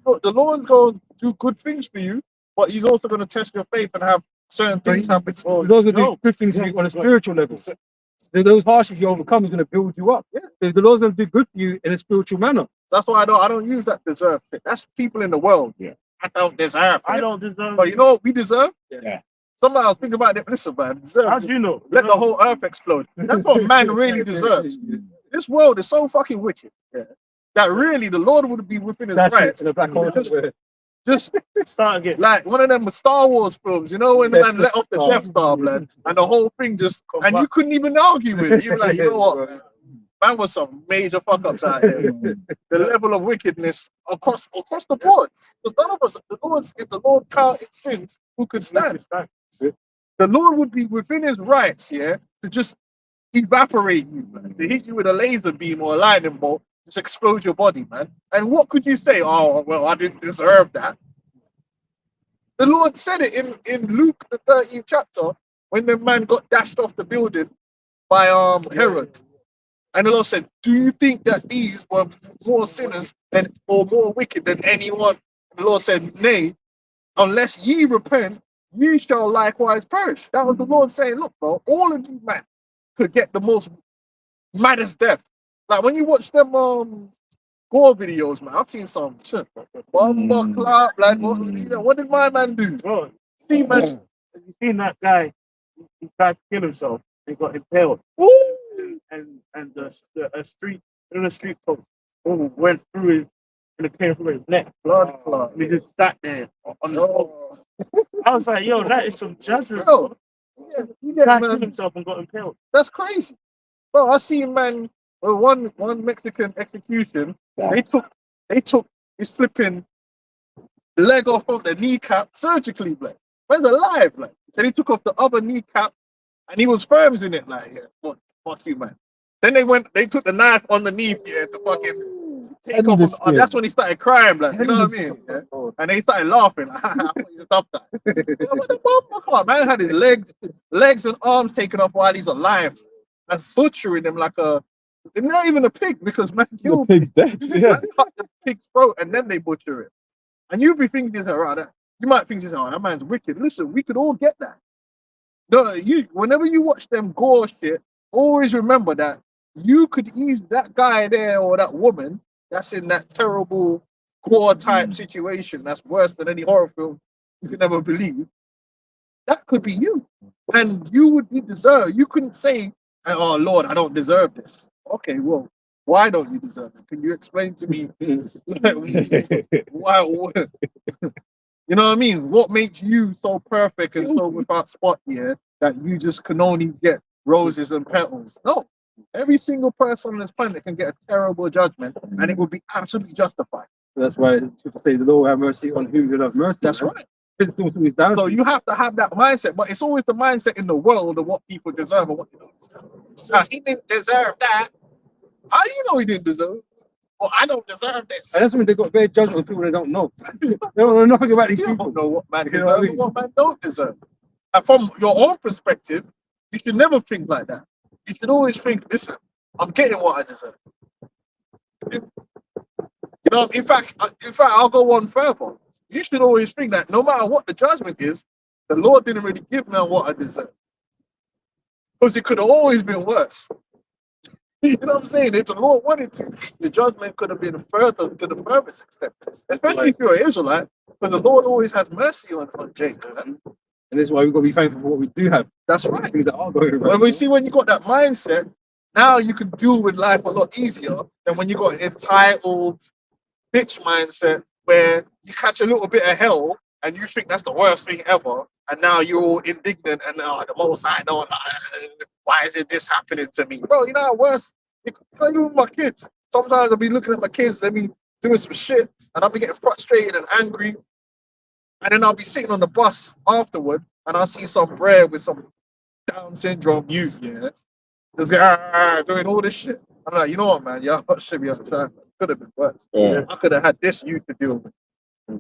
The Lord's going to do good things for you, but he's also going to test your faith and have certain things happen. Those are the good things on a spiritual level. Those hardships you overcome is going to build you up. Yeah. The Lord's going to do good for you in a spiritual manner. That's why I don't use that deserve thing. That's people in the world. Yeah. I don't deserve. I don't deserve. But you know what we deserve? Yeah. Sometimes think about it. Listen, man, deserve. How do you know? Let the whole earth explode. That's what man really deserves. This world is so fucking wicked that really the Lord would be within his rights. In a black hole. Just Start again. like one of them Star Wars films, when the man let off the Death Star, man, and the whole thing just, and you couldn't even argue with it. You were like, you know what? Man was some major fuck ups out here. The level of wickedness across the board. Because none of us, if the Lord counted sins, who could stand? The Lord would be within his rights, to just evaporate you, man. To hit you with a laser beam or a lightning bolt, just explode your body, man. And what could you say? Oh, well, I didn't deserve that. The Lord said it in Luke, the 13th chapter, when the man got dashed off the building by Herod. And the Lord said, do you think that these were more sinners or more wicked than anyone? And the Lord said, nay, unless ye repent, ye shall likewise perish. That was the Lord saying, look, bro, all of you, man, could get the most maddest death. Like when you watch them gore videos, man, I've seen some bomber clap, like what did my man do? Bro, See, man, have you seen that guy? He tried to kill himself. He got impaled. And the street post went through his, and it came through his neck. blood clot. And he just sat there on the post. I was like, yo, that is some judgment. Yo, He tried to kill himself and got impaled. that's crazy. Bro, I seen, man, one Mexican execution, they took his flipping leg off of the kneecap surgically, like. Man's alive, like. Then he took off the other kneecap and he was firms in it, like, fuck you, man. Then they took the knife underneath, to fucking take off. That's when he started crying, like, you know what I mean? Yeah? And they started laughing. Like, I thought he just stopped that. Come on, man had his legs and arms taken off while he's alive. And butchering him like they're not even a pig, because man killed The pig's dead. Yeah. man cut the pig's throat and then they butcher it. And you'd be thinking, you might think, that man's wicked. Listen, we could all get that. Whenever you watch them gore shit, always remember that you could ease that guy there or that woman that's in that terrible gore type situation that's worse than any horror film you could ever believe. That could be you. And you would be deserved. You couldn't say, oh Lord, I don't deserve this. Okay, well, why don't you deserve it? Can you explain to me why? You know what I mean? What makes you so perfect and so without spot here that you just can only get roses and petals? No, every single person on this planet can get a terrible judgment, and it would be absolutely justified. That's why people say the Lord have mercy on whom you have mercy. That's right. So you have to have that mindset, but it's always the mindset in the world of what people deserve and what they don't deserve. So he didn't deserve that. How you know he didn't deserve it? oh, I don't deserve this. And that's when they got bad judgment on people they don't know. They don't know nothing about these You people. don't know what man You know what I deserves mean? and what man don't deserve. And from your own perspective, you should never think like that. You should always think, listen, I'm getting what I deserve. You know, in fact, I'll go one further. You should always think that no matter what the judgment is, the Lord didn't really give me what I deserve. Because it could have always been worse. You know what I'm saying? If the Lord wanted to, the judgment could have been further to the furthest extent. Especially if you're an Israelite, because the Lord always has mercy on Jacob. Man. And that's why we've got to be thankful for what we do have. That's right. Things that are going When we see when you got that mindset, now you can deal with life a lot easier than when you got an entitled bitch mindset where you catch a little bit of hell and you think that's the worst thing ever, and now you're all indignant and the most I don't why is it this happening to me? Bro, you know how worse even with my kids. Sometimes I'll be looking at my kids, they be doing some shit, and I'll be getting frustrated and angry. And then I'll be sitting on the bus afterward and I'll see some brer with some Down syndrome youth, yeah. Just doing all this shit. I'm like, you know what, man? Yeah, I should be on the track. Could have been worse. Yeah. I could have had this youth to deal with.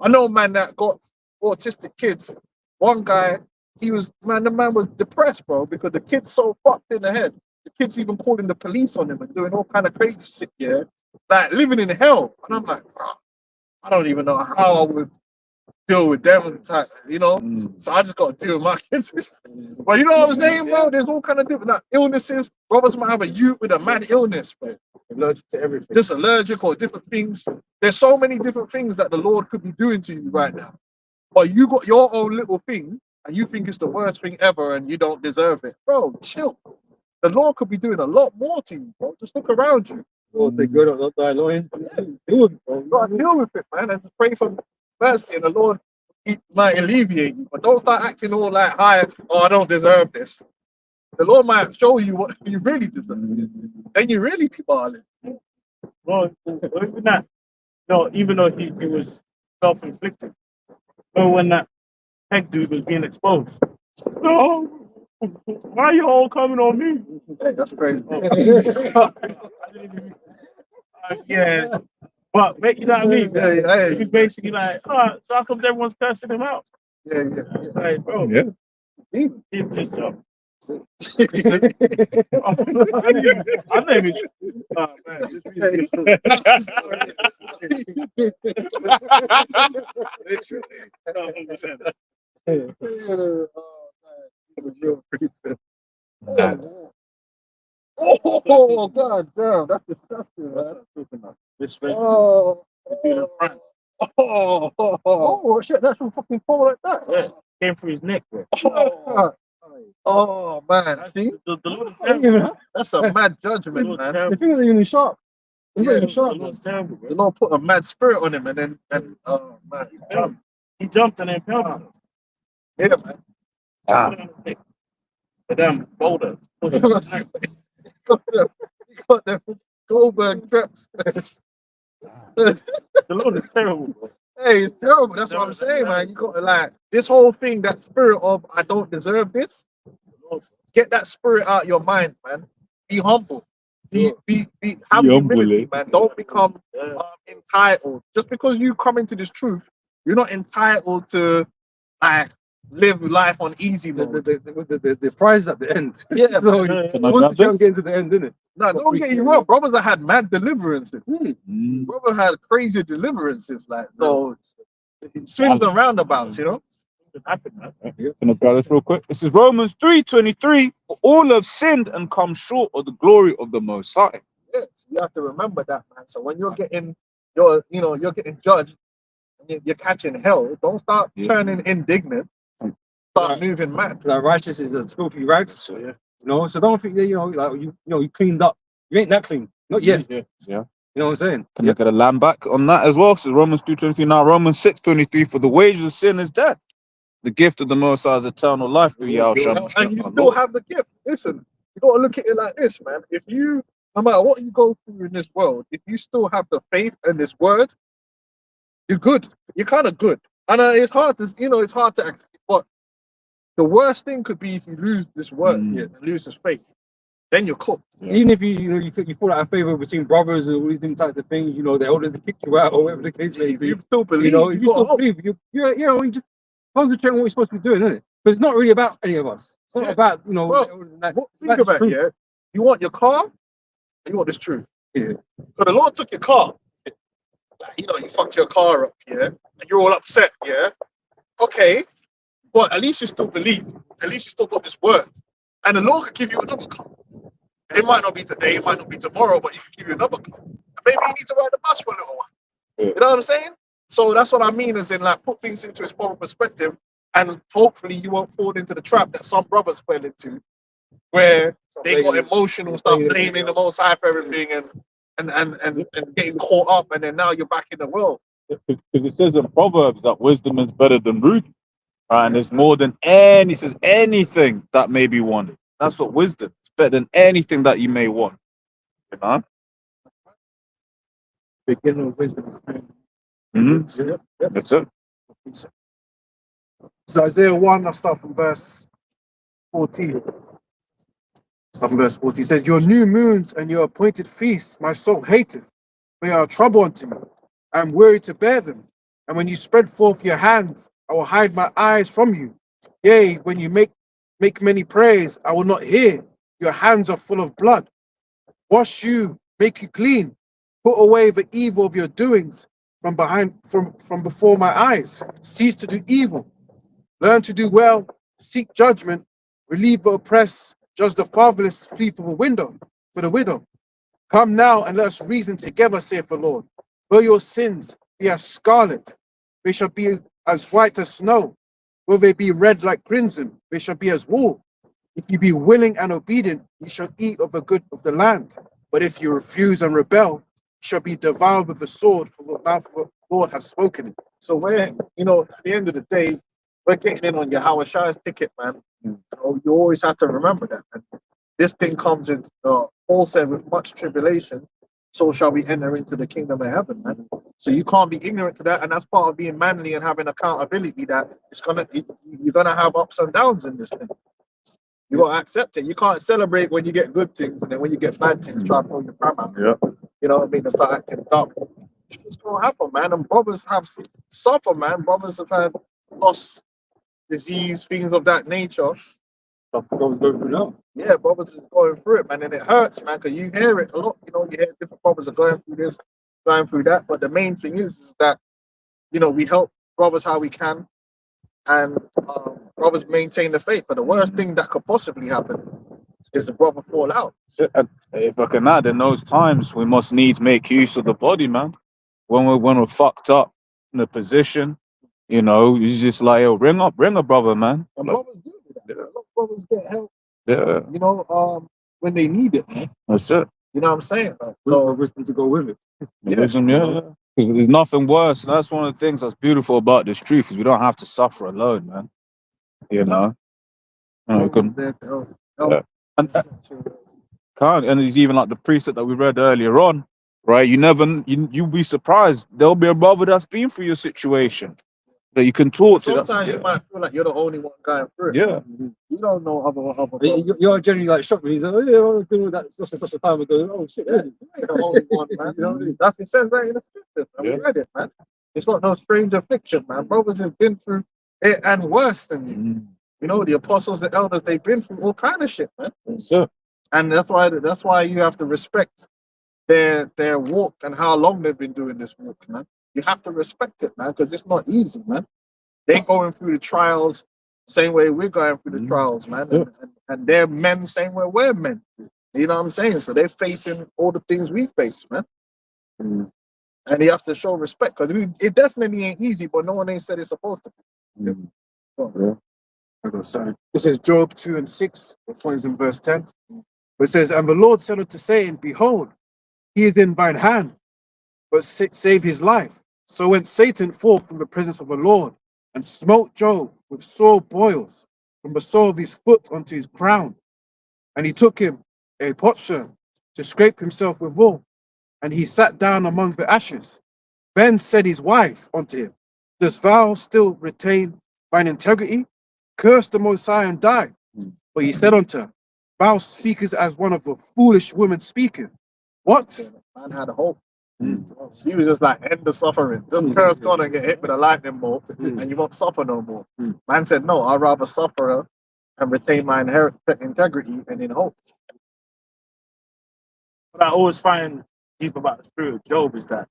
I know, man, that got autistic kids. One guy, the man was depressed, bro, because the kid's so fucked in the head. The kid's even calling the police on him and doing all kind of crazy shit, yeah. Like living in hell. And I'm like, bro, I don't even know how I would deal with them, type, you know. So I just got to deal with my kids. But you know what I'm saying, bro? There's all kind of different illnesses. Brothers might have a youth with a mad illness, bro. Allergic to everything. Just allergic or different things. There's so many different things that the Lord could be doing to you right now. But you got your own little thing and you think it's the worst thing ever and you don't deserve it. Bro, chill. The Lord could be doing a lot more to you, bro. Just look around you. Lord, say good or not thy loin. You gotta deal with it, man, and just pray for mercy and the Lord might alleviate you. But don't start acting all like, I don't deserve this. The Lord might show you what you really deserve. Then you really be balling. Well, even that, no, even though he was self-inflicted. But when that head dude was being exposed, no, why you all coming on me? Hey, that's crazy. Yeah, but you know what I mean? Yeah. He was basically like, oh, so how come everyone's cursing him out? Yeah. Like, bro, Yeah. it's just so. I'm not even. Oh, man, this music Oh, God damn, that's disgusting, man. is Oh, shit, that's from fucking fall like that. yeah, came through his neck, bro. Oh, man, see? The Lord is terrible. That's a mad judgment, The Lord's man. terrible. finger's even sharp. It's not even The sharp. Lord's terrible, The bro. Lord put a mad spirit on him and oh, man. He jumped and then impaled him. Yeah, man. The damn boulder. He got them Goldberg traps. The Lord is terrible, bro. Hey, it's terrible. That's what I'm saying, man. You got to like this whole thing, that spirit of I don't deserve this. Get that spirit out of your mind, man. Be humble. Have humility, man. Don't become entitled. Just because you come into this truth, you're not entitled to like live life on easy mode. The prize is at the end. Yeah, So Can I once grab you this? get into the end, innit? No, don't get you wrong. Brothers that had mad deliverances. Mm. Brother had crazy deliverances, like so. It swings and roundabouts, you know. It happened, man. Can I grab this real quick? This is Romans 3:23. For all have sinned and come short of the glory of the Most High. Yes, you have to remember that, man. So when you're getting you're getting judged, and you're catching hell. Don't start turning indignant. Start moving mad. Like righteous is a filthy rags. So yeah. You know, so don't think that you cleaned up. You ain't that clean. Not yet. Yeah. You know what I'm saying? Can I get a lamb back on that as well? So Romans 2:23. Now Romans 6:23. For the wages of sin is death. The gift of the Most High is eternal life through Yahushua. And you still have the gift. Listen, you got to look at it like this, man. If you, no matter what you go through in this world, if you still have the faith in this word, you're good. You're kind of good. And it's hard to, it's hard to act. But the worst thing could be if you lose this word and lose this faith. then you're cooked. Even if you fall out of favor between brothers and all these different types of things, the elders that kicked you out or whatever the case may be. You still believe. If you got still hope. believe, you just concentrate on what you're supposed to be doing, isn't it? Because it's not really about any of us. It's not Yeah. about Well, the elders and that. Think That's about true. it, yeah. You want your car, you want this truth. Yeah. But the Lord took your car. You fucked your car up, yeah, and you're all upset, yeah. Okay, but at least you still believe. At least you still got this word, and the Lord could give you another car. It might not be today, it might not be tomorrow, but He could give you another car. And maybe you need to ride the bus for a little while. Yeah. You know what I'm saying? So that's what I mean, as in like put things into its proper perspective, and hopefully you won't fall into the trap that some brothers fell into, where they got emotional, start blaming the Most High for everything, and getting caught up, and then now you're back in the world. Because it says in Proverbs that wisdom is better than ruth, right? And it's more than anything that may be wanted. That's what wisdom. It's better than anything that you may want. You know? Beginning of wisdom. Mhm. That's it. So Isaiah 1, I'll start from verse 14. Start from verse 14. It says, your new moons and your appointed feasts, my soul hateth. They are a trouble unto me. I am weary to bear them. And when you spread forth your hands, I will hide my eyes from you. Yea, when you make many prayers, I will not hear. Your hands are full of blood. Wash you, make you clean. Put away the evil of your doings from before my eyes. Cease to do evil. Learn to do well. Seek judgment. Relieve the oppressed. Judge the fatherless. Plead for the widow. Come now and let us reason together, saith the Lord. Though your sins be as scarlet, they shall be as white as snow. Though they be red like crimson, they shall be as wool. If you be willing and obedient, you shall eat of the good of the land. But if you refuse and rebel, you shall be devoured with the sword, for the mouth of the Lord has spoken it. So we're, at the end of the day, we're getting in on your Howard Shire's ticket, man. You always have to remember that, man. This thing comes in, Paul said, with much tribulation, so shall we enter into the kingdom of heaven, man. So you can't be ignorant to that, and that's part of being manly and having accountability, that you're gonna have ups and downs in this thing. You gotta accept it. You can't celebrate when you get good things, and then when you get bad things, try to pull your pram out. Yeah. You know what I mean? And start acting dumb. It's gonna happen, man. And brothers have suffered, man. Brothers have had loss, disease, things of that nature. Stuff that goes through now. Yeah, brothers is going through it, man, and it hurts, man, because you hear it a lot. You hear different brothers are going through this, going through that. But the main thing is that, we help brothers how we can, and brothers maintain the faith. But the worst thing that could possibly happen is the brother fall out. And if I can add, in those times, we must needs make use of the body, man. When we're fucked up in a position, you just like, yo, ring a brother, man. And Like, brothers do that. A lot of brothers get help, yeah, when they need it, man. that's it. You know what I'm saying? Man? With the So, wisdom to go with it. Wisdom, yeah. Because there's nothing worse. And that's one of the things that's beautiful about this truth, is we don't have to suffer alone, man. You can, there to help. Yeah. And it's even like the precept that we read earlier on, right? You'll be surprised. There'll be a brother that's been through your situation that you can talk to. Sometimes you might feel like you're the only one going through it. Yeah. You don't know other You're generally like shocked when he's like, oh yeah, I was doing that such and such a time ago. Oh shit, Yeah, you ain't the only one, man. You know what I mean? That's it says right in the scriptures. Man. Yeah. We read it, man. It's not no strange affliction, man. Brothers have been through it and worse than you. The apostles, the elders, they've been through all kind of shit, man. That's it. And that's why you have to respect their walk and how long they've been doing this walk, man. You have to respect it, man, because it's not easy, man. They're going through the trials same way we're going through the trials, man. Yeah. And they're men same way we're men. You know what I'm saying? So they're facing all the things we face, man. And you have to show respect, because it definitely ain't easy, but no one ain't said it's supposed to be. It says Job 2 and 6, it points in verse 10. It says, and the Lord said unto Satan, behold, he is in thine hand, but save his life. So went Satan forth from the presence of the Lord, and smote Job with sore boils, from the sole of his foot unto his crown. And he took him a potsherd to scrape himself withal, and he sat down among the ashes. Then said his wife unto him, dost thou still retain thine integrity? Curse the Most High and die. But he said unto her, Bow speakers as one of the foolish women speaking. What? Man had hope. He was just like, end the suffering. Just curse God and get hit with a lightning bolt, and you won't suffer no more. Man said, no, I'd rather suffer and retain my integrity and in hope. What I always find deep about the spirit of Job is that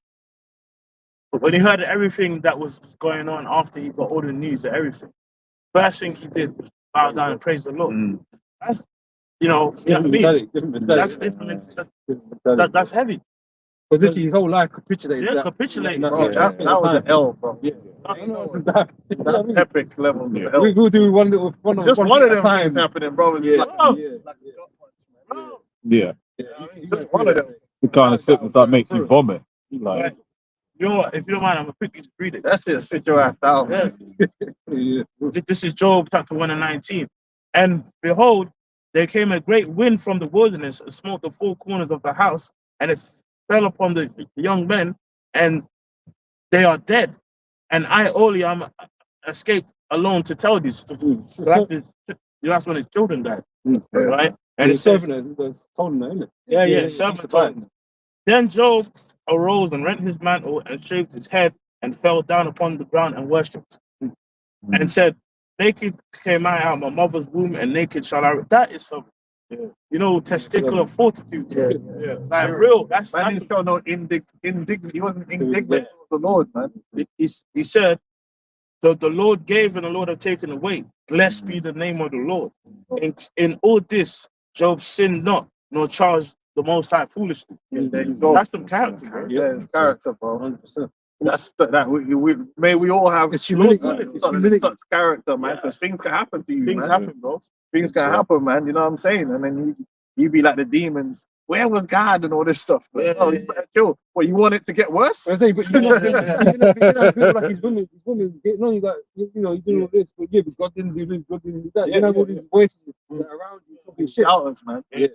when he heard everything that was going on after he got all the news of everything, first thing he did was bow down and praise the Lord. That's, you know what I mean? That's different. That's heavy. Because literally his whole life capitulated. Yeah, that. capitulating. Bro, that was an L, bro. Yeah. That's epic level of L. We'll do one little one Just one of them time. things happening, bro. It's Yeah, like, yeah. Bro, Yeah. just one of them. The kind of sickness that makes you vomit. Like, you know what? If you don't mind, I'm gonna quickly just read it. That shit sit your ass down. Yeah. Yeah. This is Job chapter 1 and 19. And behold, there came a great wind from the wilderness and smote the four corners of the house, and it fell upon the young men, and they are dead. And I only am escaped alone to tell this. So that's when his children died, right? And it says, told him that, isn't it? yeah, servant told him. Then Job arose and rent his mantle and shaved his head and fell down upon the ground and worshipped and said, naked came I out of my mother's womb and naked shall I. That is some, you know, testicular fortitude. Yeah. Like real. That's Man didn't show no indignity. He wasn't indignant with the Lord, man. he said, the Lord gave and the Lord have taken away. Blessed be the name of the Lord. In all this, Job sinned not, nor charged the Most High foolishly. Yeah, there you go. That's some character, bro. Yeah, it's character, bro. 100%. That's may we all have It's humility. such character, man. Because things can happen to you, Things man. happen, bro. Things can happen, man. You know what I'm saying? And then you be like the demons. Where was God and all this stuff? But, oh, you better chill. What, you want it to get worse? I say, but you know, feel like his women getting on you, like, you know, you do all this, but yeah, but God didn't do this, God didn't do that. You know, all these voices around you talking shit. Doubters, man. Yeah.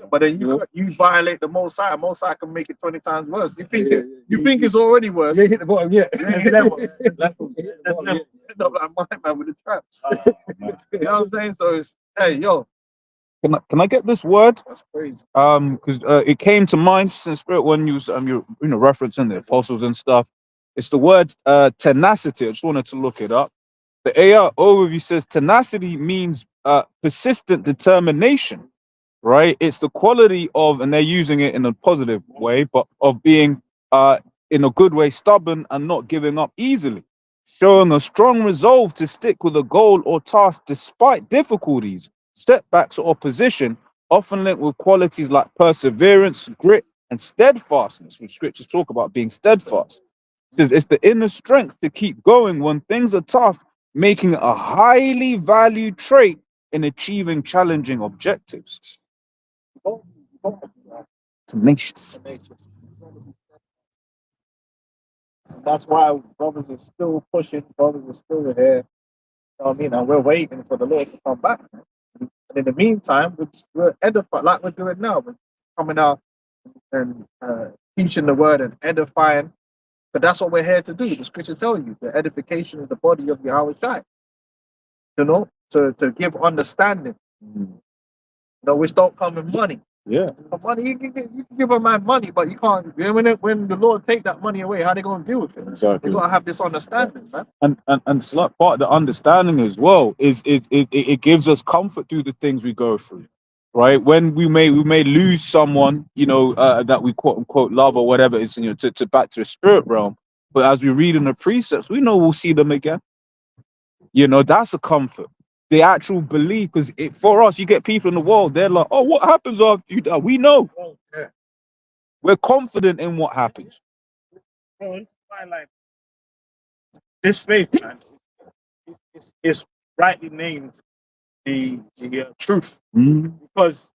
But then you violate the Most High. Most High can make it 20 times worse. You think it's already worse. You ain't hit the bottom yet. Level. End up like my man with the traps. You know what I'm saying? So it's, hey, yo, can I get this word? that's crazy. Because it came to mind since spirit when you you're referencing the apostles and stuff. It's the word tenacity. I just wanted to look it up. The AI overview says tenacity means persistent determination, right? It's the quality of, and they're using it in a positive way, but of being in a good way stubborn and not giving up easily, showing a strong resolve to stick with a goal or task despite difficulties, setbacks, or opposition, often linked with qualities like perseverance, grit, and steadfastness, which scriptures talk about being steadfast. It says it's the inner strength to keep going when things are tough, making it a highly valued trait in achieving challenging objectives. Tenacious. That's why brothers are still pushing, brothers are still here. You know what I mean? And we're waiting for the Lord to come back. And in the meantime, we're edifying, like we're doing now. We're coming out and teaching the word and edifying. But that's what we're here to do. The scriptures tell you, the edification of the body of Yahweh Shai. You know, to give understanding. You know, which don't come in money. Yeah. Money, you can give a man money, but you can't. When the Lord take that money away, how they gonna deal with it? Exactly. You gotta have this understanding, man. And it's like part of the understanding as well is it gives us comfort through the things we go through, right? When we may lose someone, you know, that we quote unquote love or whatever is, you know, to back to the spirit realm. But as we read in the precepts, we know we'll see them again. You know, that's a comfort. The actual belief, because for us, you get people in the world, they're like, oh, what happens after you die? We know. Yeah. We're confident in what happens. Bro, it's why, like, this faith, man, is rightly named the truth, because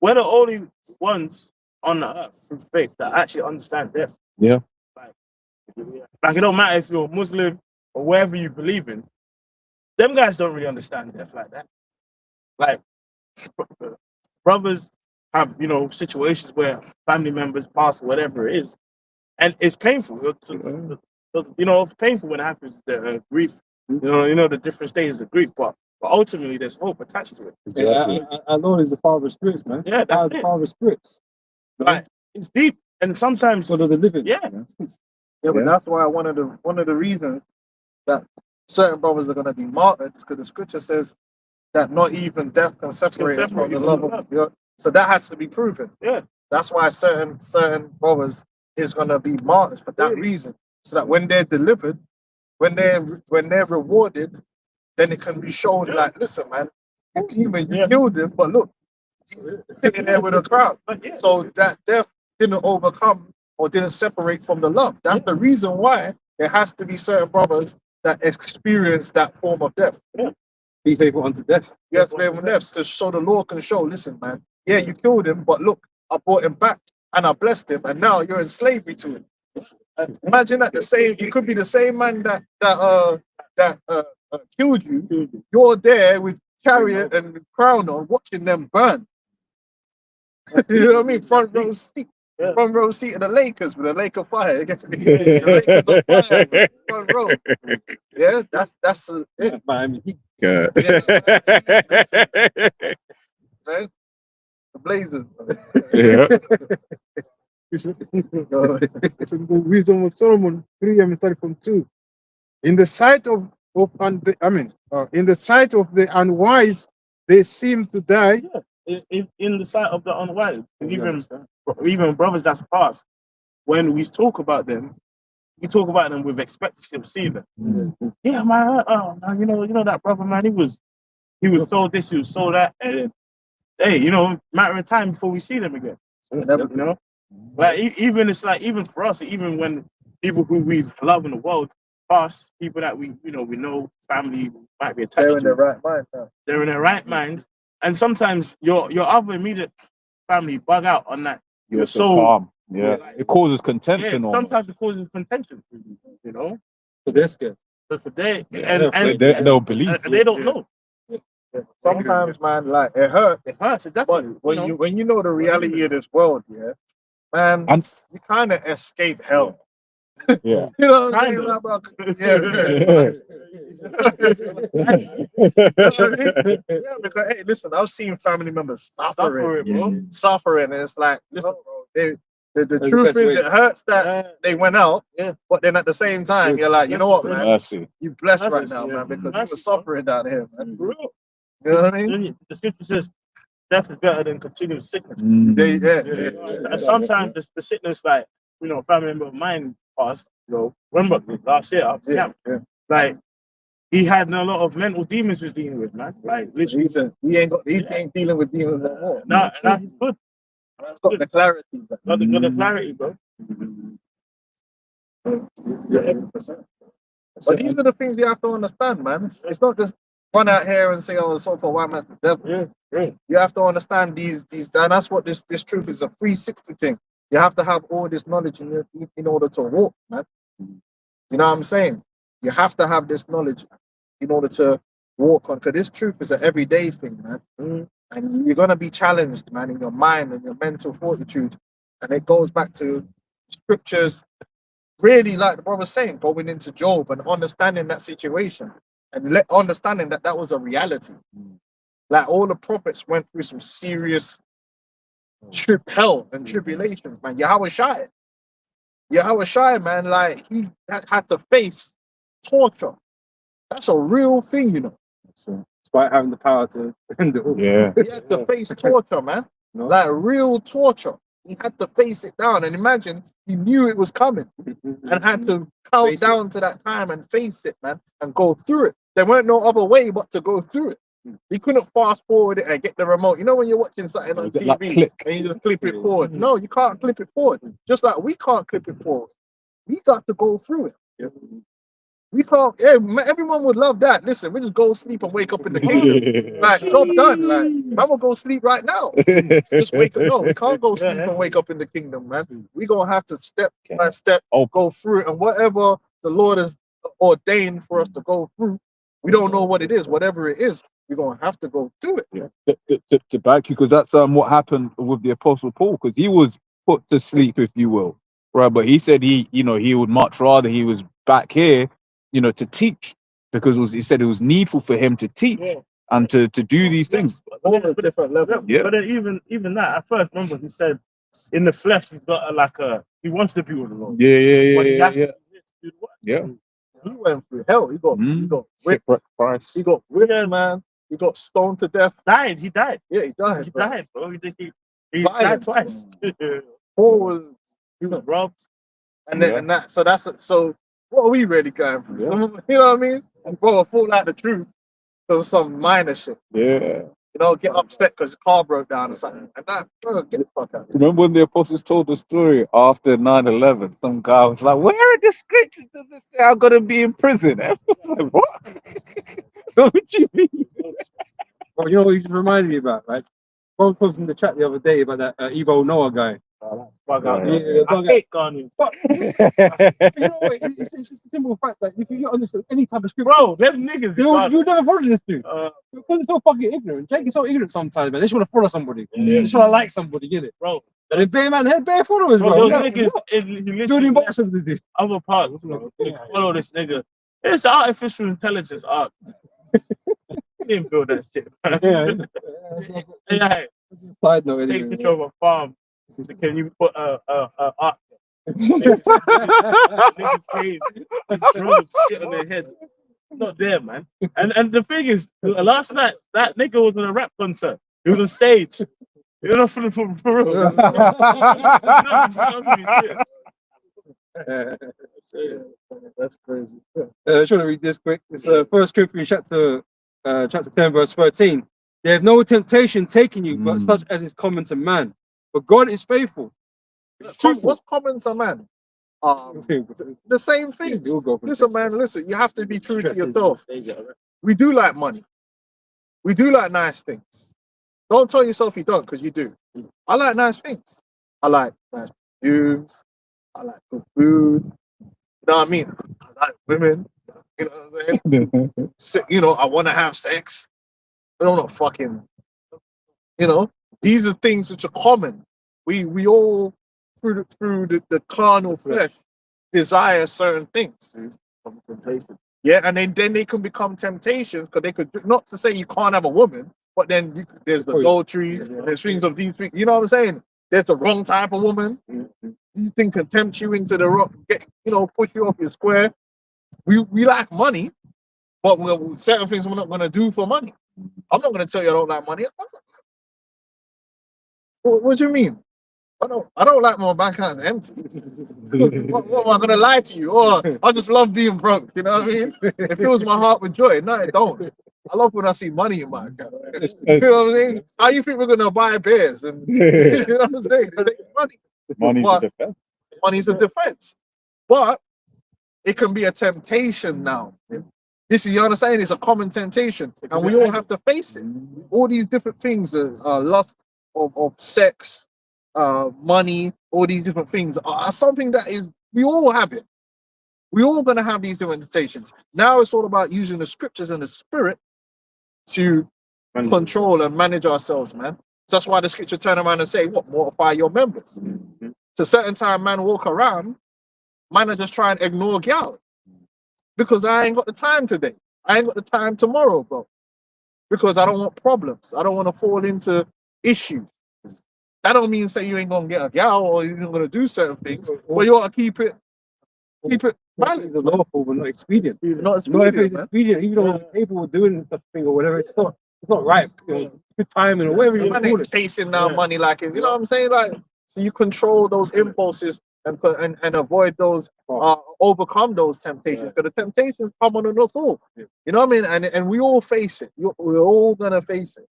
we're the only ones on the earth through faith that actually understand death. Yeah. Like it don't matter if you're a Muslim or wherever you believe in, them guys don't really understand death like that. Like, brothers have, you know, situations where family members pass or whatever it is, and it's painful. You know, it's painful when it happens. The grief, you know, the different stages of grief. But But ultimately, there's hope attached to it. Our Lord is the Father of spirits, man. Yeah, Our that's it. Father of spirits. Like, it's deep, and sometimes, God of the living. yeah, Yeah, but that's why one of the reasons that certain brothers are going to be martyred, because the scripture says that not even death can separate us from the love of God. So that has to be proven. Yeah. That's why certain brothers is going to be martyrs for that reason, so that when they're delivered, when they're rewarded, then it can be shown like, listen, man, you demon, you killed him, but look, he's sitting there with a crown. So that death didn't overcome or didn't separate from the love. That's the reason why there has to be certain brothers that experience that form of death. Be faithful unto death. You have to be able to death, so the Lord can show, listen, man, yeah, you killed him, but look, I brought him back and I blessed him, and now you're in slavery to him. Imagine that you could be the same man that killed you. You're there with chariot and crown on, watching them burn. You know what I mean? Front row seat of the Lakers with a lake of fire. The Lakers on fire, man. Front row. Yeah, that's it. Miami. Yeah. Man. The Blazers. It's the wisdom of Solomon 3 and starting from 2. In the sight of in the sight of the unwise, they seem to die. in the sight of the unwise, even brothers that's past, when we talk about them, we talk about them with expectancy of seeing them. Yeah, man, man, you know that brother, man, he was so this, he was so that, and hey, matter of time before we see them again. Like even it's like, even for us, even when people who we love in the world pass, people that we know, family might be attached They're in to, their right mind now. they're in their right mind, and sometimes your other immediate family bug out on that. You're so so calm. Yeah, like, it causes yeah, contention. sometimes it causes contention, But they're scared. but for they They don't believe. they don't know. Sometimes, man, like it hurts. It hurts. It But definitely. when you know the reality of this world, yeah, man, And you kind of escape hell. yeah, You know what I'm saying, Kinda. like, bro? Yeah. Yeah, because hey, listen, I've seen family members suffering, and it's like, listen, bro, the truth is, it hurts that they went out, but then at the same time, you're like, you know what, man, mercy. you're blessed right Mercy, now, yeah. man, because you Mercy, were suffering down here, man. For real. You know what I mean? The scripture says death is better than continuous sickness. And sometimes the sickness, like, family member of mine passed, remember last year after camp, like, he had a lot of mental demons he was dealing with, man. Like, literally. He ain't dealing with demons no more. Nah, he's good. He's got the clarity. Got the clarity, bro. But these are the things you have to understand, man. It's not just run out here and say, "Oh, so for white man's the devil." Yeah. You have to understand these, and that's what this truth is, a 360 thing. You have to have all this knowledge in order to walk, man. You know what I'm saying? You have to have this knowledge in order to walk on, because this truth is an everyday thing, man. And you're gonna be challenged, man, in your mind and your mental fortitude. And it goes back to scriptures, really, like the brother was saying, going into Job and understanding that situation and understanding that that was a reality. Like, all the prophets went through some serious hell and tribulations, man. Yahweh Shai, man, like, he had to face torture. That's a real thing, Despite having the power to end it all. Yeah. He had to face torture, man. Like, real torture. He had to face it down. And imagine, he knew it was coming and had to count down to that time and face it, man, and go through it. There weren't no other way but to go through it. He couldn't fast forward it and get the remote. You know when you're watching something on TV, like click? and you just clip it forward? No, you can't clip it forward. Just like we can't clip it forward. We got to go through it. We can't. Yeah, everyone would love that. Listen, we just go sleep and wake up in the kingdom. Like, job done. Like, man will go sleep right now. Just wake up. No, we can't go sleep and wake up in the kingdom, man. We gonna have to step by step go through it, and whatever the Lord has ordained for us to go through, we don't know what it is. Whatever it is, we're gonna have to go through it. Yeah. To back you, because that's what happened with the Apostle Paul, because he was put to sleep, if you will, right? But he said he would much rather he was back here, to teach, because he said it was needful for him to teach Yeah. and to do these things. All a different level. Yeah. But then even that, at first, remember he said in the flesh he's got he wants to be with the Lord. Yeah, But he has to yeah. be here to do the work. Yeah. He went through hell. He got whipped. Shipwreck Christ. He got whipped, man. He got stoned to death. He died. Yeah, he died. He bro. died, bro. He died Violence, twice. Paul was, He was robbed. and then Yeah. and that. So that's so. What are we really going through? Yeah. You know what I mean? And bro, I fall out the truth for some minor shit. Yeah. You know, get upset because the car broke down or something. And that, bro, get the fuck out. Remember when the apostles told the story after 9/11? Some guy was like, "Where in the scriptures does it say I'm gonna be in prison?" I was like, "What?" So what you mean? Well, you know what you just reminded me about, right? Bro posted in the chat the other day about that Evo Noah guy. Bug out. Yeah, I hate Ghanaians. But you know what? It's just a simple fact that if you get understand any type of script, Bro, them niggas. you never follow this dude. Uh, Because they're so fucking ignorant. Jake is so ignorant sometimes, man. They just want to follow somebody. Yeah. They just want to like somebody, get it? bro, And they bare man, they had bare followers, bro, bro. those niggas he Jordan literally Box of the dude. other parts, bro, to follow this nigga. It's artificial intelligence art. He didn't build that shit. Yeah. AI Side note, take anyway. control of a farm. So can you put a art? Niggas paid drones shit on their head. Not there, man. And the thing is, last night that nigga was on a rap concert. He was on stage. You know, for real. That's crazy. I just want to read this quick. It's 1 Corinthians chapter 10, verse 13. There is no temptation taking you, but such as is common to man. But God is faithful. What's common to man? The same thing. You'll go for Listen, man, listen, you have to be true to yourself. We do like money. We do like nice things. Don't tell yourself you don't, because you do. I like nice things. I like nice perfumes. I like good food. You know what I mean? I like women. You know what I'm saying? So, you know, I want to have sex. I don't know, fucking, you know, these are things which are common. We all, through the carnal flesh, desire certain things. Yeah, and then they can become temptations, because they could, not to say you can't have a woman, but then there's the adultery, there's things of these things. You know what I'm saying? There's the wrong type of woman. These things can tempt you into the wrong, push you off your square. We like money, but certain things we're not going to do for money. I'm not going to tell you I don't like money. What do you mean? I don't like my bank account empty. what am I going to lie to you? Or I just love being broke. You know what I mean? It fills my heart with joy. No, it don't. I love when I see money in my account. You know what I'm saying? How you think we're going to buy bears? And you know what I'm saying? Money. Money's a defense. Money's a defense. But it can be a temptation now. This is, you understand? It's a common temptation. And we all have to face it. All these different things, lust of sex, money, all these different things are something that is, we all have it. We all going to have these different temptations. Now it's all about using the scriptures and the spirit to control and manage ourselves, man. So that's why the scripture turn around and say, what, mortify your members. To certain time, man, walk around, man, I just try and ignore gal. Because I ain't got the time today. I ain't got the time tomorrow, bro. Because I don't want problems. I don't want to fall into issues. That don't mean say you ain't gonna get a gal or you're not gonna do certain things, but you ought to keep it balanced. It's lawful, but not expedient. Not No, if expedient, it's man. expedient, even though people are doing such a thing or whatever, it's not right. You know, good timing or whatever you Man call ain't it. chasing down money like it. You know what I'm saying? Like, so you control those impulses and avoid those, overcome those temptations. Because the temptations come on us all. You know what I mean? And we all face it. We're all gonna face it.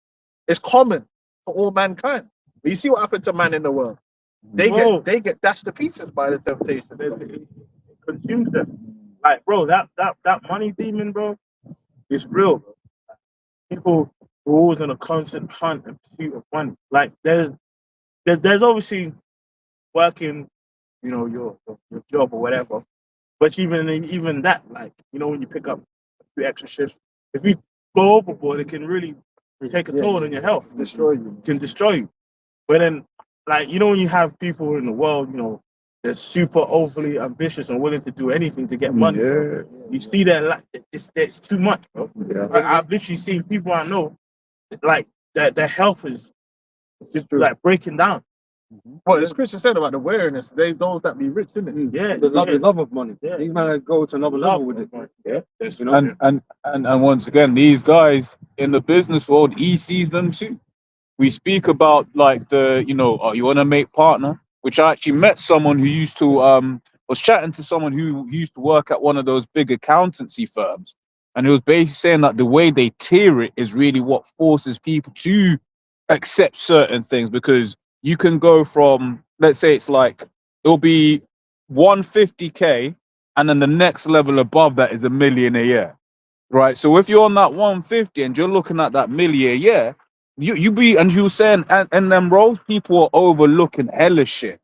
It's common for all mankind. But you see what happened to man in the world? They get dashed to pieces by the temptation. It consumes them. Like, bro, that money demon, bro, it's real, bro. People are always on a constant hunt and pursuit of money. Like, there's obviously working, you know, your job or whatever. But even that, like, you know, when you pick up a few extra shifts, if you go overboard, it can really take a toll on your health. Destroy you. It can destroy you. But then, like, you know, when you have people in the world, you know, they're super overly ambitious and willing to do anything to get money. Yeah. You see that, like, it's too much, bro. Yeah. I've literally seen people I know, like, their health is just, like, breaking down. What the scripture said about the wariness, those that be rich, isn't it? Yeah, The love of money. Yeah. These men go to another level with it. Yeah, You know? And once again, these guys in the business world, he sees them too. We speak about like the, you want to make partner, which I actually met someone who used to was chatting to someone who used to work at one of those big accountancy firms, and he was basically saying that the way they tier it is really what forces people to accept certain things, because you can go from, let's say it's like it'll be 150K, and then the next level above that is $1 million a year, right? So if you're on that 150 and you're looking at that $1 million a year, you were saying, and them roles, people are overlooking hella shit,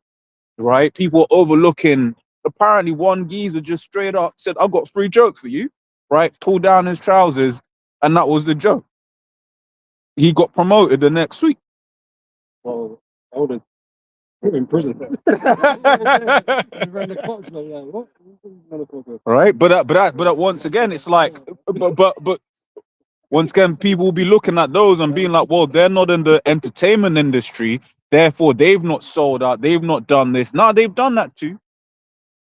right? People are overlooking. Apparently, one geezer just straight up said, "I've got 3 jokes for you," right? Pulled down his trousers, and that was the joke. He got promoted the next week. Well, I would have put him in prison. Right, but once again, it's like, but once again, people will be looking at those and being like, well, they're not in the entertainment industry, therefore they've not sold out, they've not done this. No, they've done that too.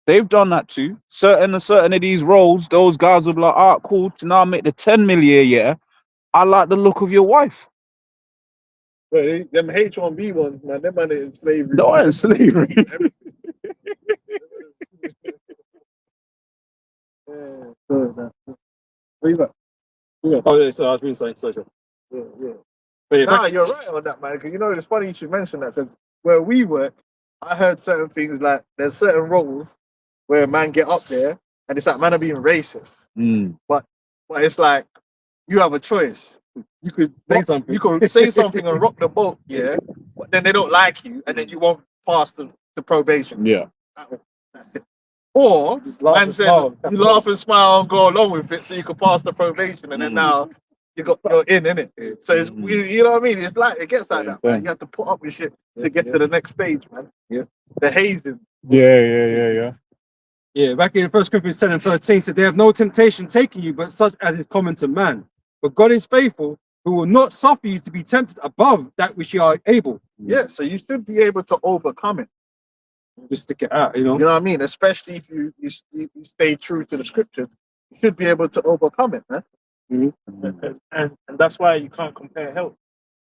They've done that too. Certain of these roles, those guys will be like, ah, cool, to now make the 10 million a year. I like the look of your wife. But them H1B ones, man, them man are in slavery. No, in slavery. Oh, yeah, so I was being saying, Yeah. but yeah, Nah, you're right on that, man. Because it's funny you should mention that. Because where we work, I heard certain things like there's certain roles where man get up there and it's like man are being racist, but it's like you have a choice. You could say rock, something. you could say something and rock the boat, yeah. But then they don't like you, and then you won't pass the probation. Yeah. That's it. Or Just laugh man and said smile. you laugh and smile and go along with it, so you can pass the probation, and then now you're in it. So it's you know what I mean. It's like it gets like that, man. You have to put up with shit to get to the next stage, man. Yeah. The hazing. Yeah. Yeah, back in 1 Corinthians 10 and 13 said, "They have no temptation taking you, but such as is common to man. But God is faithful, who will not suffer you to be tempted above that which you are able." Yeah, so you should be able to overcome it. Just stick it out, you know. You know what I mean? Especially if you stay true to the scriptures, you should be able to overcome it, man. And that's why you can't compare health,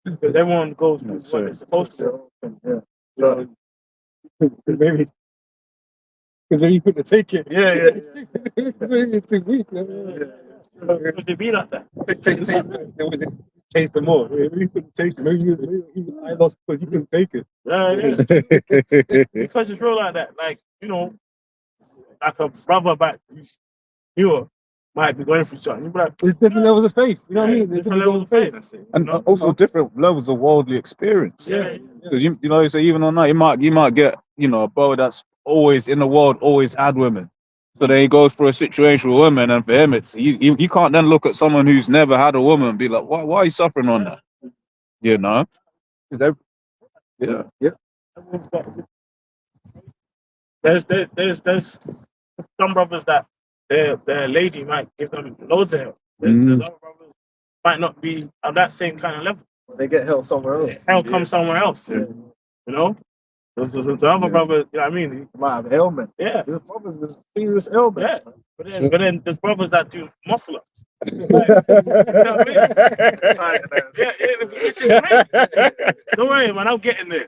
because everyone goes through what they're supposed to. Yeah, So, Maybe because when you couldn't take it, yeah. maybe it's too weak. because they be like that. Chase them more. Maybe you couldn't take it. Maybe I lost because you couldn't take it. Because it's real like that. Like, like a brother back here might be going through something. You be like, There's different levels of faith. You know what I mean? There's different levels of faith. And also different levels of worldly experience. Yeah. Because so even on that, you might get a brother that's always in the world, always had women. So then he goes for a situation with women, and for him, it's you can't then look at someone who's never had a woman and be like, why are you suffering on that? You know? Everyone's got- There's some brothers that their lady might give them loads of help. There's other brothers might not be on that same kind of level. They get held somewhere else. Help comes somewhere else. Yeah. You know? There's other brothers, you know what I mean? You might have ailment. Yeah. There's brothers with serious ailments. Yeah. But then there's brothers that do muscle ups. Man. Tired of that. Which is great. Don't worry, man, I'm getting there.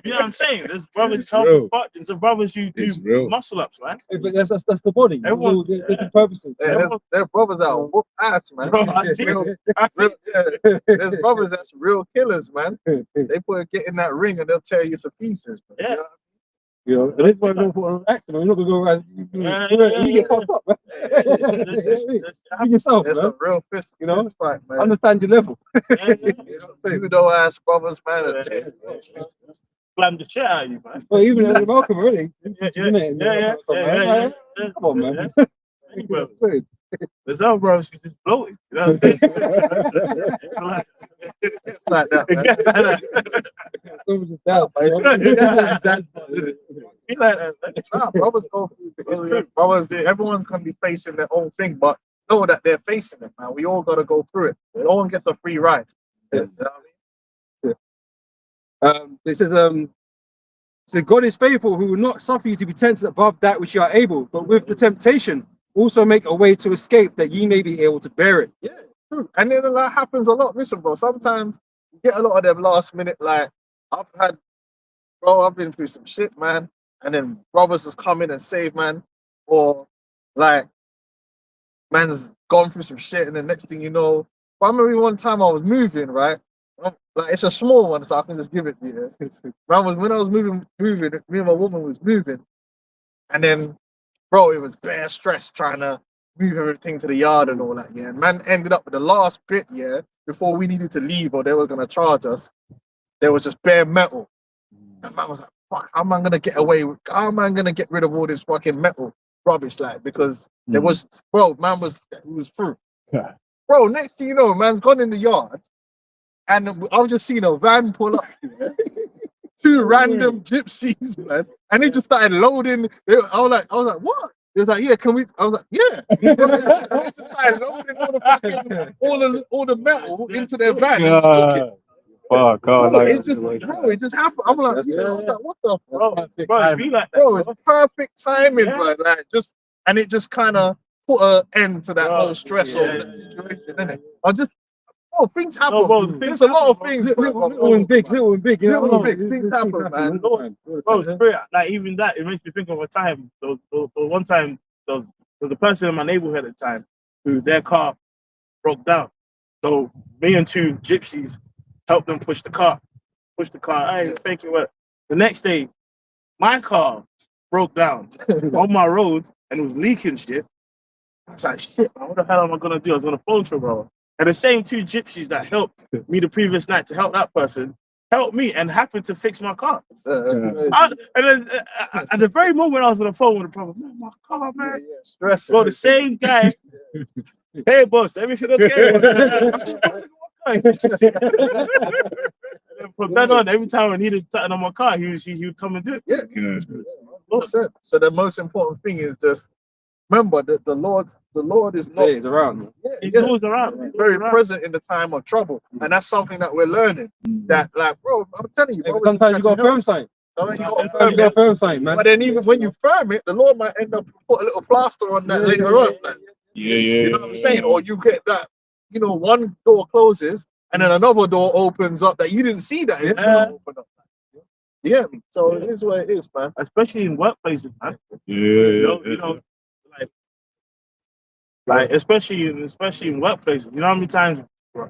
You know what I'm saying? There's brothers helping, but there's brothers who do muscle ups, man. But that's the body. Everyone- Different purposes. There's brothers that will whoop ass, man. Bro, I see. There's brothers that's real killers, man. They get in that ring and they'll tear you to pieces. Man. Yeah. You know, and that's why we don't put on acting. We're not gonna go around. You get fucked up, man. Be yourself, It's man. a real fist, fight, man. Understand your level. You know, ass brothers, man. Slam the shit out of you, man. But even at Malcolm, really. Yeah. Come on, man. There's other brothers who just bloated. You know what I'm saying? It's like that, man. So much is that. Be like that. Nah, brothers go through it's true. Brothers, everyone's gonna be facing their own thing, but know that they're facing it, man. We all gotta go through it. No one gets a free ride. Yeah. You know what I mean? It says God is faithful, who will not suffer you to be tempted above that which you are able, but with the temptation also make a way to escape, that ye may be able to bear it. Yeah, true. And then that happens a lot. Listen, bro, sometimes you get a lot of them last minute, like I've been through some shit, man. And then brothers has come in and save, man. Or like man's gone through some shit, and the next thing you know, I remember one time I was moving, right? Like it's a small one, so I can just give it to you. When I was moving, me and my woman was moving, and then, bro, it was bare stress trying to move everything to the yard and all that. Yeah, and man ended up with the last bit. Yeah, before we needed to leave or they were gonna charge us, there was just bare metal, and man was like, "Fuck, how am I gonna get away? How am I gonna get rid of all this fucking metal rubbish?" Like because there was, bro, man was through. Yeah. Bro, next thing you know, man's gone in the yard. And I've just seen a van pull up, yeah? Two random gypsies, man, and they just started loading. I was like, what? They was like, yeah, can we? I was like, yeah. They just started loading all the metal into their van and just took it. Fuck, Bro, like it just happened. I'm like, yeah, I was like, what the fuck? Bro, be like that, Bro, it's perfect timing, Yeah. bro. Like and it just kind of put an end to that Bro, whole stress yeah. of the situation, innit? Things happen. No, bro, There's a lot of happen, things, Little and big, you know, little and big big. things happen, man. Bro, spirit, like even that, it makes me think of a time. One time, there was a person in my neighborhood at the time who their car broke down. So me and two gypsies helped them push the car. Hey, thank you. Well, the next day, my car broke down on my road and it was leaking shit. I was like, shit, man, what the hell am I gonna do? I was gonna phone for bro. And the same two gypsies that helped me the previous night to help that person helped me and happened to fix my car. And then, at the very moment I was on the phone with the brother, man, my car, man. Yeah, stress. Bro, the same guy. Hey, boss, everything okay? And then from then on, every time I needed something on my car, he would come and do it. Yeah. 100%. So the most important thing is just remember that the Lord is not It's around. He's yeah, always around. He's very present in the time of trouble, and that's something that we're learning. That, like, bro, I'm telling you, bro, Sometimes you got a firm sign. sometimes you got to Sometimes firm you got a it. firm sign, man. But then even when you firm it, the Lord might end up put a little plaster on that later on. Like, you know what I'm saying? Or you get that, one door closes and then another door opens up that you didn't see that it was gonna open up. Yeah, so it is what it is, man. Especially in workplaces, man. Like especially in workplaces. You know how many times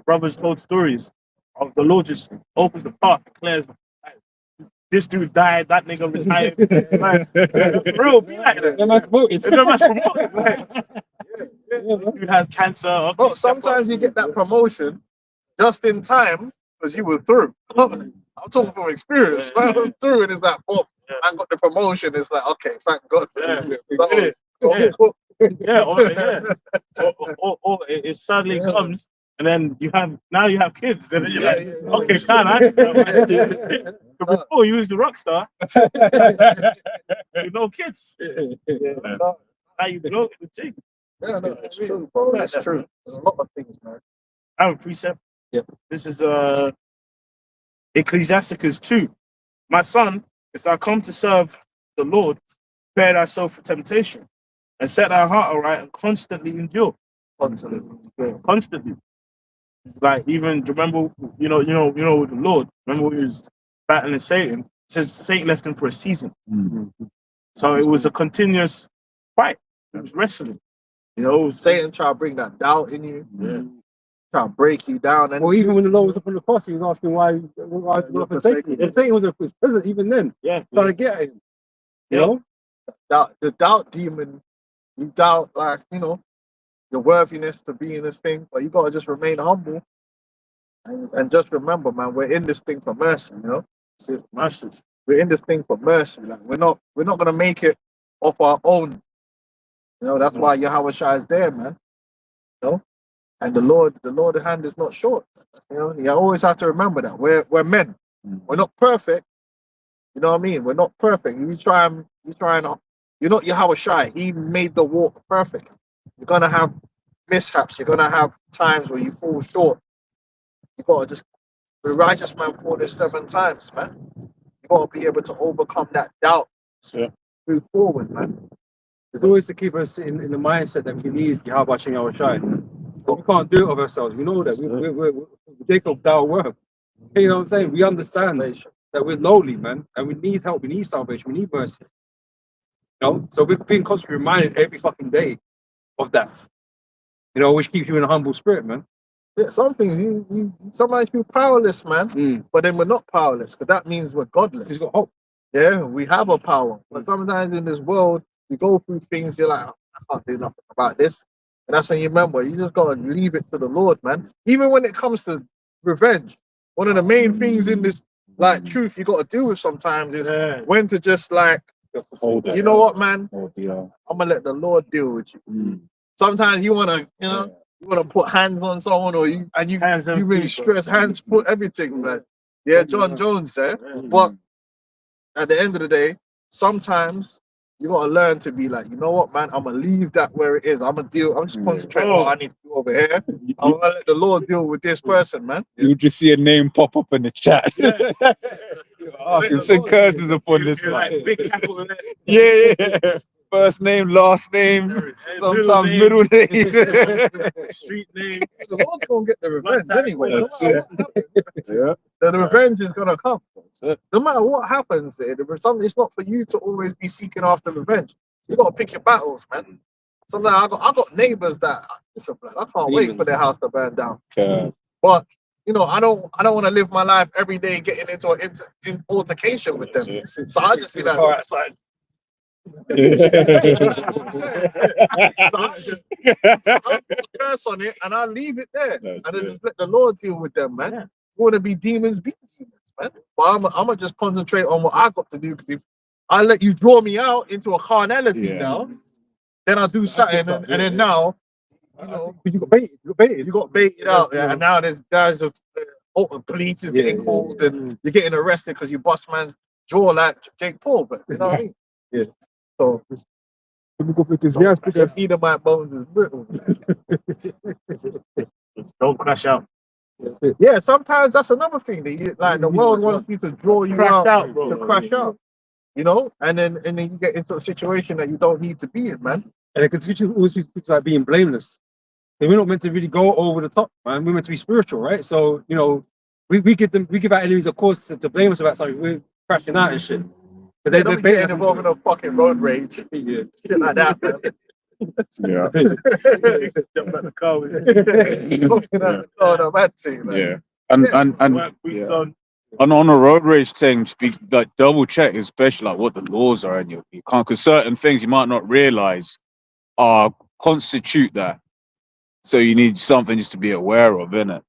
brothers told stories of the Lord just opens the path and clears. Like, this dude died, that nigga retired. Like, bro, be like that. They're not promoted. They're not promoted. Like, this dude has cancer. Okay, But sometimes you get that promotion just in time because you were through. I'm talking from experience. Man, I was through and it's like, boom, I got the promotion. It's like, okay, thank God. Yeah, or it suddenly comes, and then you have kids, and then you're like, okay, can I? But before you was the rock star, with no kids. Now you blow the thing. Yeah, no, it's true, bro. That's true. There's a lot of things, man. I have a precept. Yeah. This is Ecclesiasticus 2. My son, if thou come to serve the Lord, prepare thyself for temptation, and set thy heart aright and constantly endure. Constantly. Like even remember, you know, with the Lord, remember when he was battling Satan, it says Satan left him for a season. So it was a continuous fight. It was wrestling. Satan try to bring that doubt in you. Try to break you down. And Or even when the Lord was up on the cross, he was asking why he was forsaken. If Satan was present, even then, trying to get at him. You know? the doubt demon, you doubt, like, your worthiness to be in this thing, but you gotta just remain humble and just remember, man, we're in this thing for mercy, It's mercy. We're in this thing for mercy. Like we're not gonna make it off our own. That's why Yahweh Shai is there, man. And the Lord's hand is not short. You always have to remember that we're men. We're not perfect. You know what I mean? We're not perfect. You try and you're not Yahweh Shai. He made the walk perfect. You're gonna have mishaps. You're gonna have times where you fall short. You gotta just the righteous man falls 7 times, man. You gotta be able to overcome that doubt. Yeah. Move forward, man. It's always to keep us in the mindset that we need Yahweh Shem Yahweh Shai. But we can't do it of ourselves. We know that. We're Jacob thou work. You know what I'm saying? We understand that we're lowly, man, and we need help. We need salvation. We need mercy. You know, so we're being constantly reminded every fucking day of that. You know, which keeps you in a humble spirit, man. Yeah, some things you sometimes feel powerless, man. But then we're not powerless, because that means we're godless. He's got hope. Yeah, we have a power. But sometimes in this world, you go through things, you're like, "Oh, I can't do nothing about this." And that's when you remember, you just gotta leave it to the Lord, man. Even when it comes to revenge, one of the main things in this like truth you gotta deal with sometimes is when to just like, Hold it. you know what, man? Oh, yeah. I'm gonna let the Lord deal with you. Sometimes you wanna, you wanna put hands on someone, or you really stress hands, put everything, man. Yeah, John Jones there. But at the end of the day, sometimes you gotta learn to be like, you know what, man, I'm gonna leave that where it is. I'm just concentrating on what I need to do over here. I'm gonna let the Lord deal with this person, man. You just see a name pop up in the chat. You send curses upon this man. Like big capital letter. Yeah. First name, last name, sometimes middle name. Street name. The Lord's gonna get the revenge anyway. No That's matter what happens, the revenge is gonna come. No matter what happens, it's not for you to always be seeking after revenge. You gotta pick your battles, man. Sometimes I got neighbors that listen, man, I can't wait for their house to burn down. But you know, I don't want to live my life every day getting into an altercation with them. So I just be like, all right, outside. So I put a curse on it and I leave it there, and then just let the Lord deal with them, man. You want to be demons, be demons, man. But I'm gonna just concentrate on what I got to do. Because if I let you draw me out into a carnality now, then I do something, and then now, you know, You got baited. you got baited out, and now there's guys of police is getting called, and you're getting arrested because you bust man's jaw like Jake Paul. But you know what I mean? Yeah. So the Edomite bones is brittle. Don't crash out. Yeah, sometimes that's another thing that you like. The world wants you to draw you out, bro. to crash out. You know, and then you get into a situation that you don't need to be in, man. And it continues always speaks about being blameless. And we're not meant to really go over the top, man. We're meant to be spiritual, right? So, you know, we give our enemies a cause to blame us about something. We're crashing out and shit. But They don't get involved in a fucking road rage. Shit like that, man. Jump out the car with Talking out the car, I'm at to, man. Yeah. And work weeks on. on a road rage thing, speak like double check, especially like what the laws are, and you can't, because certain things you might not realize constitute that. So you need something just to be aware of, innit?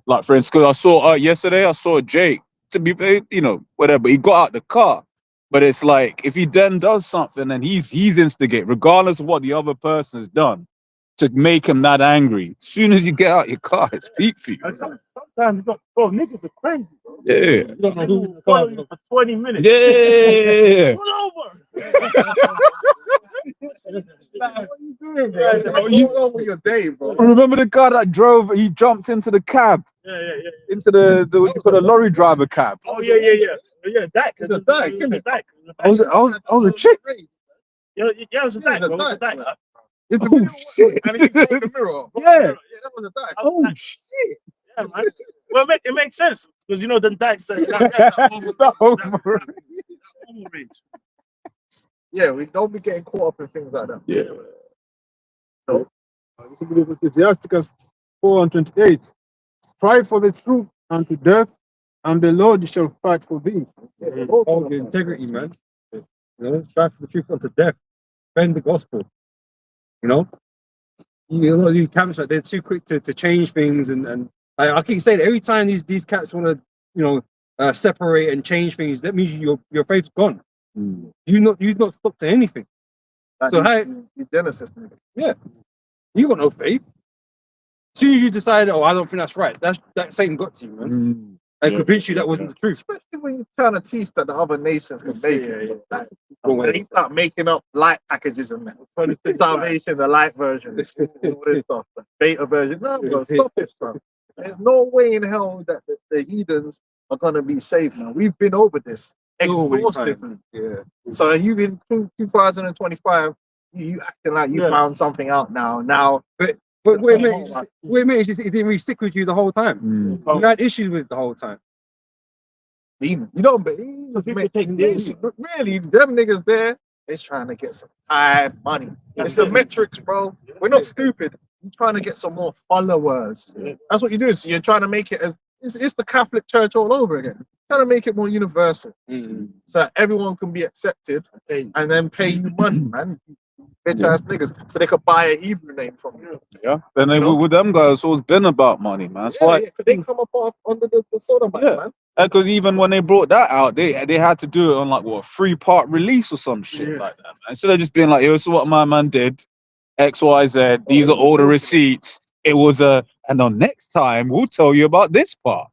Like for instance, because I saw yesterday, I saw Jake, to be, you know, whatever. He got out the car, but it's like if he then does something and he's instigate, regardless of what the other person has done, to make him that angry. As soon as you get out your car, it's peak for you. Sometimes you got, bro, niggas are crazy, bro. Yeah. You don't know who's People follow you for 20 minutes. Yeah. Pull over. What are you doing, bro? What's wrong with your day, bro? Remember the guy that drove? He jumped into the cab, Yeah. into the what you call the lorry driver cab. Oh, yeah, Dyke. It's a dyke, isn't it? Dyke. I was a chick. Yeah, it was a dyke, bro. It was a dyke. It's a Oh, shit. and he just broke the mirror. Yeah. That was a dyke. Oh shit. Yeah, man. Well, it makes sense because you know the dykes. Yeah, we don't be getting caught up in things like that. Yeah. Ecclesiasticus 4:28. Strive for the truth unto death, and the Lord shall fight for thee. Oh, the integrity, man. You know, strive for the truth unto death. Defend the gospel. You know? You know, these camps, like, they're too quick to change things, and I keep saying every time these cats want to, you know, separate and change things, that means your faith's gone. You've not stuck to anything. Like So how you Genesis, nigga. you got no faith? As soon as you decide, oh, I don't think that's right, that Satan got to you, man. and convince you that wasn't the truth. Especially when you're trying to teach that the other nations can make it. Like, Wrong way. and he start making up light packages and that. Salvation, the light version, all this stuff, the beta version. No, bro, stop it, bro. There's no way in hell that the heathens are gonna be saved now. We've been over this So many exhaustively. times. Yeah. So you in 2025, you acting like you found something out now. Now, But wait a minute, it didn't really stick with you the whole time. You had issues with it the whole time. demon. You don't believe People take this. really them niggas there, they're trying to get some time money. It's the metrics, bro. We're not stupid. You're trying to get some more followers. That's what you're doing. So you're trying to make it as it's the Catholic Church all over again. Trying to make it more universal. So that everyone can be accepted and then pay you money, man. Bitch ass niggas. So they could buy a Hebrew name from you. Yeah. Then they with them guys, it's always been about money, man. That's why. Could they come up under the sodomite, man? Because even when they brought that out, they had to do it on like what, a 3-part release or some shit like that, man. Instead of just being like, yo, this is what my man did, X, Y, Z. These are all the receipts. It was and on next time we'll tell you about this part.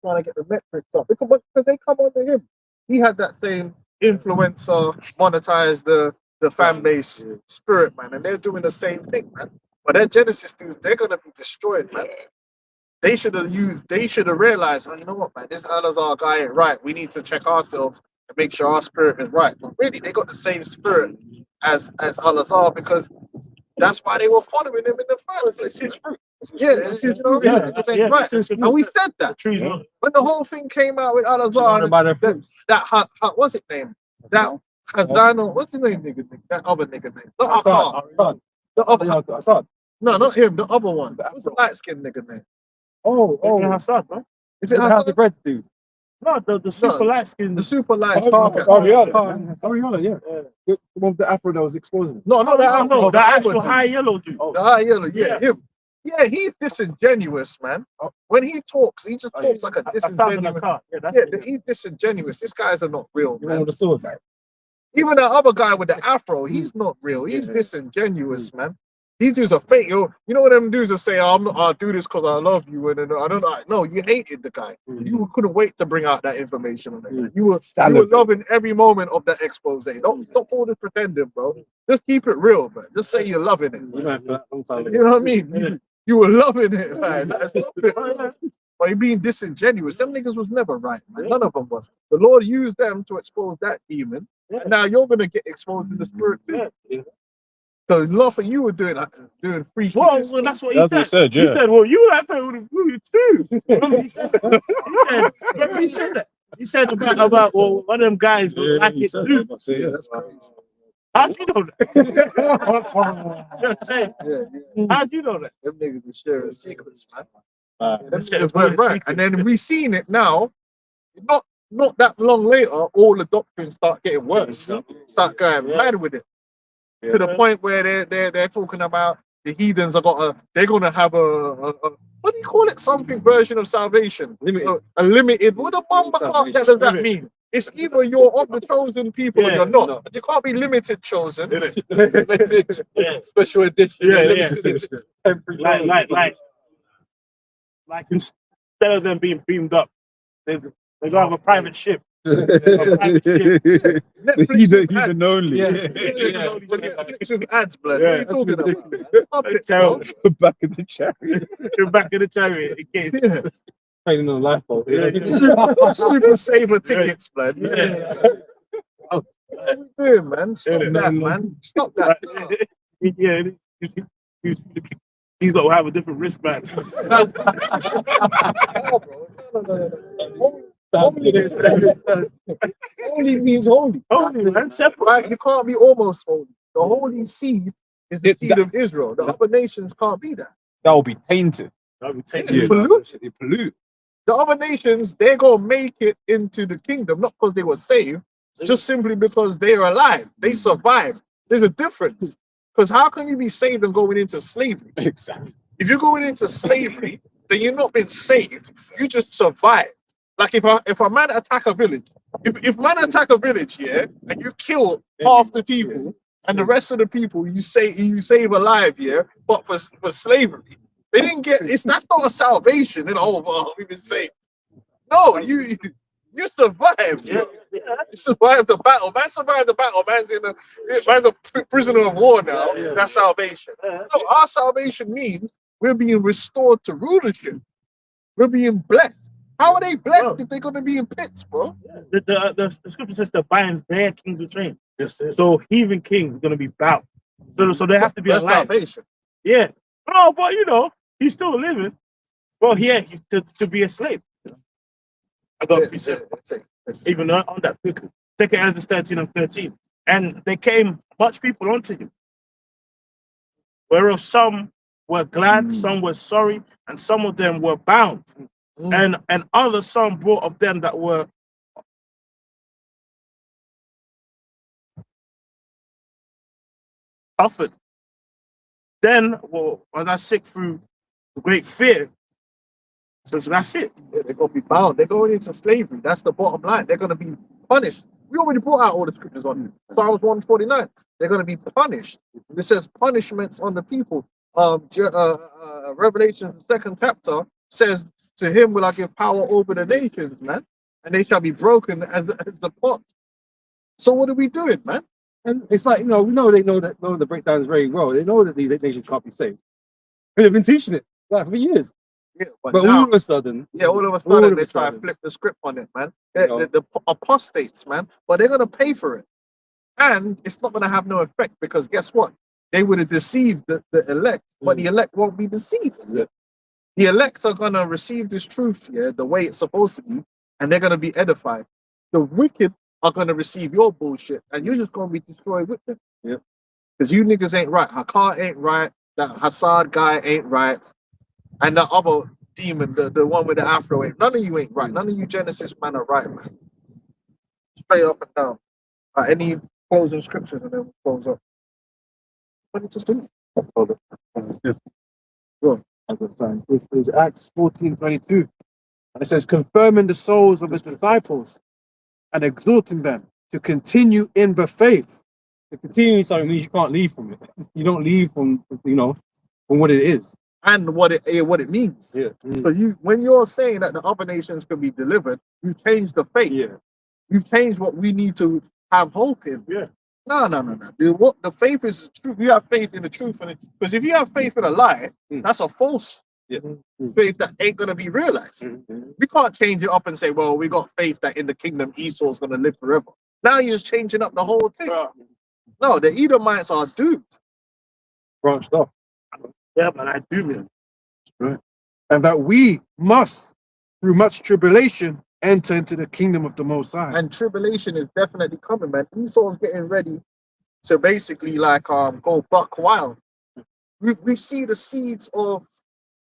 Trying to get the metrics up because they come under him. He had that same influencer monetize the fan base spirit, man, and they're doing the same thing, man. But their Genesis dudes, they're gonna be destroyed, man. They should have realized, oh, you know what, man, this Al-Azhar guy ain't right. We need to check ourselves and make sure our spirit is right. But really, they got the same spirit as Al-Azhar because that's why they were following him in the first place. Yeah, this is right. And we said that when the whole thing came out with Al-Azhar, that what's his name? That Hazano, what's his name, nigga? That other nigga name. Not Akkad. The other. No, not him. The other one. What's the light skinned nigga name? Hassan, bro. Is it How's Hassan? the bread dude? No, the super light skin. The super light Ariana, yeah. The one with the afro that was exposing. No, not that. No, the actual dude. high yellow dude. The high yellow, yeah, him. Yeah, he's disingenuous, man. When he talks, he just talks like a disingenuous. He's disingenuous. These guys are not real, man. Even the other guy with the afro, he's not real. He's disingenuous, man. These dudes are fake. You know what them dudes are say? I'll do this because I love you, and I don't. No, you hated the guy. You couldn't wait to bring out that information on him. You were loving every moment of that expose. Don't stop all this pretending, bro. Just keep it real, man. Just say you're loving it. You know what I mean? You were loving it, man. But you're being disingenuous. Them niggas was never right, man. None of them was. The Lord used them to expose that demon, and now you're gonna get exposed in the spirit too. So love for you were doing freaky. Well, that's what he said. Yeah. He said, "Well, you like playing with the movie too." He said that. He said about well, one of them guys like it too. Yeah, that's crazy. How'd you know that? Just saying. How'd you know that? Them niggas be sharing secrets, man. Them niggas were right. And then we seen it now. Not that long later, all the doctrines start getting worse. Start going mad with it. To the point where they're talking about the heathens they're gonna have a what do you call it? Something version of salvation. A limited. What a bumper clock does that mean? It's either you're of the chosen people or you're not. You can't be limited chosen. Limited. Special edition. Like instead of them being beamed up, they go have a private ship. Heathen only. With ads, blood. What are you talking about? Stop it, bro. Back in the chariot. Back in the chariot again. Training on lifeboat. Super saver tickets, blood. What are you doing, man? Stop that, man. Stop that. He's got to have a different wristband. Holy means holy. Holy, man. Separate. Right? You can't be almost holy. The holy seed is the seed of Israel. The other nations can't be that. That will be tainted. They pollute. The other nations, they're going to make it into the kingdom, not because they were saved, just simply because they are alive. They survived. There's a difference. Because how can you be saved and going into slavery? Exactly. If you're going into slavery, then you're not been saved. You just survived. Like if a man attack a village, if man attack a village, yeah, and you kill half the people and the rest of the people you save alive, yeah, but for slavery, They didn't get that's not a salvation. And we've been saved. No, you survived. Yeah, You survived the battle. Man survived the battle. Man's a prisoner of war now. Yeah. That's salvation. No, our salvation means we're being restored to rulership. We're being blessed. How are they blessed if they're gonna be in pits, bro? The scripture says to bind their kings with chains. Yes, sir. So heathen kings are gonna be bound. So they have to be That's alive. salvation. Yeah. No, but he's still living. Well, he's to be a slave. I got to be simple. Even on that quickly. Take Exodus 13 and 13. And they came much people onto him. Whereas some were glad, some were sorry, and some of them were bound. And other some brought of them that were offered. Then, was I sick through great fear? So that's it. Yeah, they're gonna be bound. They're going into slavery. That's the bottom line. They're gonna be punished. We already brought out all the scriptures on it. Psalms 149. They're gonna be punished. It says punishments on the people. Revelation, the 2nd chapter, says, "To him will I give power over the nations, man, and they shall be broken as the pot." So what are we doing, man? And it's like, we know they know the breakdowns very well. They know that these nations can't be saved. They've been teaching it like for years. Yeah, But now, all of a sudden, all of a sudden they try to flip the script on it, man. The apostates, man. But they're gonna pay for it, and it's not gonna have no effect because guess what? They would have deceived the elect, but the elect won't be deceived. Yeah. The elect are gonna receive this truth, the way it's supposed to be, and they're gonna be edified. The wicked are gonna receive your bullshit, and you're just gonna be destroyed with them. Yeah. Because you niggas ain't right. Hakar ain't right. That Hassad guy ain't right. And the other demon, the one with the afro, none of you ain't right. None of you Genesis man are right, man. Straight up and down. Any closing scriptures and then we'll close up. What did you just do? It's Acts 14:22. And it says, confirming the souls of his disciples and exhorting them to continue in the faith. To continue in something means you can't leave from it. You don't leave from what it is. And what it means. Yeah. So when you're saying that the other nations can be delivered, you change the faith. Yeah. You change what we need to have hope in. Yeah. No. Dude, what the faith is true. You have faith in the truth, because if you have faith in a lie, that's a false faith that ain't gonna be realized. We can't change it up and say, well, we got faith that in the kingdom Esau's gonna live forever. Now you're just changing up the whole thing. No, the Edomites are doomed. Branched off. Yeah, but I do, man. Right. And that we must, through much tribulation, enter into the kingdom of the Most High. And tribulation is definitely coming, man. Esau's getting ready to basically go buck wild. We see the seeds of.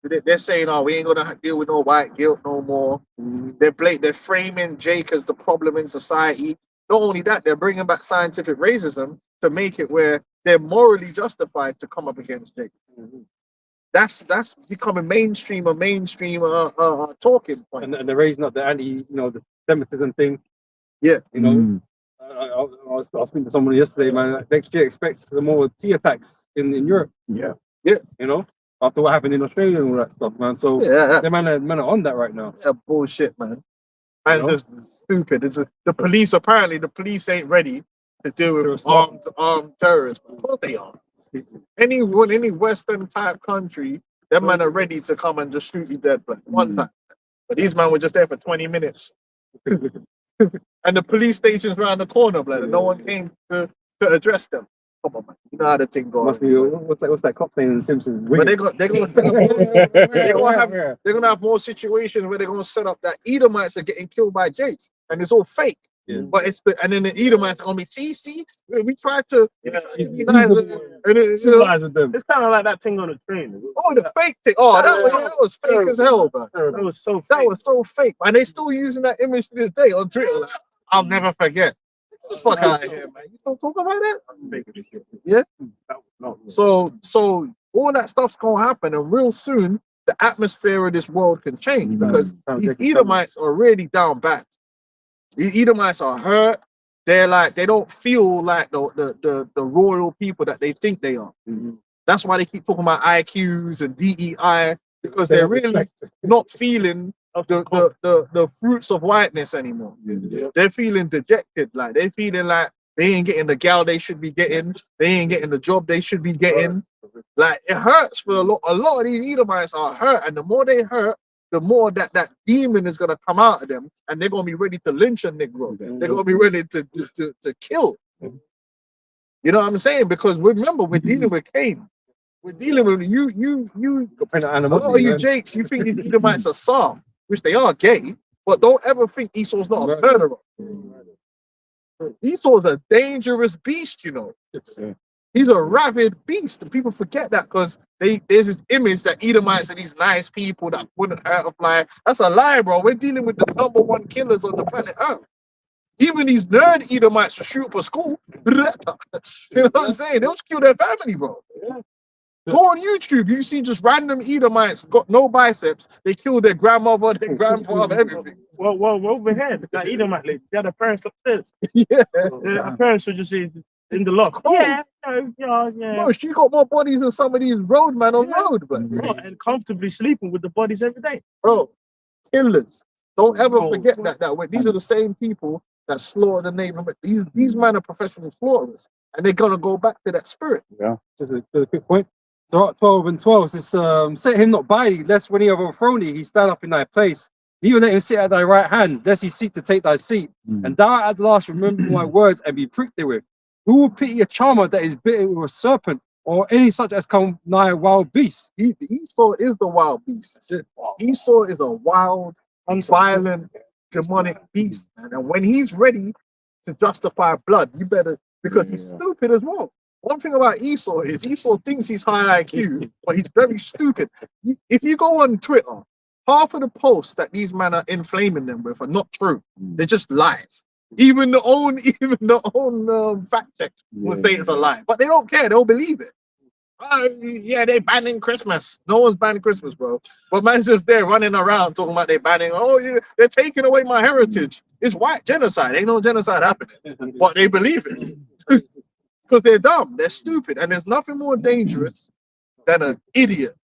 They're saying, "Oh, we ain't gonna deal with no white guilt no more." They're framing Jake as the problem in society. Not only that, they're bringing back scientific racism to make it where they're morally justified to come up against Jake. That's becoming mainstream talking point. And they're raising up the the Semitism thing. Yeah. I was speaking to someone yesterday, man. Like, next year, expect the more T attacks in Europe. Yeah. After what happened in Australia and all that stuff, man. So the man are on that right now. That's bullshit, man. And just stupid. The police ain't ready to deal with armed terrorists. Of course they are. Any Western type country, them men are ready to come and just shoot you dead, but one time. But these men were just there for 20 minutes. And the police station's around the corner, blood. No one came to address them. Come on, man. You know how the thing goes. Must be what's that cop's name in The Simpsons? But they're gonna have more situations where they're gonna set up that Edomites are getting killed by Jakes, and it's all fake. Yeah. But and then the Edomites are gonna be see, we tried to be nice, and Civilize with them. It's kind of like that thing on the train. the fake thing. Oh, that was fake as hell, man. That was so fake. That was so fake, and they still using that image to this day on Twitter. Like, I'll never forget. Get the fuck out of here, man. You still talk about that? Yeah. So all that stuff's gonna happen, and real soon the atmosphere of this world can change because these Edomites are really down bad. These Edomites are hurt. They're like they don't feel like the royal people that they think they are. That's why they keep talking about IQs and DEI, because they're really not feeling the fruits of whiteness anymore. They're feeling dejected, like they're feeling like they ain't getting the gal they should be getting, they ain't getting the job they should be getting. Like it hurts for a lot of these Edomites are hurt, and the more they hurt, the more that demon is gonna come out of them, and they're gonna be ready to lynch a Negro. They're gonna be ready to kill. You know what I'm saying? Because remember, we're dealing with Cain. We're dealing with you. A lot of you Jakes, you think these Edomites are soft, which they are gay, but don't ever think Esau's not a murderer. Esau's a dangerous beast, you know. He's a rabid beast, and people forget that because there's this image that Edomites are these nice people that wouldn't hurt a fly. That's a lie, bro. We're dealing with the #1 killers on the planet Earth. Even these nerd Edomites will shoot up a school. You know what I'm saying? They'll kill their family, bro. Go on YouTube, you see just random Edomites got no biceps. They kill their grandmother, their grandfather, everything. Well, over here, that Edomite lady, they had her parents upstairs. Yeah. Her parents were just in the lock. Oh. Yeah. Bro, she got more bodies than some of these roadmen on road, bro. And comfortably sleeping with the bodies every day. Bro, killers. Don't ever forget that. These are the same people that slaughter the neighborhood. These men are professional slaughterers, and they're gonna go back to that spirit. Yeah. Just a quick point. So 12 and 12 says, set him not by thee, lest when he overthrown thee, he stand up in thy place. Even let him sit at thy right hand, lest he seek to take thy seat. And thou at last remember my words and be pricked therewith. Who will pity a charmer that is bitten with a serpent, or any such as come nigh a wild beast? Esau is the wild beast. Esau is a wild, violent, demonic beast, man. And when he's ready to justify blood, you better, because he's stupid as well. One thing about Esau is Esau thinks he's high IQ, but he's very stupid. If you go on Twitter, half of the posts that these men are inflaming them with are not true. They're just lies. Even the own fact check will say it's a lie, but they don't care. They'll believe it. Yeah, they banning Christmas. No one's banning Christmas, bro. But man's just there running around talking about they banning. Oh, yeah, they're taking away my heritage. It's white genocide. Ain't no genocide happening, but they believe it. Because they're dumb, they're stupid, and there's nothing more dangerous than an idiot.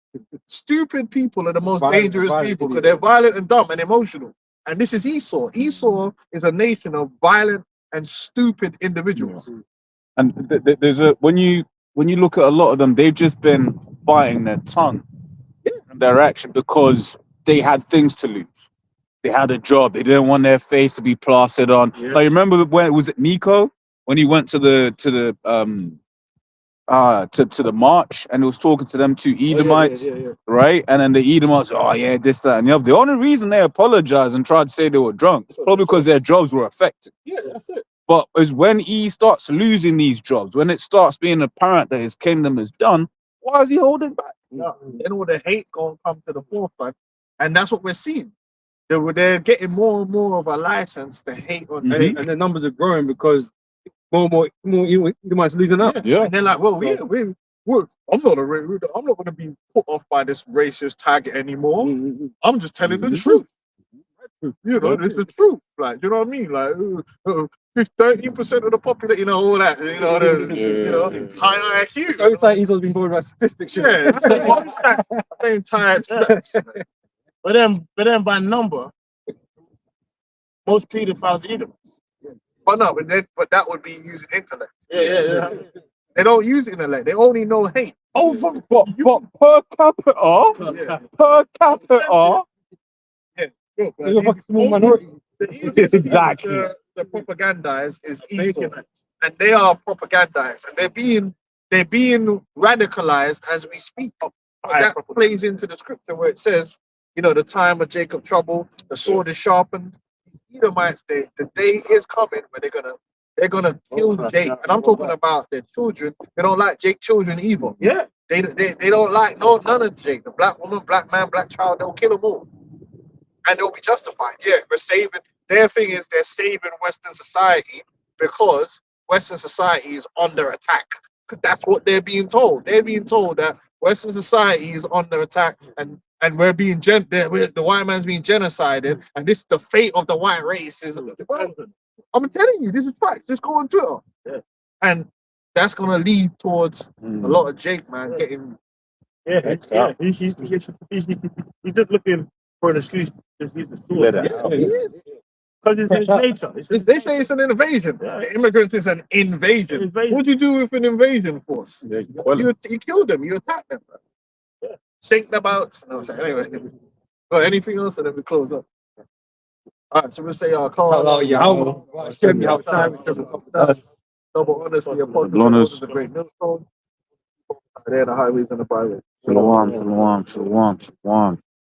Stupid people are the most dangerous people because they're violent and dumb and emotional. And this is Esau. Esau is a nation of violent and stupid individuals. And there's when you look at a lot of them, they've just been biting their tongue from their action because they had things to lose. They had a job. They didn't want their face to be plastered on. Like, remember when was it Nico? When he went to the march and he was talking to them two Edomites, right? And then the Edomites, oh yeah, this, that, and the other. The only reason they apologized and tried to say they were drunk is probably because their jobs were affected. Yeah, that's it. But it's when he starts losing these jobs, when it starts being apparent that his kingdom is done, why is he holding back? No, then all the hate gonna come to the forefront, and that's what we're seeing. They're getting more and more of a license to hate on hate, and the numbers are growing because more Edomites losing out. Yeah, and they're like, well, I'm not going to be put off by this racist tag anymore. I'm just telling the truth. You know, it's the truth. Like, you know what I mean? Like, 13% of the population, you know, all that. You know, high IQ. So every time Esau's been bored about statistics. Yeah, same tired stats. But then by number, most pedophiles are Edomites. But no, but that would be using intellect. Yeah. They don't use intellect. They only know hate. Oh, but per capita, Small minority. The easiest Exactly. to propagandize is Esau, and they are propagandized, and they're being radicalized as we speak. That plays into the scripture where it says, you know, the time of Jacob trouble, the sword is sharpened. Edomites, the day is coming where they're gonna kill Jake, and I'm talking about their children. They don't like Jake children either. Yeah, they don't like none of Jake. The black woman, black man, black child. They'll kill them all, and they'll be justified. Yeah, we're saving. Their thing is they're saving Western society because Western society is under attack. That's what they're being told. They're being told that Western society is under attack, and we're being the white man's being genocided, and this is the fate of the white race. I'm telling you, this is fact. Just go on Twitter, and that's gonna lead towards a Mm. lot of Jake, man, getting Yeah. He's just looking for an excuse to use the sword. Let it yeah, out. he is. Because it's his nature. It's his They say it's an invasion. Yeah. Immigrants is an invasion. Invasion. What do you do with an invasion force? Yeah, you kill 'em. You kill them, you attack them. Yeah. Sink them out. No, anyway. Well, anything else and then we close up. All right, so we'll say call Allah, Yahweh, Hashem, Yahweh, double honesty, apostle, Blonders. the great millstone. There are the highways and the byways. Shalom, shalom, shalom, shalom.